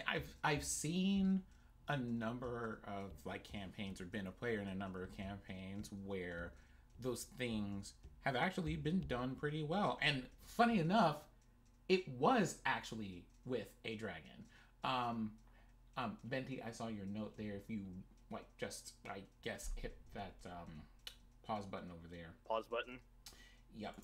I've seen a number of like campaigns, or been a player in a number of campaigns where those things have actually been done pretty well. And funny enough, it was actually with a dragon. Venti, I saw your note there. If you like, just I guess hit that pause button over there. Pause button. Yep.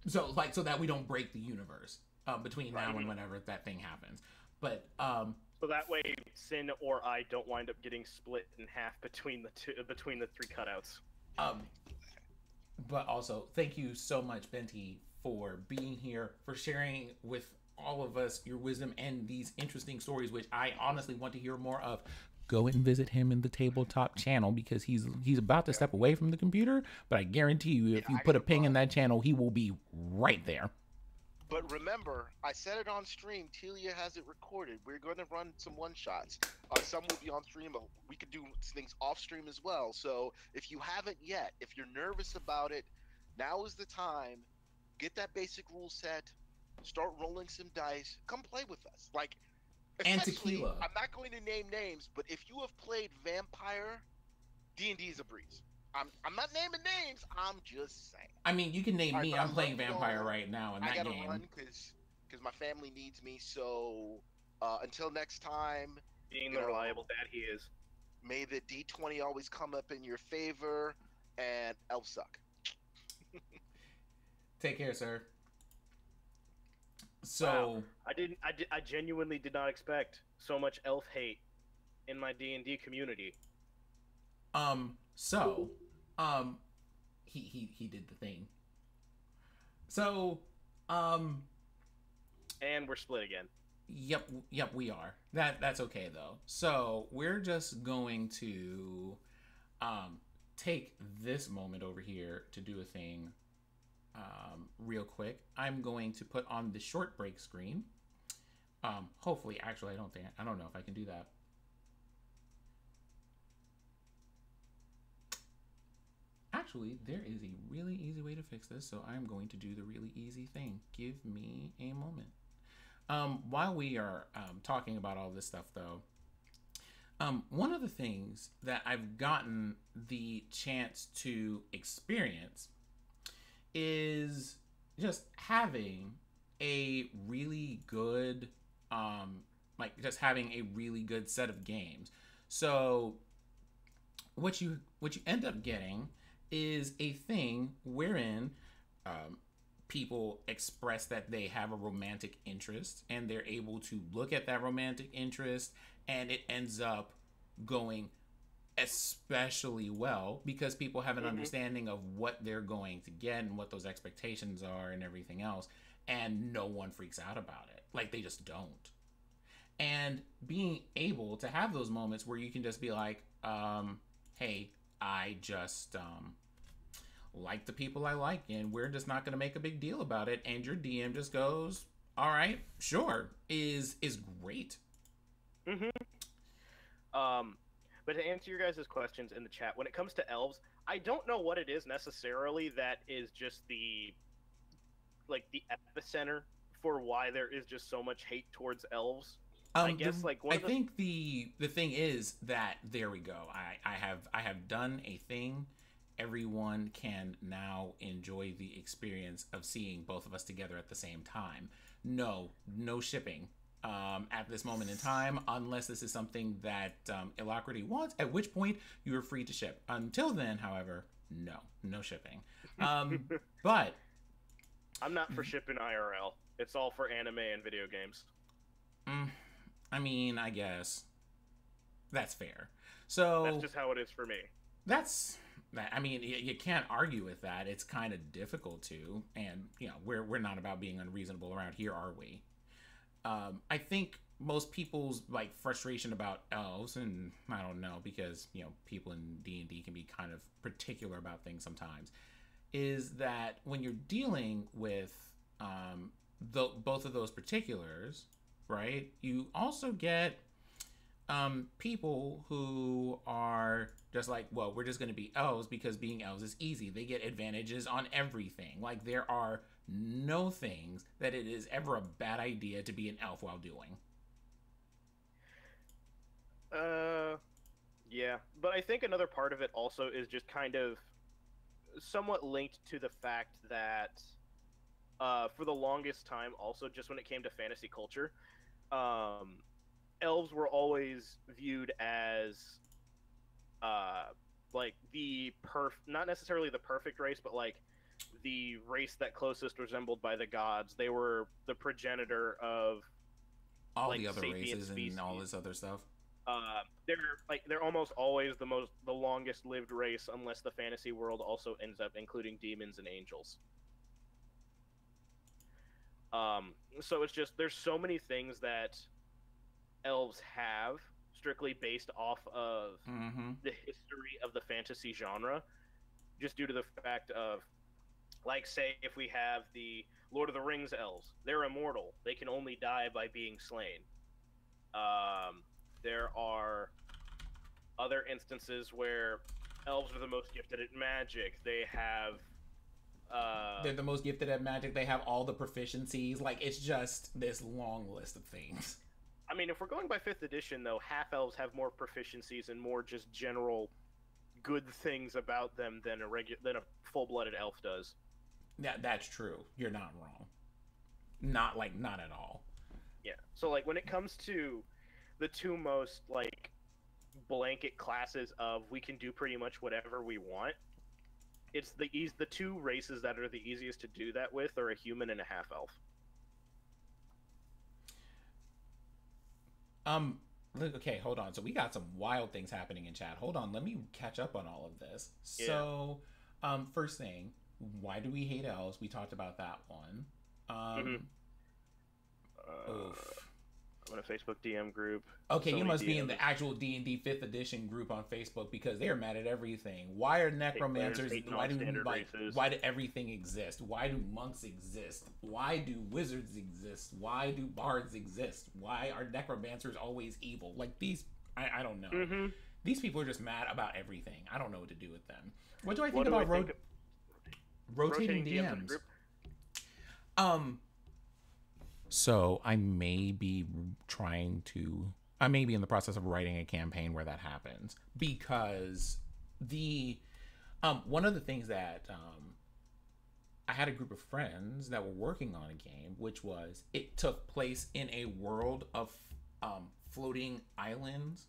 So that we don't break the universe. Between now and whenever that thing happens, but so that way Sin or I don't wind up getting split in half between the three cutouts. But also, thank you so much, Venti, for being here, for sharing with all of us your wisdom and these interesting stories, which I honestly want to hear more of. Go and visit him in the Tabletop channel, because he's about to step away from the computer, but I guarantee you, if you put a ping in that channel, he will be right there. But remember, I said it on stream. Telia has it recorded. We're going to run some one-shots. Some will be on stream, but we could do things off-stream as well. So if you haven't yet, if you're nervous about it, now is the time. Get that basic rule set. Start rolling some dice. Come play with us. Like, and tequila. I'm not going to name names, but if you have played Vampire, D&D is a breeze. I'm not naming names. I'm just saying. I mean, you can name All right, me. but I'm I'm playing letting you vampire know right now in I that gotta game. run because my family needs me. So until next time, Being you the know, reliable dad he is. may the D20 always come up in your favor, and elves suck. Take care, sir. Wow, So, I genuinely did not expect so much elf hate in my D&D community. so, um, he did the thing. So, um, And we're split again. yep, we are. That's okay though. So we're just going to, take this moment over here to do a thing, real quick. I'm going to put on the short break screen. Hopefully, actually, I don't know if I can do that. Actually, there is a really easy way to fix this, so I'm going to do the really easy thing. Give me a moment. While we are talking about all this stuff, though, one of the things that I've gotten the chance to experience is just having a really good, like just having a really good set of games. So what you end up getting is a thing wherein people express that they have a romantic interest and they're able to look at that romantic interest, and it ends up going especially well because people have an understanding of what they're going to get and what those expectations are and everything else, and no one freaks out about it. Like, they just don't. And being able to have those moments where you can just be like, hey, I just like the people I like, and we're just not going to make a big deal about it, and your DM just goes, all right, sure, is great. But to answer your guys' questions in the chat, when it comes to elves, I don't know what it is necessarily that is just the epicenter for why there is just so much hate towards elves. I guess I think the thing is that there we go. I have done a thing. Everyone can now enjoy the experience of seeing both of us together at the same time. No shipping at this moment in time, unless this is something that Alacrity wants, at which point you are free to ship. Until then, however, no shipping. But I'm not for shipping IRL. It's all for anime and video games. I mean, I guess that's fair. So that's just how it is for me. I mean, you can't argue with that. It's kind of difficult to, and we're not about being unreasonable around here, are we? I think most people's like frustration about elves, and I don't know, because people in D&D can be kind of particular about things sometimes, is that when you're dealing with both of those particulars, right? You also get people who are just like, well, we're just going to be elves because being elves is easy. They get advantages on everything. Like, there are no things that it is ever a bad idea to be an elf while doing. Yeah. But I think another part of it also is just kind of somewhat linked to the fact that for the longest time, also just when it came to fantasy culture, elves were always viewed as like not necessarily the perfect race, but like the race that closest resembled by the gods. They were the progenitor of all the other races and all this other stuff. They're almost always the longest lived race, unless the fantasy world also ends up including demons and angels. So it's just, there's so many things that elves have strictly based off of the history of the fantasy genre, just due to the fact of, like, say if we have the Lord of the Rings elves, they're immortal. They can only die by being slain. There are other instances where elves are the most gifted at magic. They have they're the most gifted at magic. They have all the proficiencies. Like, it's just this long list of things. I mean, if we're going by 5th edition, though, half elves have more proficiencies and more just general good things about them than a full-blooded elf does. That's true. You're not wrong. Not at all. Yeah. So like when it comes to the two most like blanket classes of we can do pretty much whatever we want, it's the two races that are the easiest to do that with are a human and a half elf. Okay, hold on. So we got some wild things happening in chat. Hold on, let me catch up on all of this. Yeah. So, first thing, why do we hate elves? We talked about that one. Oof. I'm in a Facebook DM group. Okay, So you many must be in DMs. the actual D&D 5th edition group on Facebook because they're mad at everything. Why are necromancers? hating Why on do standard races. why do everything exist? Why do monks exist? Why do wizards exist? Why do bards exist? Why are necromancers always evil? Like these, I don't know. These people are just mad about everything. I don't know what to do with them. What do I think about rotating DMs in the DMs? group? So I may be I may be in the process of writing a campaign where that happens because one of the things that I had a group of friends that were working on a game, which was it took place in a world of floating islands,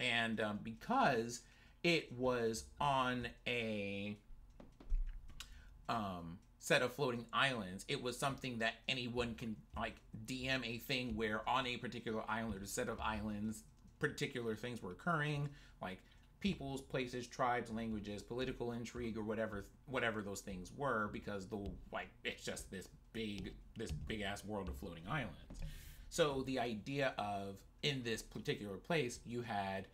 and because it was on a set of floating islands, it was something that anyone can like DM a thing where on a particular island or set of islands, particular things were occurring, like peoples, places, tribes, languages, political intrigue, or whatever those things were, because it's just this big ass world of floating islands. So the idea of in this particular place, you had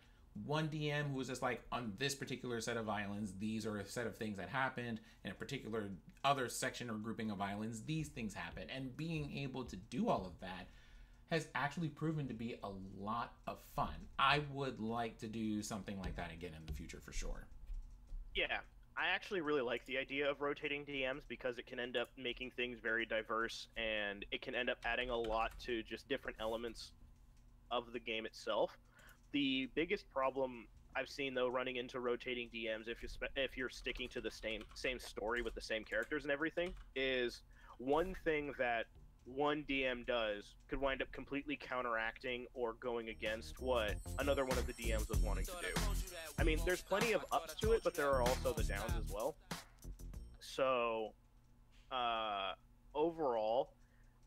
one DM who was just like, on this particular set of islands, these are a set of things that happened. In a particular other section or grouping of islands, these things happen. And being able to do all of that has actually proven to be a lot of fun. I would like to do something like that again in the future for sure. Yeah, I actually really like the idea of rotating DMs because it can end up making things very diverse, and it can end up adding a lot to just different elements of the game itself. The biggest problem I've seen though running into rotating DMs, if you're sticking to the same story with the same characters and everything, is one thing that one DM does could wind up completely counteracting or going against what another one of the DMs was wanting to do. I mean, there's plenty of ups to it, but there are also the downs as well. So, overall,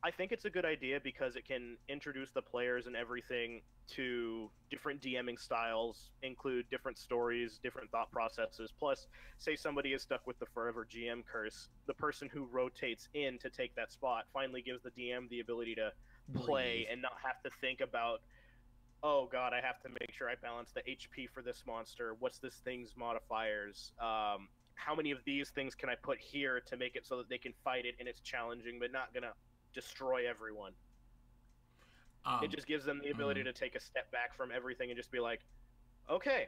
I think it's a good idea because it can introduce the players and everything to different DMing styles, include different stories, different thought processes. Plus, say somebody is stuck with the Forever GM curse, the person who rotates in to take that spot finally gives the DM the ability to play and not have to think about, oh god, I have to make sure I balance the HP for this monster. What's this thing's modifiers? How many of these things can I put here to make it so that they can fight it and it's challenging but not gonna destroy everyone? It just gives them the ability to take a step back from everything and just be like, okay,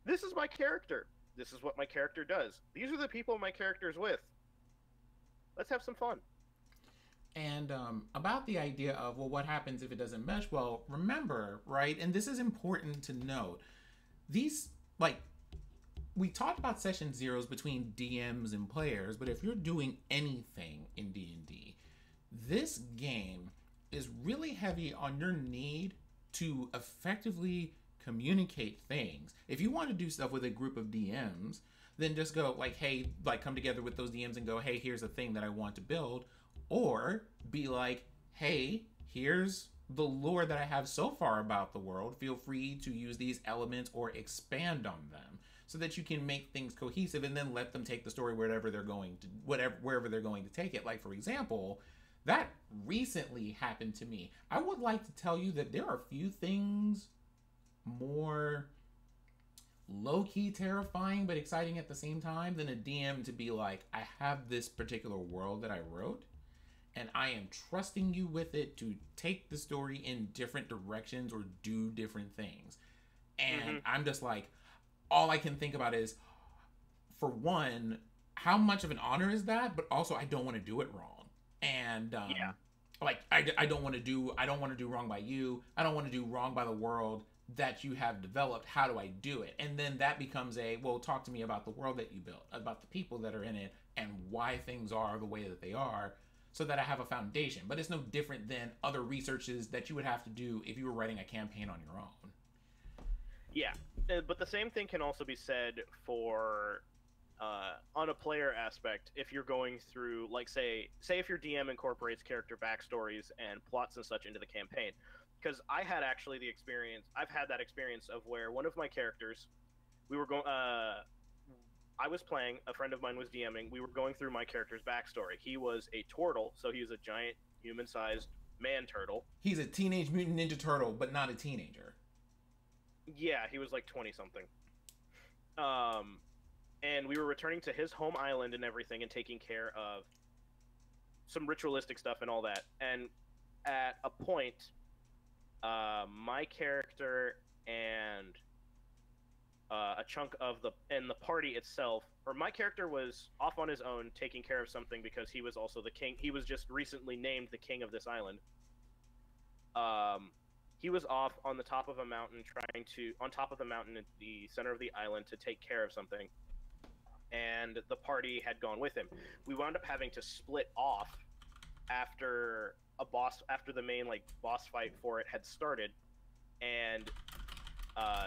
this is my character. This is what my character does. These are the people my character's with. Let's have some fun. And about the idea of, well, what happens if it doesn't mesh? Well, remember, right, and this is important to note, these, like, we talked about session zeros between DMs and players, but if you're doing anything in D&D, this game is really heavy on your need to effectively communicate things. If you want to do stuff with a group of DMs, then just go like, hey, like come together with those DMs and go, hey, here's a thing that I want to build. Or be like, hey, here's the lore that I have so far about the world. Feel free to use these elements or expand on them so that you can make things cohesive and then let them take the story wherever they're going to take it. Like, for example, that recently happened to me. I would like to tell you that there are few things more low-key terrifying but exciting at the same time than a DM to be like, I have this particular world that I wrote, and I am trusting you with it to take the story in different directions or do different things. And I'm just like, all I can think about is, for one, how much of an honor is that? But also, I don't want to do it wrong. And like I don't want to do wrong by you. I don't want to do wrong by the world. that you have developed, how do I do it? And then that becomes well, talk to me about the world that you built, about the people that are in it, and why things are the way that they are, so that I have a foundation. But it's no different than other researches that you would have to do if you were writing a campaign on your own. Yeah, but the same thing can also be said for on a player aspect. If you're going through, like, say if your DM incorporates character backstories and plots and such into the campaign, because I've had that experience of where one of my characters, we were going, I was playing, a friend of mine was DMing, we were going through my character's backstory. He was a turtle, so he was a giant human-sized man turtle. He's a Teenage Mutant Ninja Turtle, but not a teenager. Yeah, he was like 20-something. And we were returning to his home island and everything and taking care of some ritualistic stuff and all that. And at a point, my character and a chunk of the party itself, or my character was off on his own taking care of something because he was also the king. He was just recently named the king of this island. He was off on the top of a mountain on top of the mountain at the center of the island to take care of something. And the party had gone with him. We wound up having to split off after the main boss fight for it had started, and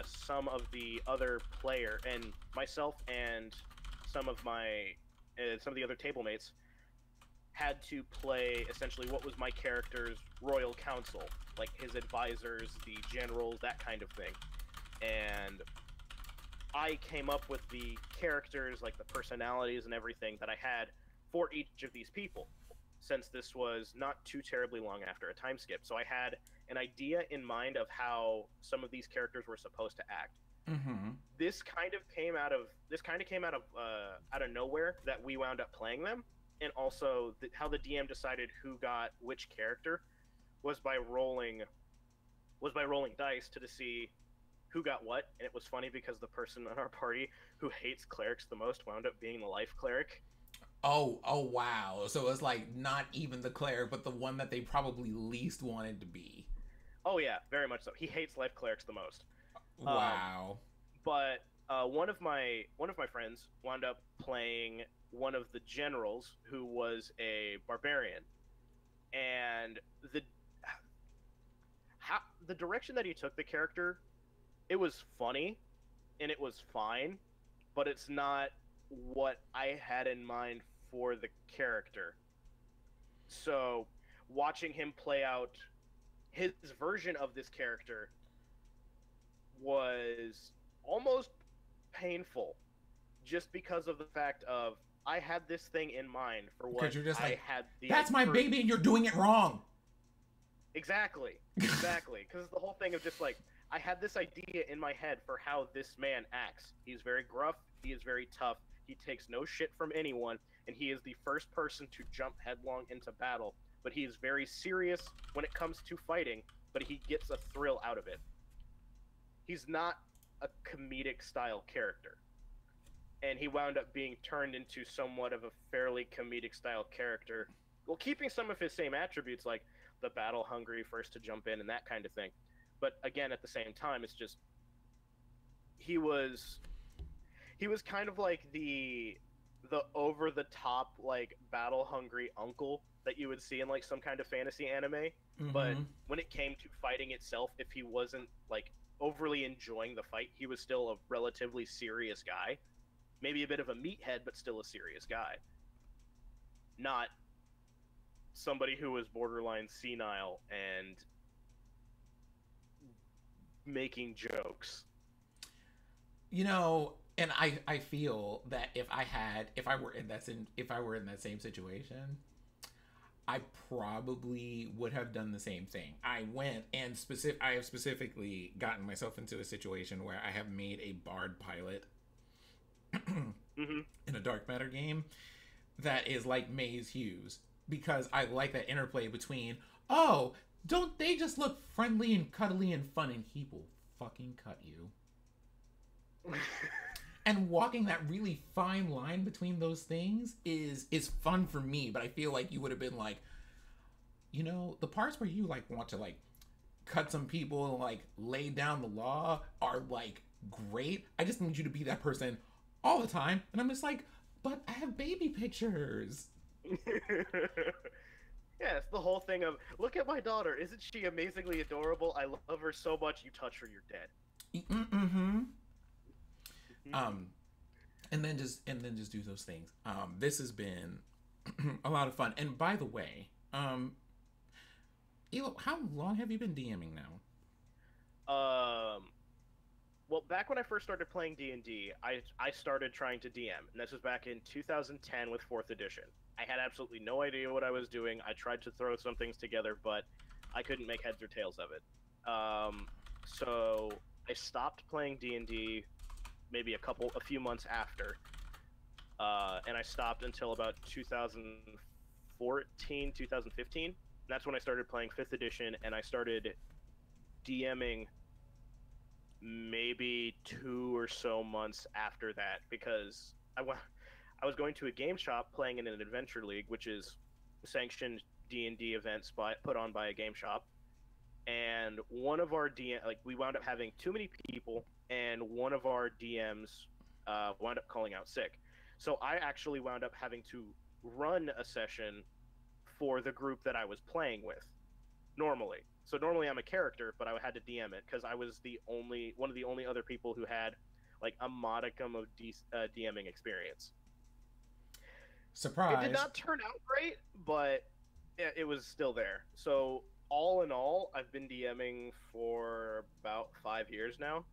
some of the other player and myself and some of the other table mates had to play essentially what was my character's royal council, like his advisors, the generals, that kind of thing. And I came up with the characters, like the personalities and everything that I had for each of these people, since this was not too terribly long after a time skip. So I had an idea in mind of how some of these characters were supposed to act. Mm-hmm. This kind of came out of nowhere, that we wound up playing them, and also how the DM decided who got which character was by rolling dice to see who got what. And it was funny because the person in our party who hates clerics the most wound up being the life cleric. Oh wow. So it's like not even the cleric, but the one that they probably least wanted to be. Oh yeah, very much so. He hates life clerics the most. Wow. But one of my friends wound up playing one of the generals who was a barbarian. And the direction that he took the character, it was funny and it was fine, but it's not what I had in mind for the character. So watching him play out his version of this character was almost painful, just because of the fact of I had this thing in mind for what you're just I like, had. That's my baby and you're doing it wrong. Exactly. Because the whole thing of just like, I had this idea in my head for how this man acts. He's very gruff. He is very tough. He takes no shit from anyone, and he is the first person to jump headlong into battle. But he is very serious when it comes to fighting, but he gets a thrill out of it. He's not a comedic style character. And he wound up being turned into somewhat of a fairly comedic style character, well, keeping some of his same attributes, like the battle hungry, first to jump in, and that kind of thing. But again, at the same time, it's just he was kind of like the over the top, like, battle hungry uncle that you would see in like some kind of fantasy anime. Mm-hmm. But when it came to fighting itself, if he wasn't like overly enjoying the fight, he was still a relatively serious guy. Maybe a bit of a meathead, but still a serious guy. Not somebody who was borderline senile and making jokes. You know, and I feel that if I were in that same situation, I probably would have done the same thing. I have specifically gotten myself into a situation where I have made a bard pilot in a dark matter game that is like Maze Hughes, because I like that interplay between, oh, don't they just look friendly and cuddly and fun, and he will fucking cut you. And walking that really fine line between those things is fun for me, but I feel like you would have been like, you know, the parts where you like want to like cut some people and like lay down the law are like great. I just need you to be that person all the time. And I'm just like, but I have baby pictures. Yeah, it's the whole thing of, look at my daughter. Isn't she amazingly adorable? I love her so much. You touch her, you're dead. Mm-hmm. And then just do those things. This has been a lot of fun. And by the way, Elo, how long have you been DMing now? Well, back when I first started playing D&D, I started trying to DM, and this was back in 2010 with 4th edition. I had absolutely no idea what I was doing. I tried to throw some things together, but I couldn't make heads or tails of it. So I stopped playing D&D maybe a few months after, and I stopped until about 2014, 2015. And that's when I started playing 5th edition, and I started DMing maybe 2 or so months after that, because I was going to a game shop playing in an adventure league, which is sanctioned D&D events put on by a game shop. And one of our we wound up having too many people, and one of our DMs wound up calling out sick. So I actually wound up having to run a session for the group that I was playing with normally. So normally I'm a character, but I had to DM it because I was one of the only other people who had like a modicum of DMing experience. Surprise! It did not turn out great, but it was still there. So all in all, I've been DMing for about 5 years now.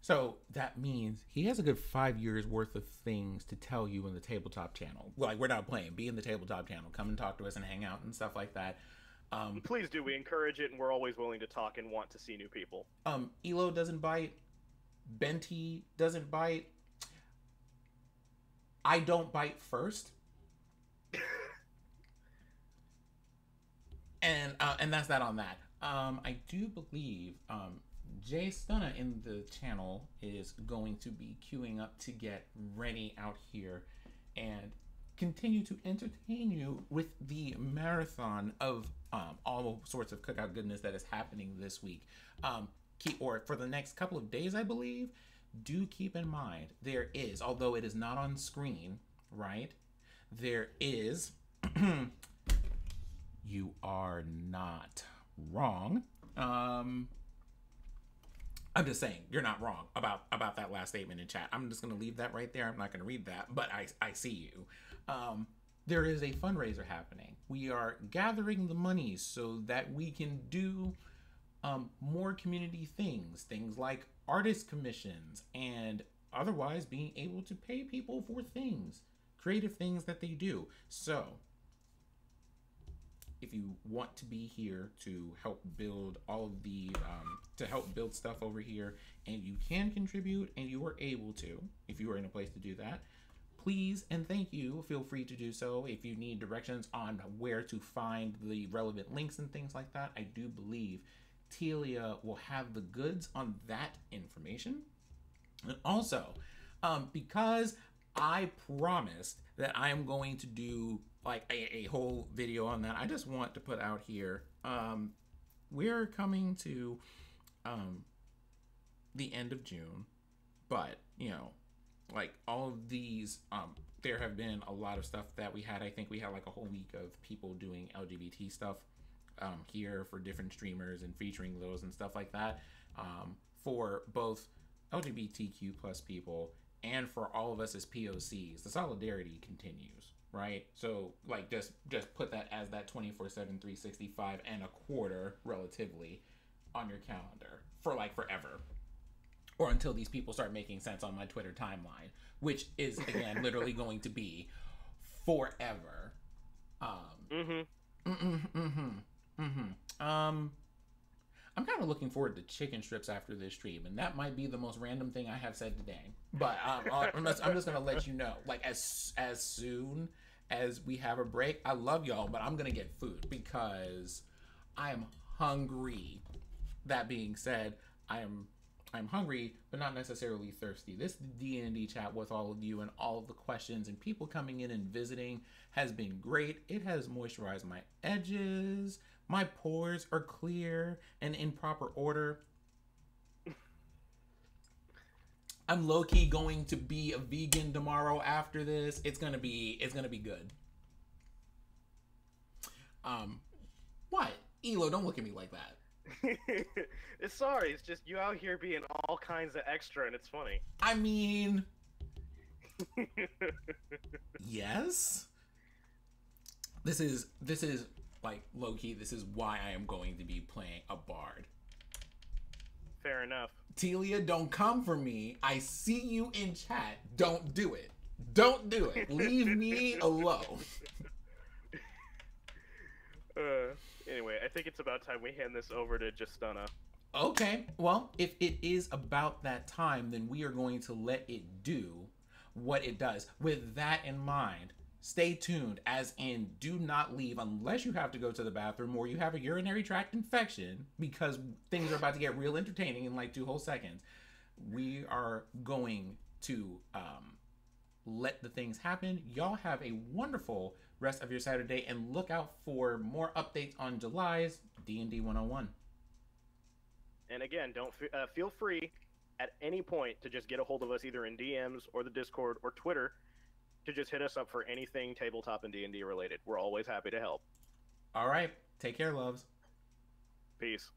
So that means he has a good 5 years worth of things to tell you in the tabletop channel. Like, we're not playing. Be in the tabletop channel. Come and talk to us and hang out and stuff like that. Please do. We encourage it, and we're always willing to talk and want to see new people. Elo doesn't bite. Benti doesn't bite. I don't bite first. and that's that on that. I do believe Jay Stunna in the channel is going to be queuing up to get ready out here and continue to entertain you with the marathon of all sorts of cookout goodness that is happening this week. Or for the next couple of days, I believe. Do keep in mind, there is, although it is not on screen, right? There is, you are not wrong. I'm just saying, you're not wrong about that last statement in chat. I'm just going to leave that right there. I'm not going to read that, but I see you. There is a fundraiser happening. We are gathering the money so that we can do more community things like artist commissions and otherwise being able to pay people for things, creative things that they do. So if you want to be here to help build all of the to help build stuff over here, and you can contribute and you are able to, if you are in a place to do that, please and thank you, feel free to do so. If you need directions on where to find the relevant links and things like that, I do believe Telia will have the goods on that information. And also, because I promised that I am going to do like a whole video on that, I just want to put out here, we're coming to the end of June, but you know, like all of these, there have been a lot of stuff that we had. I think we had like a whole week of people doing LGBT stuff here for different streamers and featuring those and stuff like that, for both LGBTQ plus people and for all of us as POCs. The solidarity continues, right? So like just put that as that 24/7 365 and a quarter relatively on your calendar for like forever, or until these people start making sense on my Twitter timeline, which is again literally going to be forever. I'm kind of looking forward to chicken strips after this stream, and that might be the most random thing I have said today. But I'm just gonna let you know, like as soon as we have a break, I love y'all, but I'm gonna get food because I am hungry. That being said, I'm hungry, but not necessarily thirsty. This D&D chat with all of you and all of the questions and people coming in and visiting has been great. It has moisturized my edges, My pores are clear and in proper order. I'm low-key going to be a vegan tomorrow after this. It's gonna be good. What? Elo, don't look at me like that. Sorry, it's just you out here being all kinds of extra, and it's funny. I mean, yes. This is like low-key. This is why I am going to be playing a bard. Fair enough. Telia, don't come for me. I see you in chat. Don't do it. Don't do it. Leave me alone. Anyway, I think it's about time we hand this over to Justana. Okay. Well, if it is about that time, then we are going to let it do what it does. With that in mind, stay tuned, as in do not leave unless you have to go to the bathroom or you have a urinary tract infection, because things are about to get real entertaining in like 2 whole seconds. We are going to let the things happen. Y'all have a wonderful rest of your Saturday, and look out for more updates on July's D&D 101. And again, don't feel free at any point to just get a hold of us either in DMs or the Discord or Twitter to just hit us up for anything tabletop and D&D related. We're always happy to help. All right. Take care, loves. Peace.